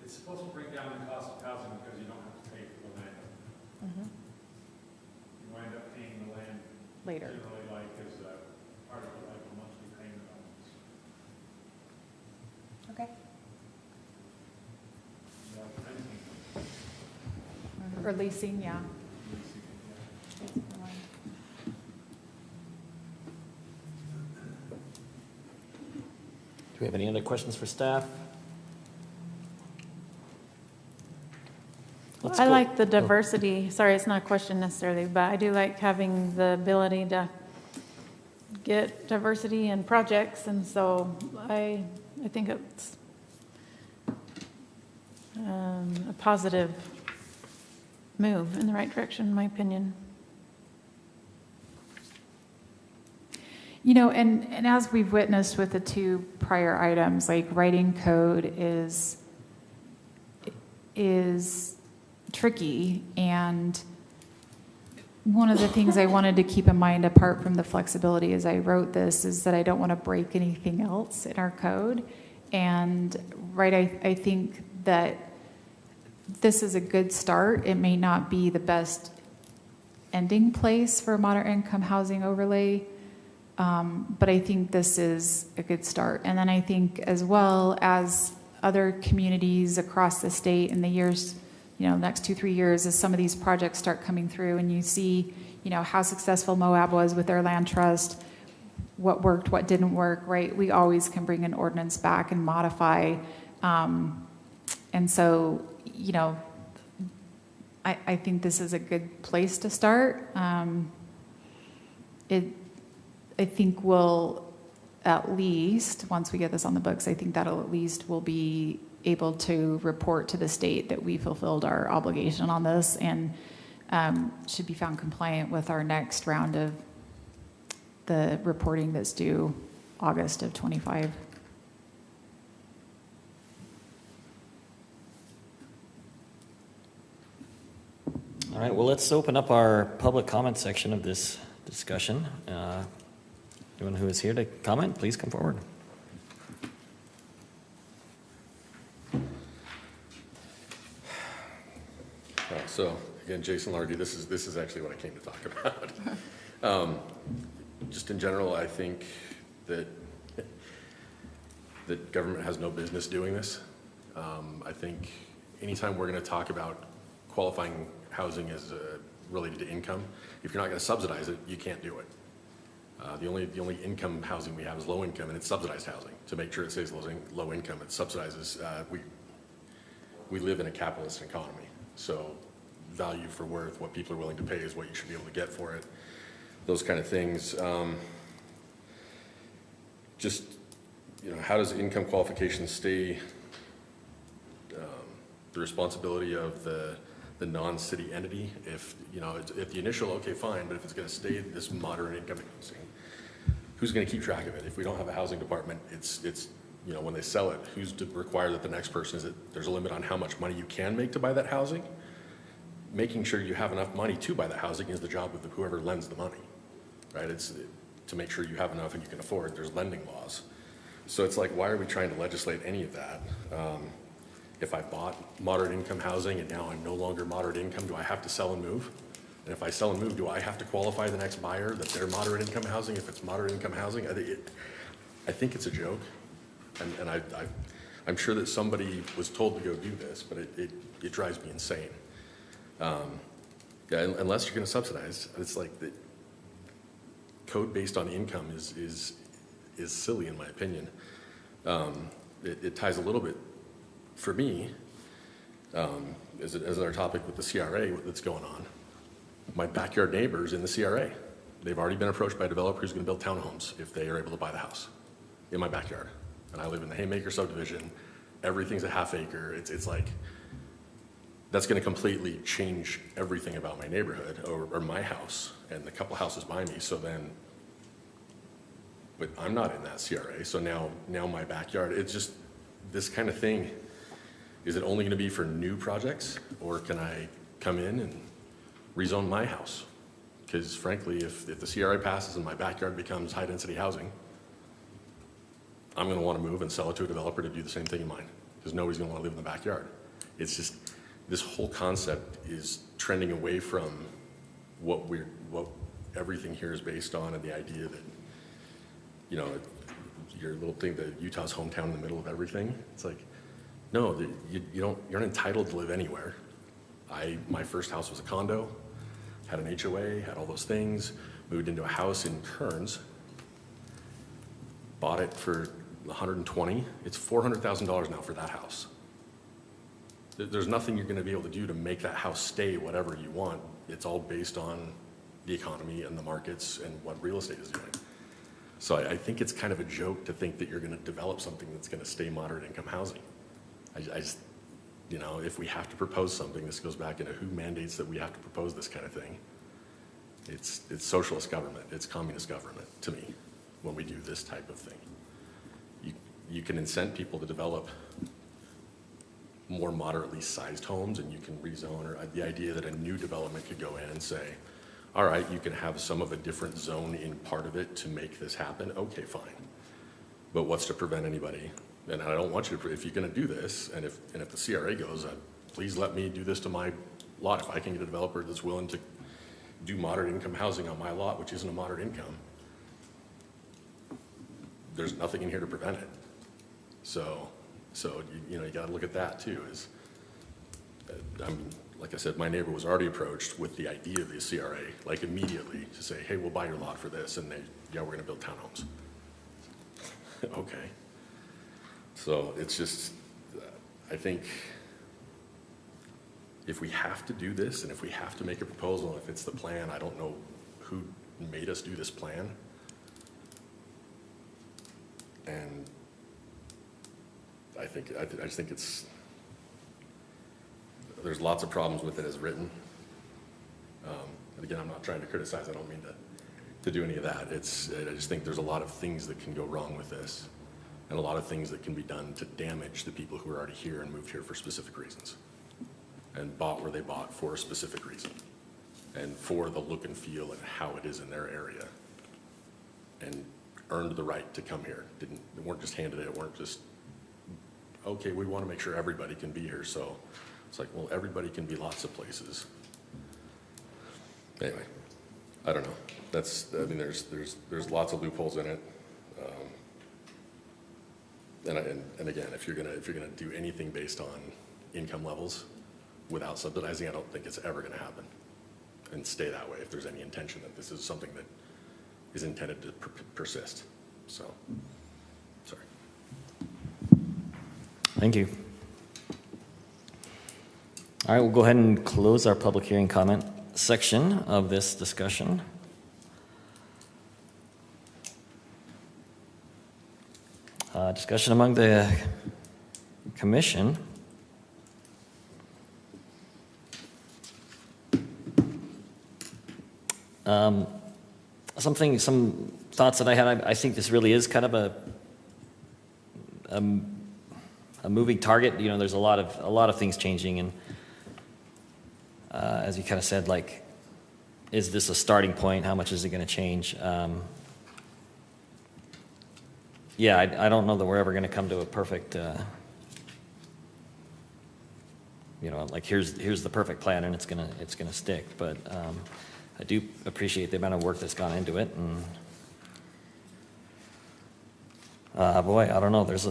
It's supposed to bring down the cost of housing because you don't have to pay for the land. You wind up paying the land Later. generally like as a part of like a monthly payment on this. Okay. Renting, Or leasing, yeah. leasing, yeah. Do we have any other questions for staff? Let's I go- like the oh, diversity, sorry, it's not a question necessarily, but I do like having the ability to get diversity in projects, and so I think it's a positive move in the right direction, in my opinion. You know, and as we've witnessed with the two prior items, like writing code is tricky, and one of the things I wanted to keep in mind apart from the flexibility as I wrote this is that I don't want to break anything else in our code. And I think that this is a good start. It may not be the best ending place for a moderate income housing overlay, but I think this is a good start. And then I think as well as other communities across the state in the years, next 2-3 years, as some of these projects start coming through and you see, how successful Moab was with their land trust, what worked, what didn't work, right? We always can bring an ordinance back and modify. And so, I think this is a good place to start. I think we'll at least, once we get this on the books, I think that'll at least we'll be able to report to the state that we fulfilled our obligation on this and should be found compliant with our next round of the reporting that's due August of 25. All right, well, let's open up our public comment section of this discussion. Anyone who is here to comment, please come forward. So again, Jason Lardy, this is actually what I came to talk about. Just in general, I think that government has no business doing this. I think anytime we're going to talk about qualifying housing as related to income, if you're not going to subsidize it, you can't do it. The only income housing we have is low income, and it's subsidized housing. To make sure it stays low income, it subsidizes. We live in a capitalist economy, so value for worth, what people are willing to pay is what you should be able to get for it. Those kind of things. Just, how does income qualification stay the responsibility of the non-city entity? If the initial, okay, fine, but if it's going to stay this moderate income housing, who's going to keep track of it? If we don't have a housing department, it's when they sell it, who's to require that the next person there's a limit on how much money you can make to buy that housing? Making sure you have enough money to buy the housing is the job of whoever lends the money, right? It's to make sure you have enough and you can afford. There's lending laws. So it's like, why are we trying to legislate any of that? If I bought moderate income housing and now I'm no longer moderate income, do I have to sell and move? And if I sell and move, do I have to qualify the next buyer that they're moderate income housing if it's moderate income housing? I think it's a joke. And I'm sure that somebody was told to go do this, but it drives me insane. Unless you're going to subsidize, it's like the code based on income is silly in my opinion. It ties a little bit, for me, as our topic with the CRA that's going on. My backyard neighbors in the CRA, they've already been approached by a developer who's going to build townhomes if they are able to buy the house in my backyard. And I live in the Haymaker subdivision. Everything's a half acre. It's like, that's going to completely change everything about my neighborhood or my house and the couple houses by me. So then, but I'm not in that CRA. So now my backyard, it's just this kind of thing. Is it only going to be for new projects, or can I come in and rezone my house? Because frankly, if the CRA passes and my backyard becomes high density housing, I'm going to want to move and sell it to a developer to do the same thing in mine. because nobody's going to want to live in the backyard. It's just, this whole concept is trending away from what everything here is based on, and the idea that, you know, your little thing that Utah's hometown in the middle of everything. It's like, no, you're not entitled to live anywhere. My first house was a condo, had an HOA, had all those things, moved into a house in Kearns, bought it for $120. It's $400,000 now for that house. There's nothing you're going to be able to do to make that house stay whatever you want. It's all based on the economy and the markets and what real estate is doing. So I think it's kind of a joke to think that you're going to develop something that's going to stay moderate income housing. I just, you know, if we have to propose something, this goes back into who mandates that we have to propose this kind of thing. It's socialist government, it's communist government to me when we do this type of thing. You can incent people to develop more moderately sized homes, and you can rezone, or the idea that a new development could go in and say, all right, you can have some of a different zone in part of it to make this happen. Okay, fine. But what's to prevent anybody? And I don't want you to, if you're going to do this, and if the CRA goes, please let me do this to my lot. If I can get a developer that's willing to do moderate income housing on my lot, which isn't a moderate income, there's nothing in here to prevent it. So you know, you got to look at that too. Like I said, my neighbor was already approached with the idea of the CRA, like immediately to say, hey, we'll buy your lot for this, and yeah, we're going to build townhomes. Okay. So it's just, I think if we have to do this, and if we have to make a proposal, and if it's the plan, I don't know who made us do this plan. And I just think there's lots of problems with it as written. And again, I'm not trying to criticize, I don't mean to do any of that. I just think there's a lot of things that can go wrong with this, and a lot of things that can be done to damage the people who are already here and moved here for specific reasons, and bought where they bought for a specific reason, and for the look and feel and how it is in their area, and earned the right to come here. They weren't just handed it, weren't just, okay, we want to make sure everybody can be here. So it's like, well, everybody can be lots of places. Anyway, I don't know. There's lots of loopholes in it. And again, if you're gonna do anything based on income levels without subsidizing, I don't think it's ever gonna happen and stay that way if there's any intention that this is something that is intended to persist. So, sorry. Thank you. All right, we'll go ahead and close our public hearing comment section of this discussion. Discussion among the commission. Some thoughts that I had. I think this really is kind of a moving target. You know, there's a lot of things changing, and as you kind of said, like, is this a starting point? How much is it going to change? Yeah, I don't know that we're ever going to come to a perfect, you know, like here's the perfect plan and it's gonna stick. But I do appreciate the amount of work that's gone into it, and boy, I don't know. There's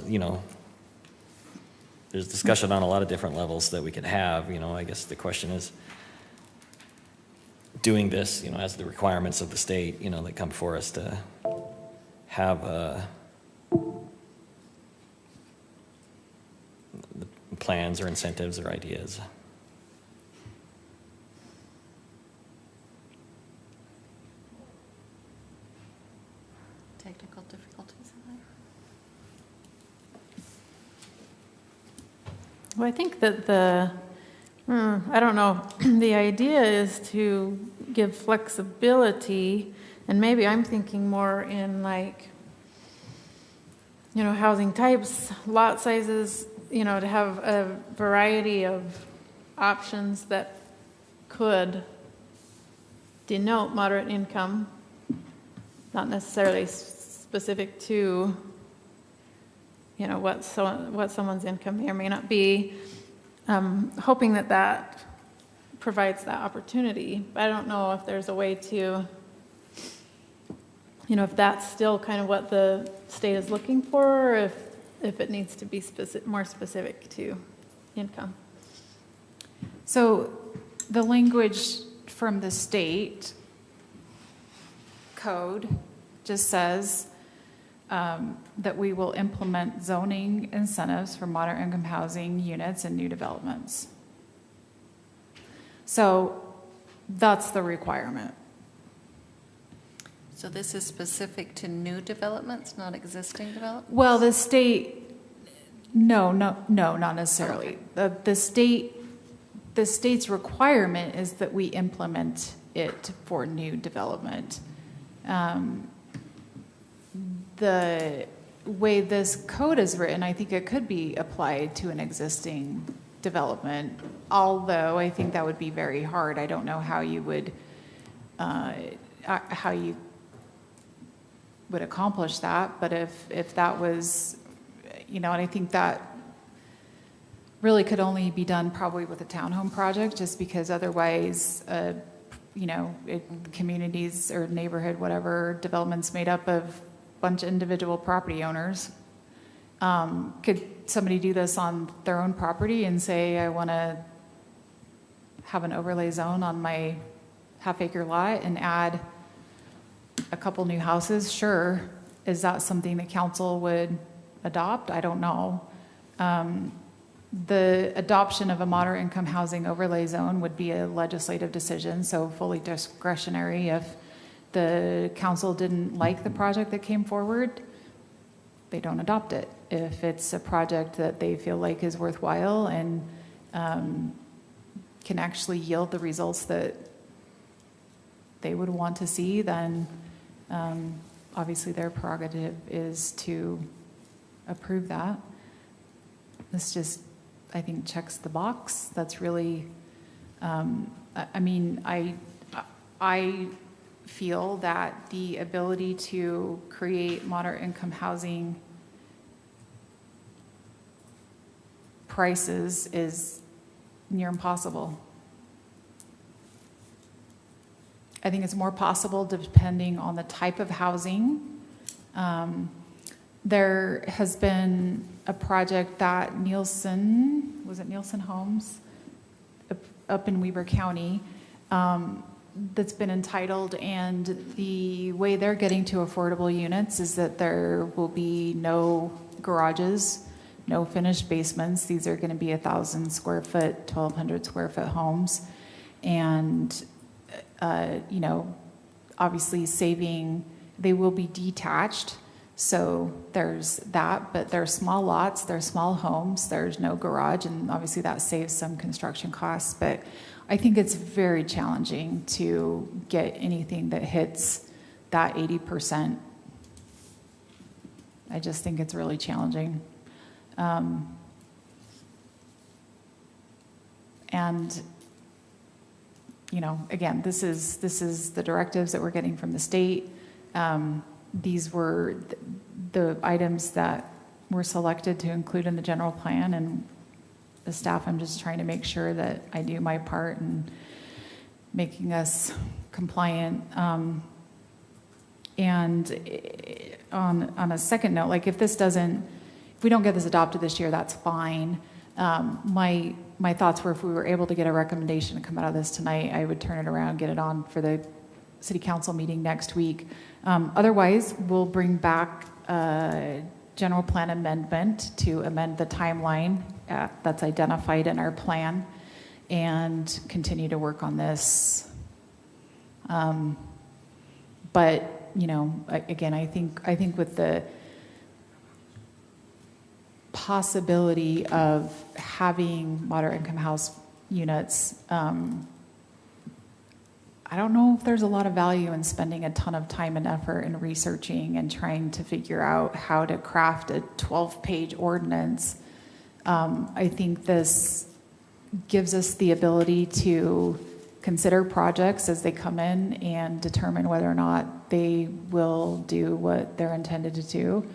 discussion on a lot of different levels that we could have. You know, I guess the question is, doing this, you know, as the requirements of the state, you know, that come for us to have the plans or incentives or ideas. Technical difficulties in there? Well, I think that I don't know, the idea is to give flexibility, and maybe I'm thinking more in like, you know, housing types, lot sizes, you know, to have a variety of options that could denote moderate income, not necessarily specific to you know, what someone's income may or may not be, hoping that that provides that opportunity. But I don't know if there's a way to, you know, if that's still kind of what the state is looking for, or if it needs to be more specific to income. So the language from the state code just says that we will implement zoning incentives for moderate income housing units and new developments. So that's the requirement. So this is specific to new developments, not existing developments? Well, the state, no, not necessarily. The state's requirement is that we implement it for new development. The way this code is written, I think it could be applied to an existing development, although I think that would be very hard. I don't know how you would accomplish that, but if that was, you know, and I think that really could only be done probably with a townhome project, just because otherwise, you know, communities or neighborhood, whatever, developments made up of a bunch of individual property owners. Could somebody do this on their own property and say, I want to have an overlay zone on my half-acre lot and add a couple new houses? Sure. Is that something the council would adopt? I don't know. The adoption of a moderate income housing overlay zone would be a legislative decision, so fully discretionary. If the council didn't like the project that came forward, they don't adopt it. If it's a project that they feel like is worthwhile and can actually yield the results that they would want to see, then obviously their prerogative is to approve that. This just, I think, checks the box. That's really, I mean, I feel that the ability to create moderate income housing prices is near impossible. I think it's more possible depending on the type of housing. There has been a project that Nielsen Homes up in Weber County that's been entitled, and the way they're getting to affordable units is that there will be no garages, no finished basements. These are going to be 1,000 square foot, 1,200 square foot homes, and you know, obviously they will be detached. So there's that, but they're small lots, they're small homes, there's no garage, and obviously that saves some construction costs. But I think it's very challenging to get anything that hits that 80%. I just think it's really challenging. And you know, again, this is the directives that we're getting from the state. These were the items that were selected to include in the general plan, and the staff, I'm just trying to make sure that I do my part in making us compliant. And on a second note, like if we don't get this adopted this year, that's fine. My thoughts were, if we were able to get a recommendation to come out of this tonight, I would turn it around, get it on for the city council meeting next week. Otherwise, we'll bring back a general plan amendment to amend the timeline that's identified in our plan, and continue to work on this. But you know, again, I think with the possibility of having moderate income house units, I don't know if there's a lot of value in spending a ton of time and effort in researching and trying to figure out how to craft a 12-page ordinance. I think this gives us the ability to consider projects as they come in and determine whether or not they will do what they're intended to do,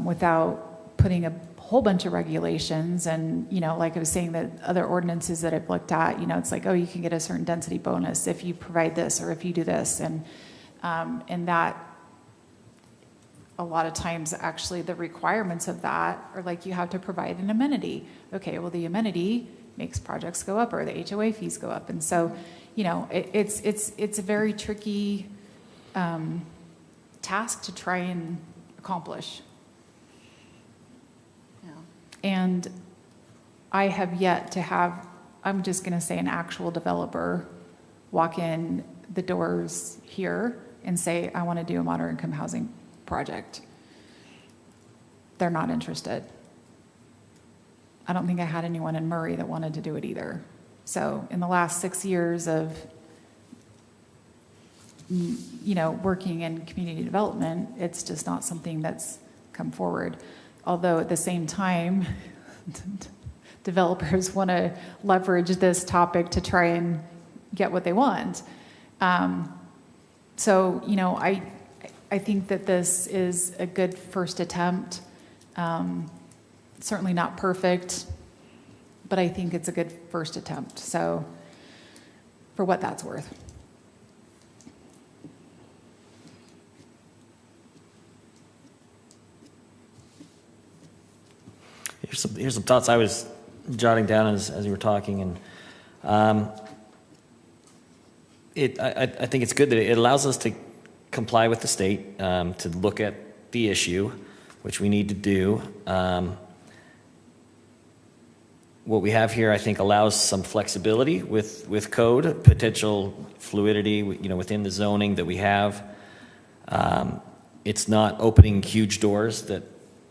without putting a whole bunch of regulations and, like I was saying, that other ordinances that I've looked at, it's like, oh, you can get a certain density bonus if you provide this or if you do this. And that a lot of times actually the requirements of that are like you have to provide an amenity. Okay, well, the amenity makes projects go up or the HOA fees go up. And so, it's a very tricky task to try and accomplish. Yeah. And I have yet to have, I'm just going to say, an actual developer walk in the doors here and say, I want to do a moderate income housing project. They're not interested. I don't think I had anyone in Murray that wanted to do it either. So in the last 6 years of, working in community development, it's just not something that's come forward. Although at the same time, developers want to leverage this topic to try and get what they want. So, I think that this is a good first attempt. Certainly not perfect, but I think it's a good first attempt. So, for what that's worth. Here's some thoughts I was jotting down as you were talking, and I think it's good that it allows us to comply with the state, to look at the issue, which we need to do. What we have here, I think, allows some flexibility with code, potential fluidity, within the zoning that we have. It's not opening huge doors that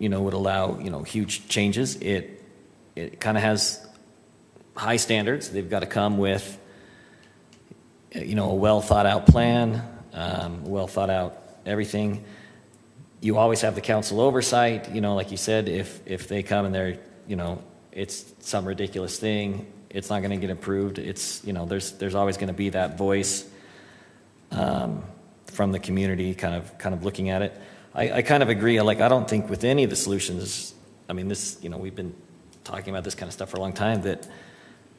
would allow huge changes. It kind of has high standards. They've got to come with a well thought out plan, well thought out everything. You always have the council oversight. Like you said, if they come and they're it's some ridiculous thing, it's not going to get approved. It's there's always going to be that voice from the community, kind of looking at it. I kind of agree. I don't think with any of the solutions, this, we've been talking about this kind of stuff for a long time, that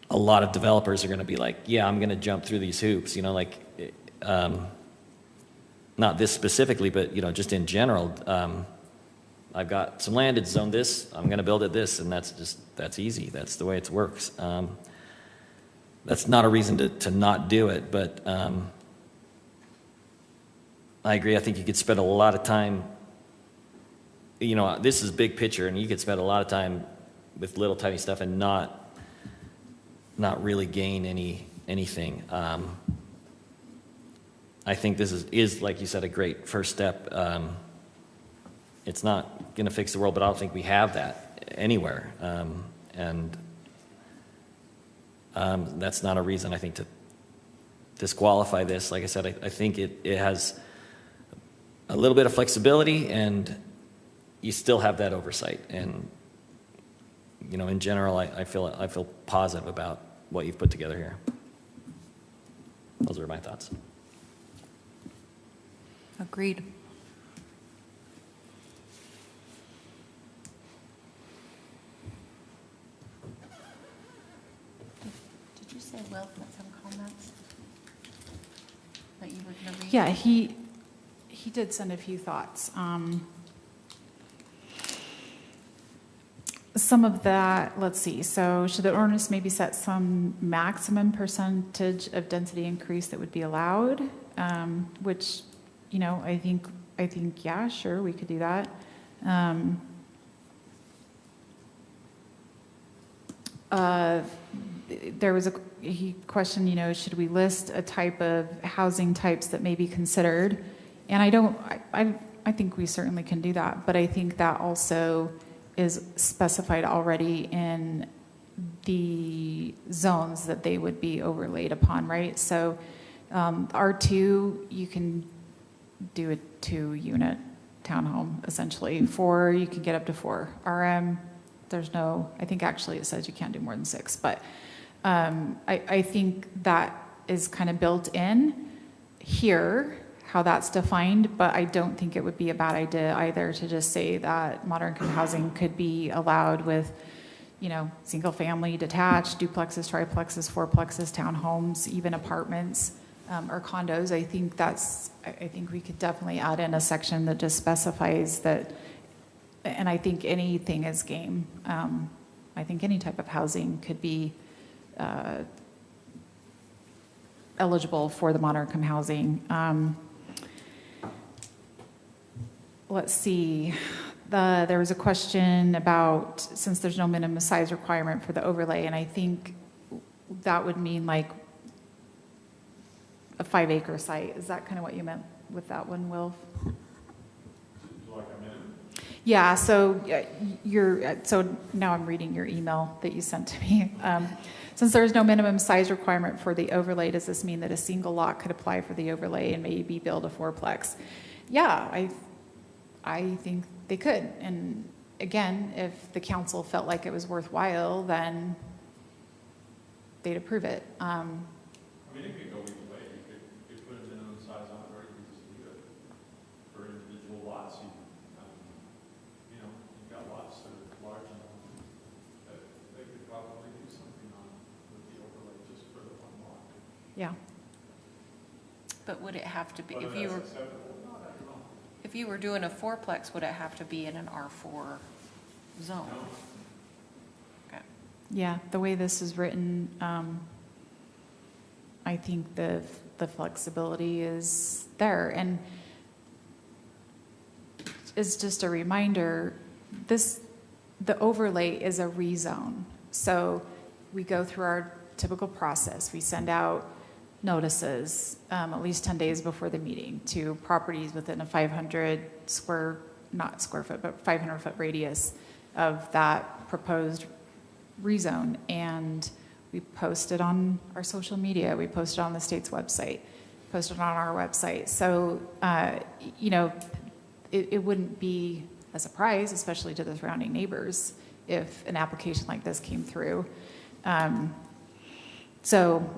a lot of developers are going to be like, yeah, I'm going to jump through these hoops, not this specifically, but, just in general. I've got some land, it's zoned this, I'm going to build it this, and that's easy. That's the way it works. That's not a reason to not do it, but I agree. I think you could spend a lot of time, this is big picture, and you could spend a lot of time with little tiny stuff and not really gain anything. I think this is, like you said, a great first step. It's not going to fix the world, but I don't think we have that anywhere. And that's not a reason, I think, to disqualify this. Like I said, I think it has a little bit of flexibility, and you still have that oversight. And in general, I feel positive about what you've put together here. Those are my thoughts. Agreed. Did you say Will had some comments that you were going to read? Yeah, he did send a few thoughts. Some of that, let's see. So should the ordinance maybe set some maximum percentage of density increase that would be allowed? Which, I think, yeah, sure, we could do that. There was he questioned, should we list a type of housing types that may be considered? And I think we certainly can do that, but I think that also is specified already in the zones that they would be overlaid upon, right? So R2, you can do a 2-unit townhome, essentially. 4, you can get up to 4. RM, I think actually it says you can't do more than 6, but I think that is kind of built in here. how that's defined, but I don't think it would be a bad idea either to just say that modern-income housing could be allowed with, single-family, detached, duplexes, triplexes, fourplexes, townhomes, even apartments, or condos. I think we could definitely add in a section that just specifies that, and I think anything is game. I think any type of housing could be eligible for the modern-income housing. Let's see. There was a question about, since there's no minimum size requirement for the overlay, and I think that would mean like a 5-acre site. Is that kind of what you meant with that one, Will? Like a minimum? Yeah, so so now I'm reading your email that you sent to me. Since there is no minimum size requirement for the overlay, does this mean that a single lot could apply for the overlay and maybe build a fourplex? Yeah, I think they could. And again, if the council felt like it was worthwhile, then they'd approve it. I mean, it could go either way. You could put a minimum size on it, or you could just leave it for individual lots. You've got lots that are large enough that they could probably do something on with the overlay just for the one lot. Yeah. But would it have to be, Whether if you that's were, acceptable or not, I don't know. if you were doing a fourplex, would it have to be in an R4 zone? Okay. Yeah, the way this is written, I think the flexibility is there. And it's just a reminder, the overlay is a rezone. So we go through our typical process. We send out notices at least 10 days before the meeting to properties within a 500 not square foot, but 500 foot radius of that proposed rezone. And we post it on our social media. We post it on the state's website, post it on our website. So, it wouldn't be a surprise, especially to the surrounding neighbors, if an application like this came through. So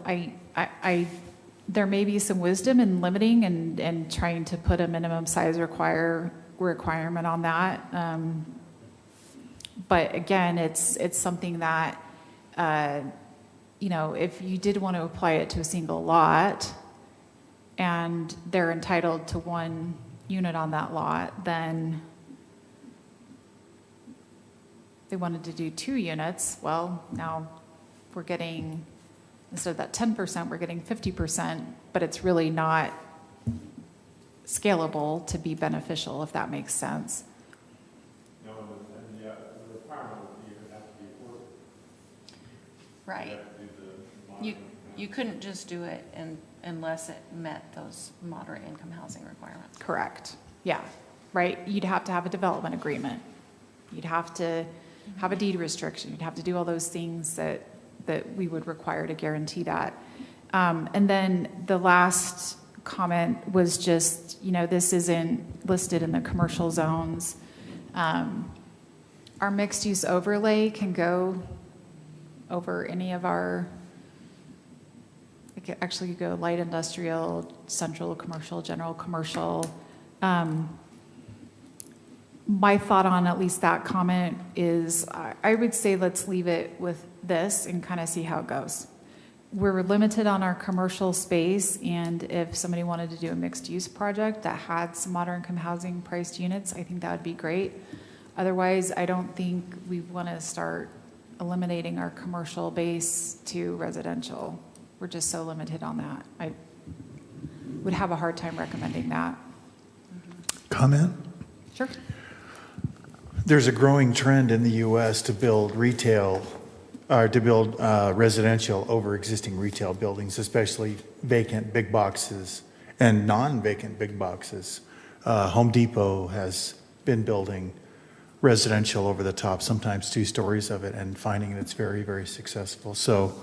there may be some wisdom in limiting and trying to put a minimum size requirement on that. But again, it's something that, if you did want to apply it to a single lot and they're entitled to one unit on that lot, then they wanted to do 2 units. Well, now we're getting, instead of that 10%, we're getting 50%, but it's really not scalable to be beneficial, if that makes sense. No, and the requirement would be, it would have to be affordable. Right. You have to do the You couldn't just do it unless it met those moderate income housing requirements. Correct. Yeah, right. You'd have to have a development agreement. You'd have to have a deed restriction. You'd have to do all those things that we would require to guarantee that. And then the last comment was just, this isn't listed in the commercial zones. Our mixed use overlay can go over any of our, it could actually go light industrial, central commercial, general commercial. My thought on at least that comment is I would say let's leave it with this and kind of see how it goes. We're limited on our commercial space, and if somebody wanted to do a mixed use project that had some moderate income housing priced units, I think that would be great. Otherwise, I don't think we want to start eliminating our commercial base to residential. We're just so limited on that. I would have a hard time recommending that. Comment? Sure. There's a growing trend in the U.S. to build residential over existing retail buildings, especially vacant big boxes and non-vacant big boxes. Home Depot has been building residential over the top, sometimes 2 stories of it, and finding it's very, very successful. So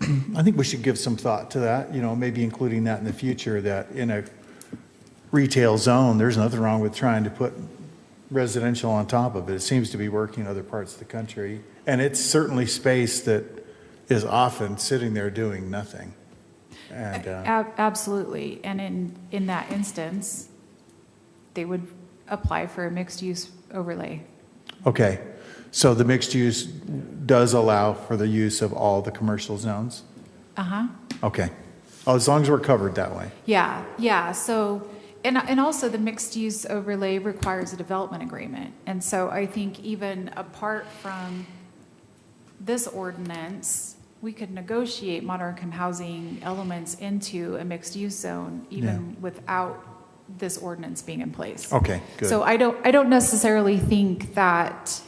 I think we should give some thought to that, maybe including that in the future, that in a retail zone, there's nothing wrong with trying to put residential on top of it. It seems to be working in other parts of the country. And it's certainly space that is often sitting there doing nothing. And, Absolutely. And in that instance, they would apply for a mixed-use overlay. okay, so the mixed use does allow for the use of all the commercial zones? Uh-huh. Okay. Oh, as long as we're covered that way. Yeah. So, and also the mixed-use overlay requires a development agreement. And so I think even apart from this ordinance, we could negotiate moderate-income housing elements into a mixed-use zone even without this ordinance being in place. Okay, good. So I don't necessarily think that,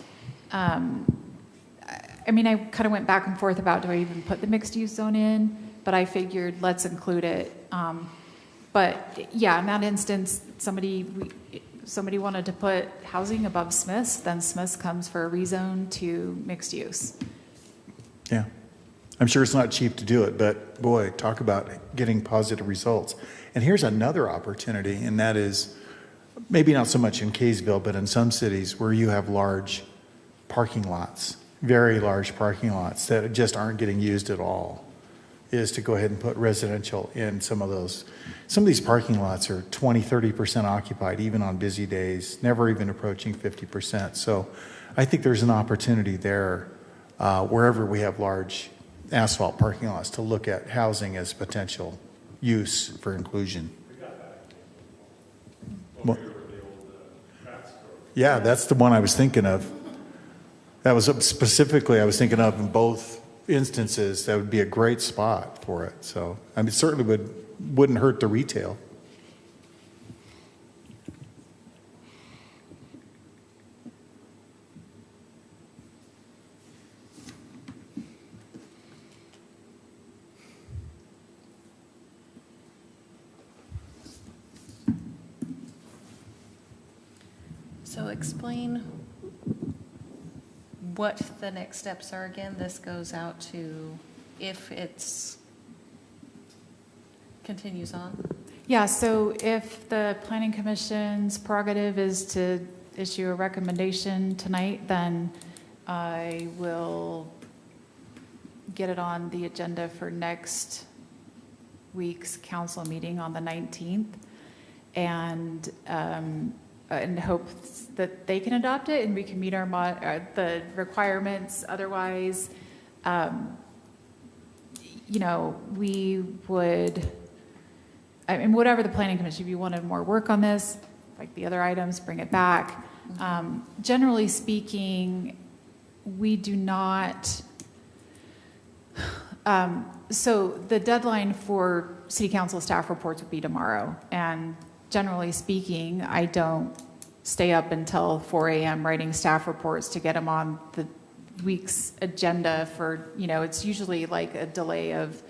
I mean, I kind of went back and forth about, do I even put the mixed-use zone in? But I figured, let's include it. But yeah, in that instance, somebody wanted to put housing above Smith's, then Smith's comes for a rezone to mixed use. Yeah. I'm sure it's not cheap to do it, but boy, talk about getting positive results. And here's another opportunity, and that is maybe not so much in Kaysville, but in some cities where you have large parking lots, very large parking lots that just aren't getting used at all, is to go ahead and put residential in some of those. Some of these parking lots are 20, 30% occupied, even on busy days, never even approaching 50%. So I think there's an opportunity there, wherever we have large asphalt parking lots, to look at housing as potential use for inclusion. Well, yeah, that's the one I was thinking of. That was specifically I was thinking of in both instances. That would be a great spot for it. So I mean, it certainly wouldn't hurt the retail. So explain what the next steps are again. This goes out to, if it's continues on. Yeah, so if the Planning Commission's prerogative is to issue a recommendation tonight, then I will get it on the agenda for next week's council meeting on the 19th, and hopes that they can adopt it and we can meet our the requirements. Otherwise, we would, I mean, whatever the Planning Commission, if you wanted more work on this, like the other items, bring it back. Generally speaking, we do not, so the deadline for City Council staff reports would be tomorrow. And generally speaking, I don't stay up until 4 a.m. writing staff reports to get them on the week's agenda for, it's usually like a delay of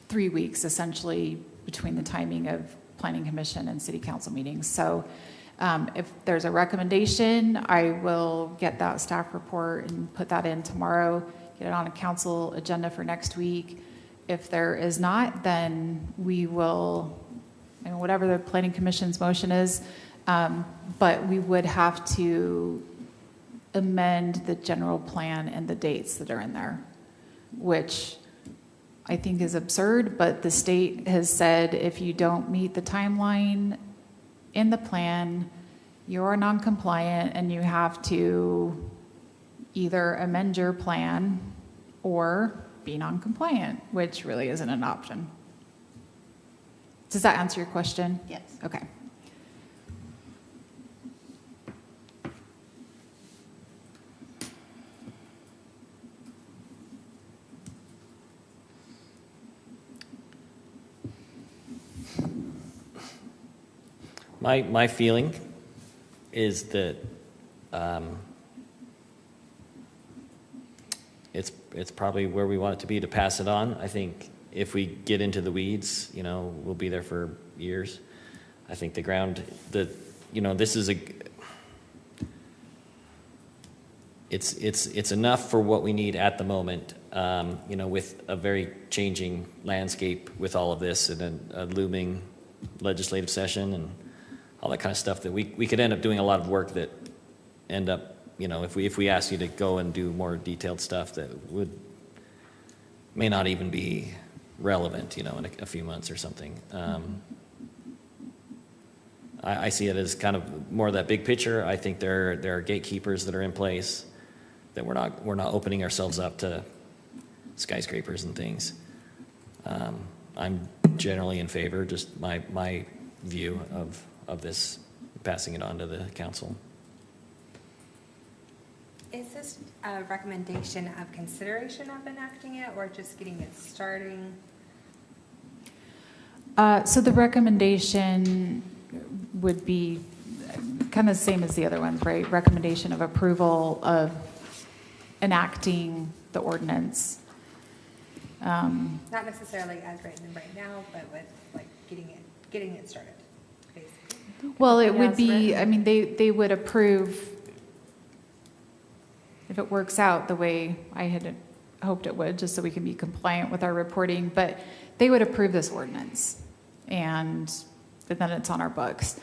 3 weeks essentially between the timing of Planning Commission and City Council meetings. So if there's a recommendation, I will get that staff report and put that in tomorrow, get it on a council agenda for next week. If there is not, then we will, whatever the Planning Commission's motion is, but we would have to amend the general plan and the dates that are in there, which I think is absurd, but the state has said if you don't meet the timeline in the plan, you're non-compliant and you have to either amend your plan or be non-compliant, which really isn't an option. Does that answer your question? Yes. Okay. My feeling is that it's probably where we want it to be to pass it on. I think if we get into the weeds, we'll be there for years. I think this is it's enough for what we need at the moment. With a very changing landscape with all of this and a looming legislative session and all that kind of stuff, that we could end up doing a lot of work that end up, if we ask you to go and do more detailed stuff that may not even be relevant, in a few months or something. I see it as kind of more of that big picture. I think there are gatekeepers that are in place, that we're not opening ourselves up to skyscrapers and things. I'm generally in favor, just my view of this, passing it on to the council. Is this a recommendation of consideration of enacting it or just getting it starting? So the recommendation would be kind of the same as the other ones, right? Recommendation of approval of enacting the ordinance. Not necessarily as written right now, but with like getting it started, basically. Well, it would be, I mean, they would approve, if it works out the way I had hoped it would, just so we can be compliant with our reporting, but they would approve this ordinance, and then it's on our books.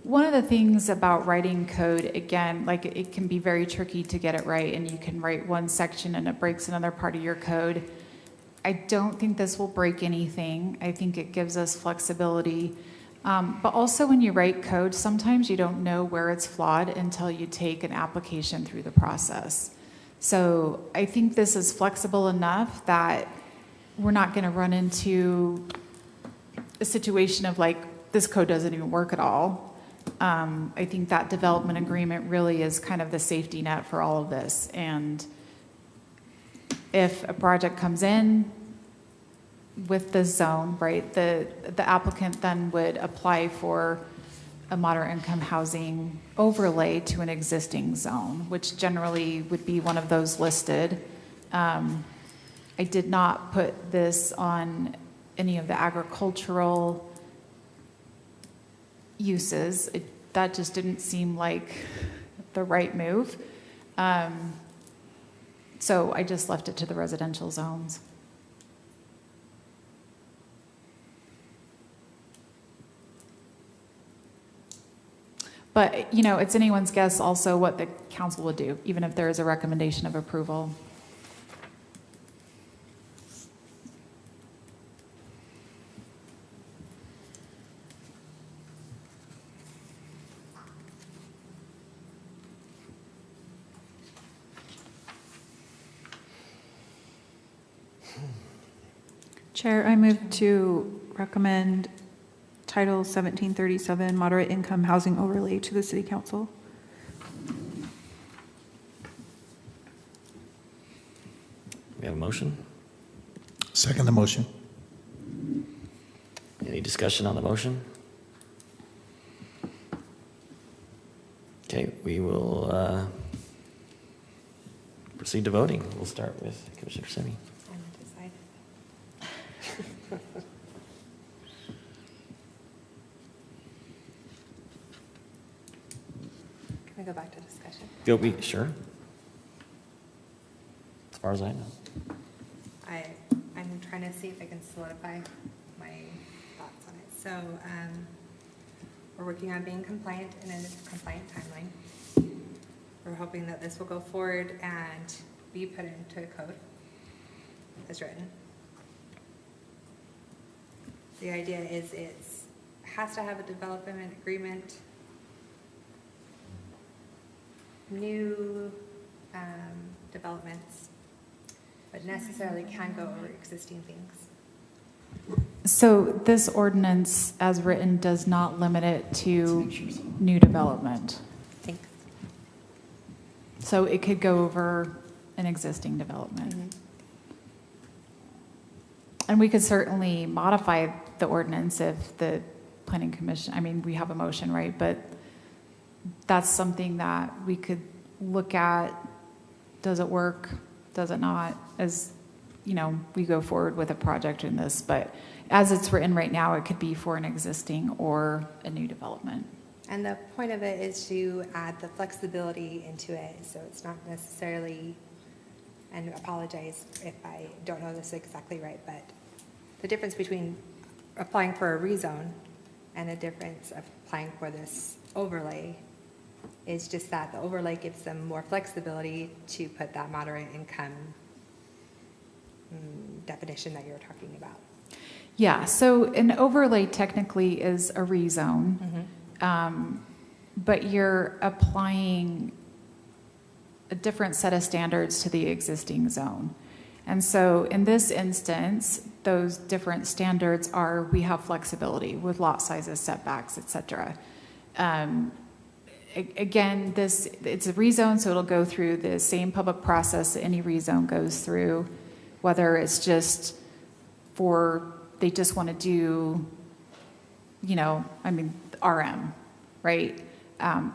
One of the things about writing code, again, like it can be very tricky to get it right, and you can write one section and it breaks another part of your code. I don't think this will break anything. I think it gives us flexibility. But also when you write code, sometimes you don't know where it's flawed until you take an application through the process. So I think this is flexible enough that we're not going to run into a situation of like, this code doesn't even work at all. I think that development agreement really is kind of the safety net for all of this. And if a project comes in with the zone, right, the applicant then would apply for a moderate income housing overlay to an existing zone, which generally would be one of those listed. I did not put this on any of the agricultural uses. That just didn't seem like the right move. So I just left it to the residential zones. But, it's anyone's guess also what the council would do, even if there is a recommendation of approval. Chair, I move to recommend Title 1737 Moderate Income Housing Overlay to the City Council. We have a motion? Second the motion. Any discussion on the motion? Okay, we will proceed to voting. We'll start with Commissioner Simi. I'm undecided. Can we go back to discussion? Sure. As far as I know. I'm trying to see if I can solidify my thoughts on it. So we're working on being compliant in a compliant timeline. We're hoping that this will go forward and be put into code as written. The idea is it has to have a development agreement. New developments, but necessarily can go over existing things. So this ordinance, as written, does not limit it to new development. Thanks. So it could go over an existing development. Mm-hmm. And we could certainly modify the ordinance if the planning commission, we have a motion, right? But that's something that we could look at. Does it work? Does it not? As we go forward with a project in this, but as it's written right now, it could be for an existing or a new development. And the point of it is to add the flexibility into it, so it's not necessarily, and apologize if I don't know this exactly right, but the difference between applying for a rezone and the difference of applying for this overlay is just that the overlay gives them more flexibility to put that moderate income definition that you're talking about. Yeah, so an overlay technically is a rezone, but you're applying a different set of standards to the existing zone. And so in this instance, those different standards are, we have flexibility with lot sizes, setbacks, et cetera. Again, it's a rezone, so it'll go through the same public process that any rezone goes through, whether it's just they just want to do, RM, right?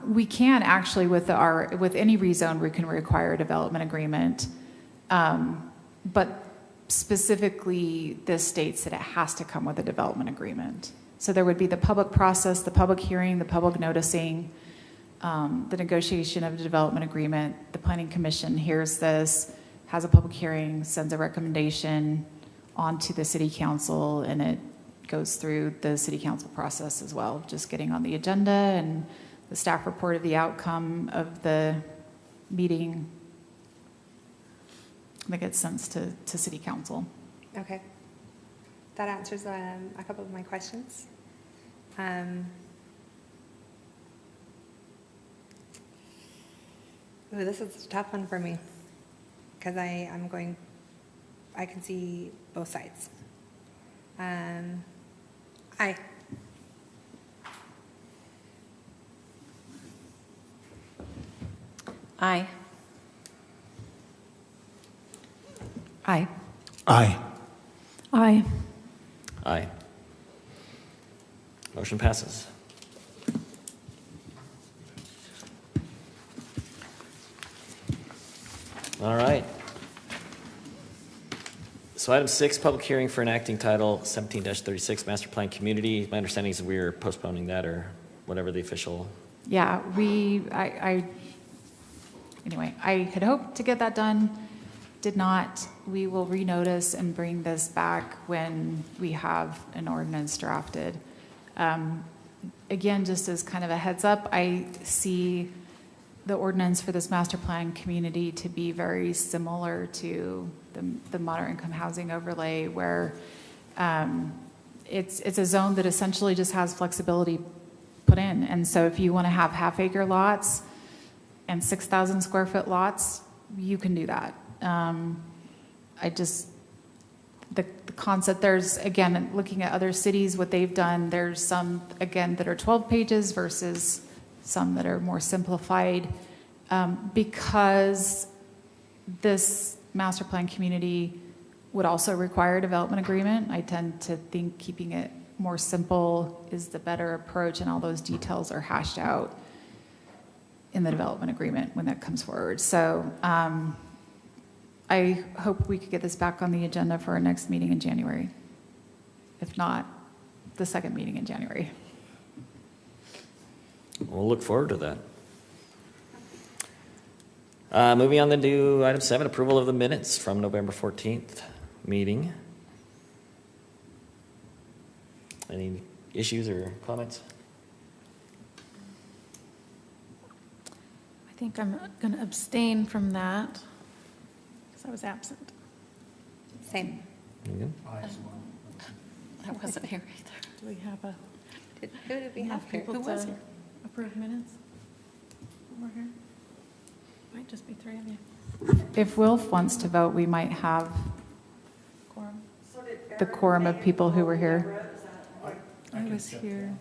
We can actually, with any rezone, we can require a development agreement, but specifically this states that it has to come with a development agreement. So there would be the public process, the public hearing, the public noticing, the negotiation of a development agreement. The Planning Commission hears this, has a public hearing, sends a recommendation onto the City Council, and it goes through the City Council process as well, just getting on the agenda and the staff report of the outcome of the meeting that gets sent to City Council. Okay. That answers a couple of my questions. Ooh, this is a tough one for me because I can see both sides. Aye. Aye. Aye. Aye. Aye. Aye. Motion passes. All right. So item 6, public hearing for enacting Title 17-36 Master Plan Community. My understanding is we're postponing that, or whatever the official. Yeah, anyway, I had hoped to get that done, did not. We will renotice and bring this back when we have an ordinance drafted. Again, just as kind of a heads up, I see the ordinance for this master plan community to be very similar to the moderate income housing overlay, where it's a zone that essentially just has flexibility put in. And so if you want to have half-acre lots and 6,000 square foot lots, you can do that. The concept, there's, again, looking at other cities, what they've done, there's some, again, that are 12 pages versus some that are more simplified. Because this master plan community would also require a development agreement, I tend to think keeping it more simple is the better approach, and all those details are hashed out in the development agreement when that comes forward. So I hope we could get this back on the agenda for our next meeting in January. If not, the second meeting in January. We'll look forward to that. Moving on then to item 7, approval of the minutes from November 14th meeting. Any issues or comments? I think I'm going to abstain from that because I was absent. Same. You good? I wasn't here either. Do we have Who did we have enough here? people Who was to here? approve minutes? We're here. Might just be 3 of you. If Wilf wants to vote, we might have Quorum. the quorum of people who were here. I was here.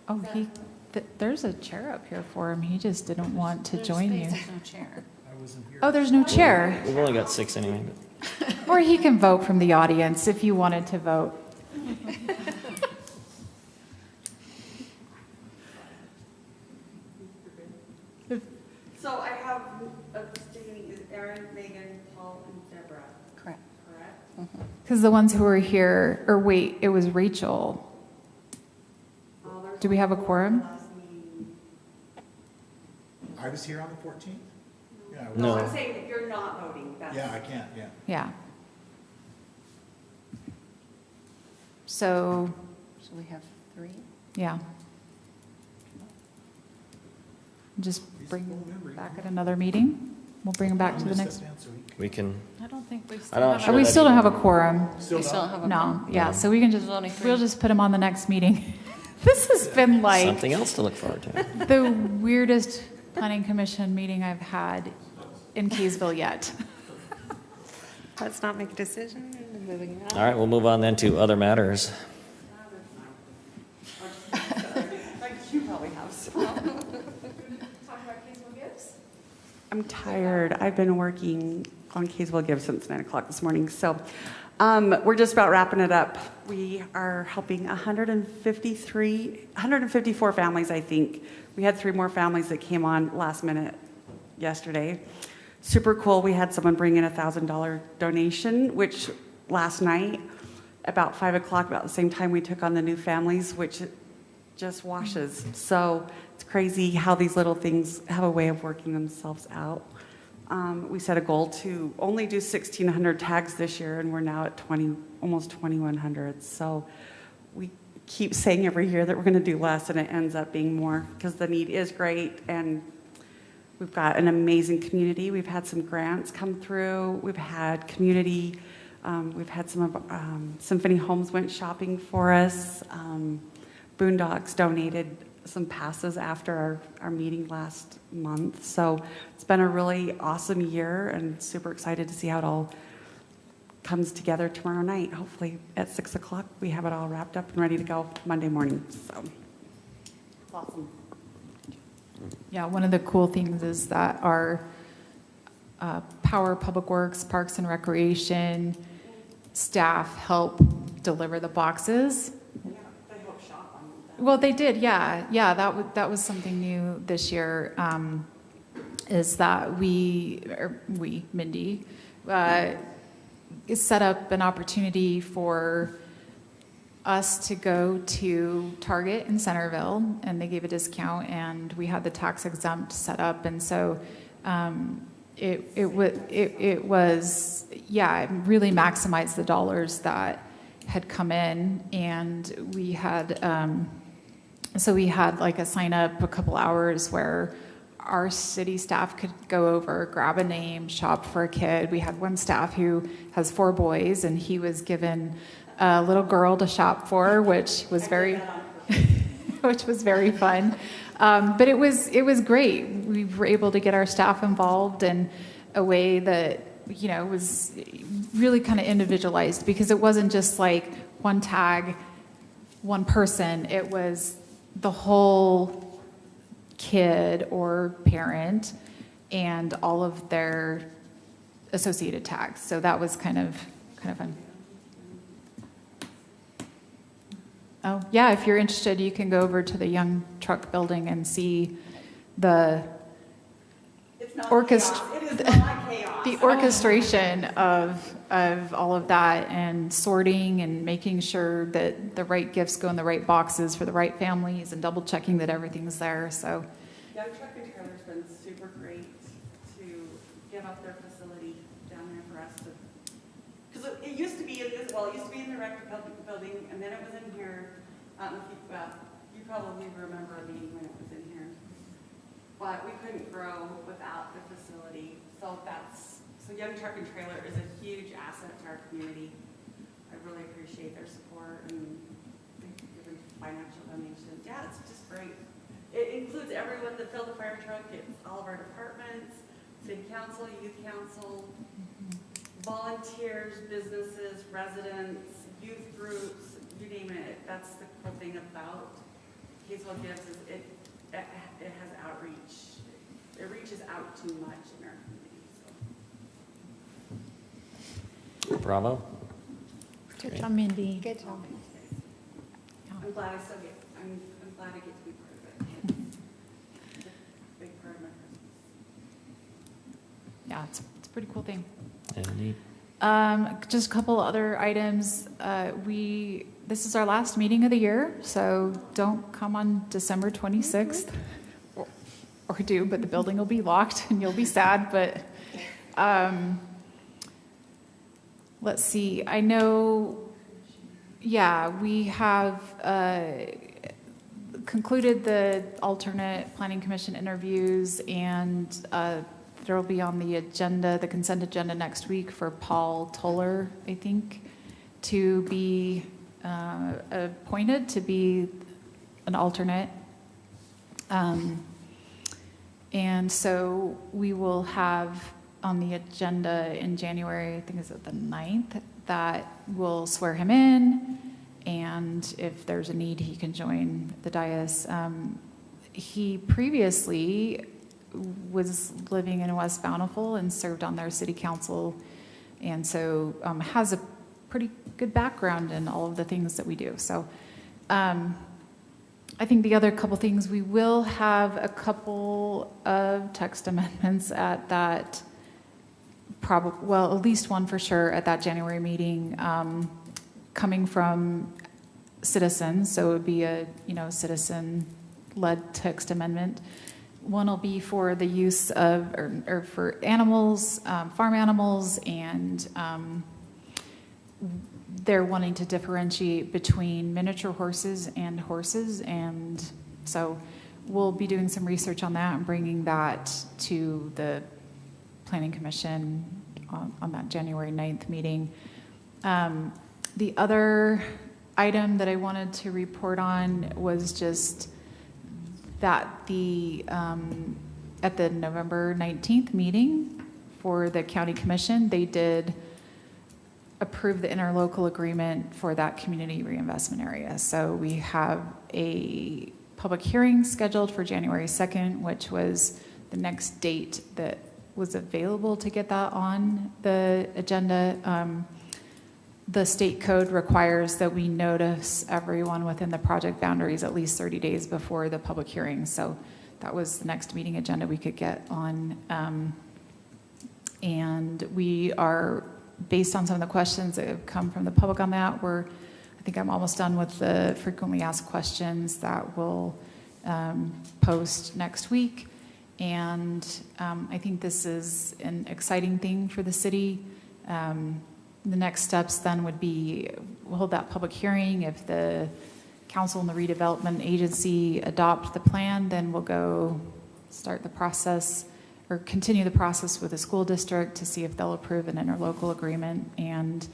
Oh, there's a chair up here for him. He just didn't want to join you. There's no chair. Oh, there's no chair. We've only got 6 anyway. Or he can vote from the audience if you wanted to vote. So I have abstaining is Aaron, Megan, Paul, and Deborah, Correct. correct? Because the ones who were here, or wait, it was Rachel. Do we have a quorum? Last meeting. I was here on the 14th? Yeah, I was. No. I'm saying that you're not voting. That's- Yeah, I can't, yeah. Yeah. So, So we have 3. yeah. Just bring them back at another meeting. We'll bring them back to the next. we can, I don't think we I'm still not have. sure We that still don't even- have a quorum. We still don't have a. No, yeah, No. so we can just, There's only three. we'll just put them on the next meeting. This has been like something else to look forward to. the weirdest planning commission meeting I've had in Kaysville yet. Let's not make a decision. Moving on. All right, we'll move on then to other matters. You probably have some. I'm tired. I've been working on Kaysville Gibbs since 9 o'clock this morning. So we're just about wrapping it up. We are helping 154 families, I think. We had 3 more families that came on last minute yesterday. Super cool. We had someone bring in a $1,000 donation, which last night, about 5 o'clock, about the same time we took on the new families, which just washes. So it's crazy how these little things have a way of working themselves out. We set a goal to only do 1,600 tags this year, and we're now at almost 2,100. So we keep saying every year that we're going to do less, and it ends up being more because the need is great, and we've got an amazing community. We've had some grants come through. We've had community. We've had some of Symphony Homes went shopping for us. Boondocks donated some passes after our meeting last month. So it's been a really awesome year and super excited to see how it all comes together tomorrow night. Hopefully at 6 o'clock we have it all wrapped up and ready to go Monday morning. So it's awesome. Yeah, one of the cool things is that our Power Public Works, Parks and Recreation staff help deliver the boxes. Well, they did, yeah. Yeah, that was something new this year, is that Mindy, set up an opportunity for us to go to Target in Centerville, and they gave a discount, and we had the tax exempt set up, and so it was, yeah, it really maximized the dollars that had come in, and we had so we had like a sign up a couple hours where our city staff could go over, grab a name, shop for a kid. We had one staff who has 4 boys, and he was given a little girl to shop for, which was very fun. But it was great. We were able to get our staff involved in a way that, you know, was really kind of individualized, because it wasn't just like one tag, one person. It was the whole kid or parent and all of their associated tags. So that was kind of fun. Oh, yeah, if you're interested, you can go over to the Young Truck Building and see the the orchestration of all of that, and sorting and making sure that the right gifts go in the right boxes for the right families, and double checking that everything's there. So Young Truck and Trailer's been super great to give up their facility down there for us to, because it used to be in this, well, it used to be in the rec building, and then it was in here. I don't know if you probably remember a meeting when it was in here, but we couldn't grow without the facility. So Young Truck and Trailer is a huge asset to our community. I really appreciate their support and giving financial donations. Yeah, it's just great. It includes everyone that filled the fire truck. It's all of our departments, city council, youth council, volunteers, businesses, residents, youth groups, you name it. That's the cool thing about Kaysville Gives is it has outreach. It reaches out too much in our community. So. Bravo. Good job, Mindy. Good job. I'm glad I still get. I'm glad I get to be part of it. It's a big part of my Christmas. yeah, it's a pretty cool thing. Indeed. Just a couple other items. This is our last meeting of the year, so don't come on December 26th, or do, but the building will be locked and you'll be sad. But let's see. I know, yeah, we have concluded the alternate planning commission interviews, and There will be on the agenda, the consent agenda next week for Paul Toller, I think, to be appointed to be an alternate. And so we will have on the agenda in January, I think it's at the 9th, that will swear him in. And if there's a need, he can join the dais. He previously was living in West Bountiful and served on their city council, and so has a pretty good background in all of the things that we do. So I think the other couple things, we will have a couple of text amendments at that, well, at least one for sure at that January meeting, coming from citizens. So it would be a citizen-led text amendment. One will be for the use of, or for animals, farm animals, and they're wanting to differentiate between miniature horses, and so we'll be doing some research on that and bringing that to the Planning Commission on that January 9th meeting. The other item that I wanted to report on was just that at the November 19th meeting for the County Commission, they did approve the interlocal agreement for that community reinvestment area. So we have a public hearing scheduled for January 2nd, which was the next date that was available to get that on the agenda. The state code requires that we notice everyone within the project boundaries at least 30 days before the public hearing. So that was the next meeting agenda we could get on. And we are, based on some of the questions that have come from the public on that, I think I'm almost done with the frequently asked questions that we'll post next week. And I think this is an exciting thing for the city. The next steps then would be, we'll hold that public hearing. If the council and the redevelopment agency adopt the plan, then we'll go start the process or continue the process with the school district to see if they'll approve an interlocal agreement. And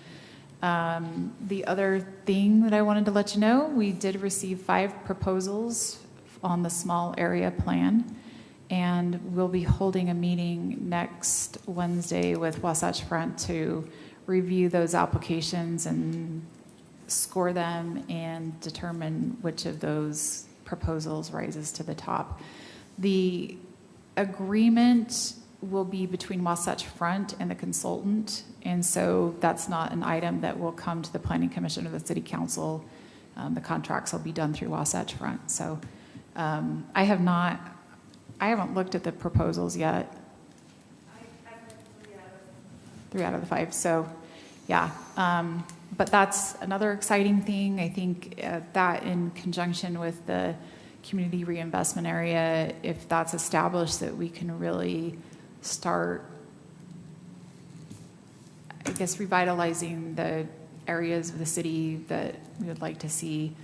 the other thing that I wanted to let you know, we did receive 5 proposals on the small area plan, and we'll be holding a meeting next Wednesday with Wasatch Front to review those applications and score them and determine which of those proposals rises to the top. The agreement will be between Wasatch Front and the consultant, and so that's not an item that will come to the Planning Commission or the City Council. The contracts will be done through Wasatch Front. So I haven't looked at the proposals yet. I've read 3 out of the 5. So yeah, but that's another exciting thing. I think that in conjunction with the community reinvestment area, if that's established, that we can really start, I guess, revitalizing the areas of the city that we would like to see,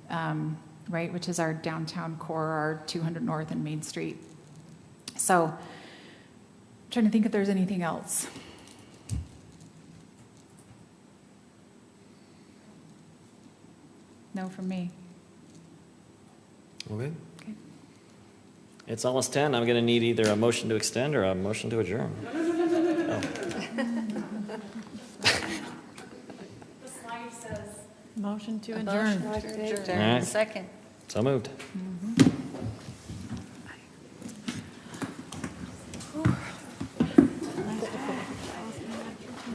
right, which is our downtown core, our 200 North and Main Street. So I'm trying to think if there's anything else. No from me. Okay. Okay. It's almost 10. I'm going to need either a motion to extend or a motion to adjourn. Oh. The slide says Motion to adjourn. All right. Second. So moved.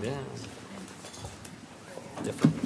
Yeah. Different.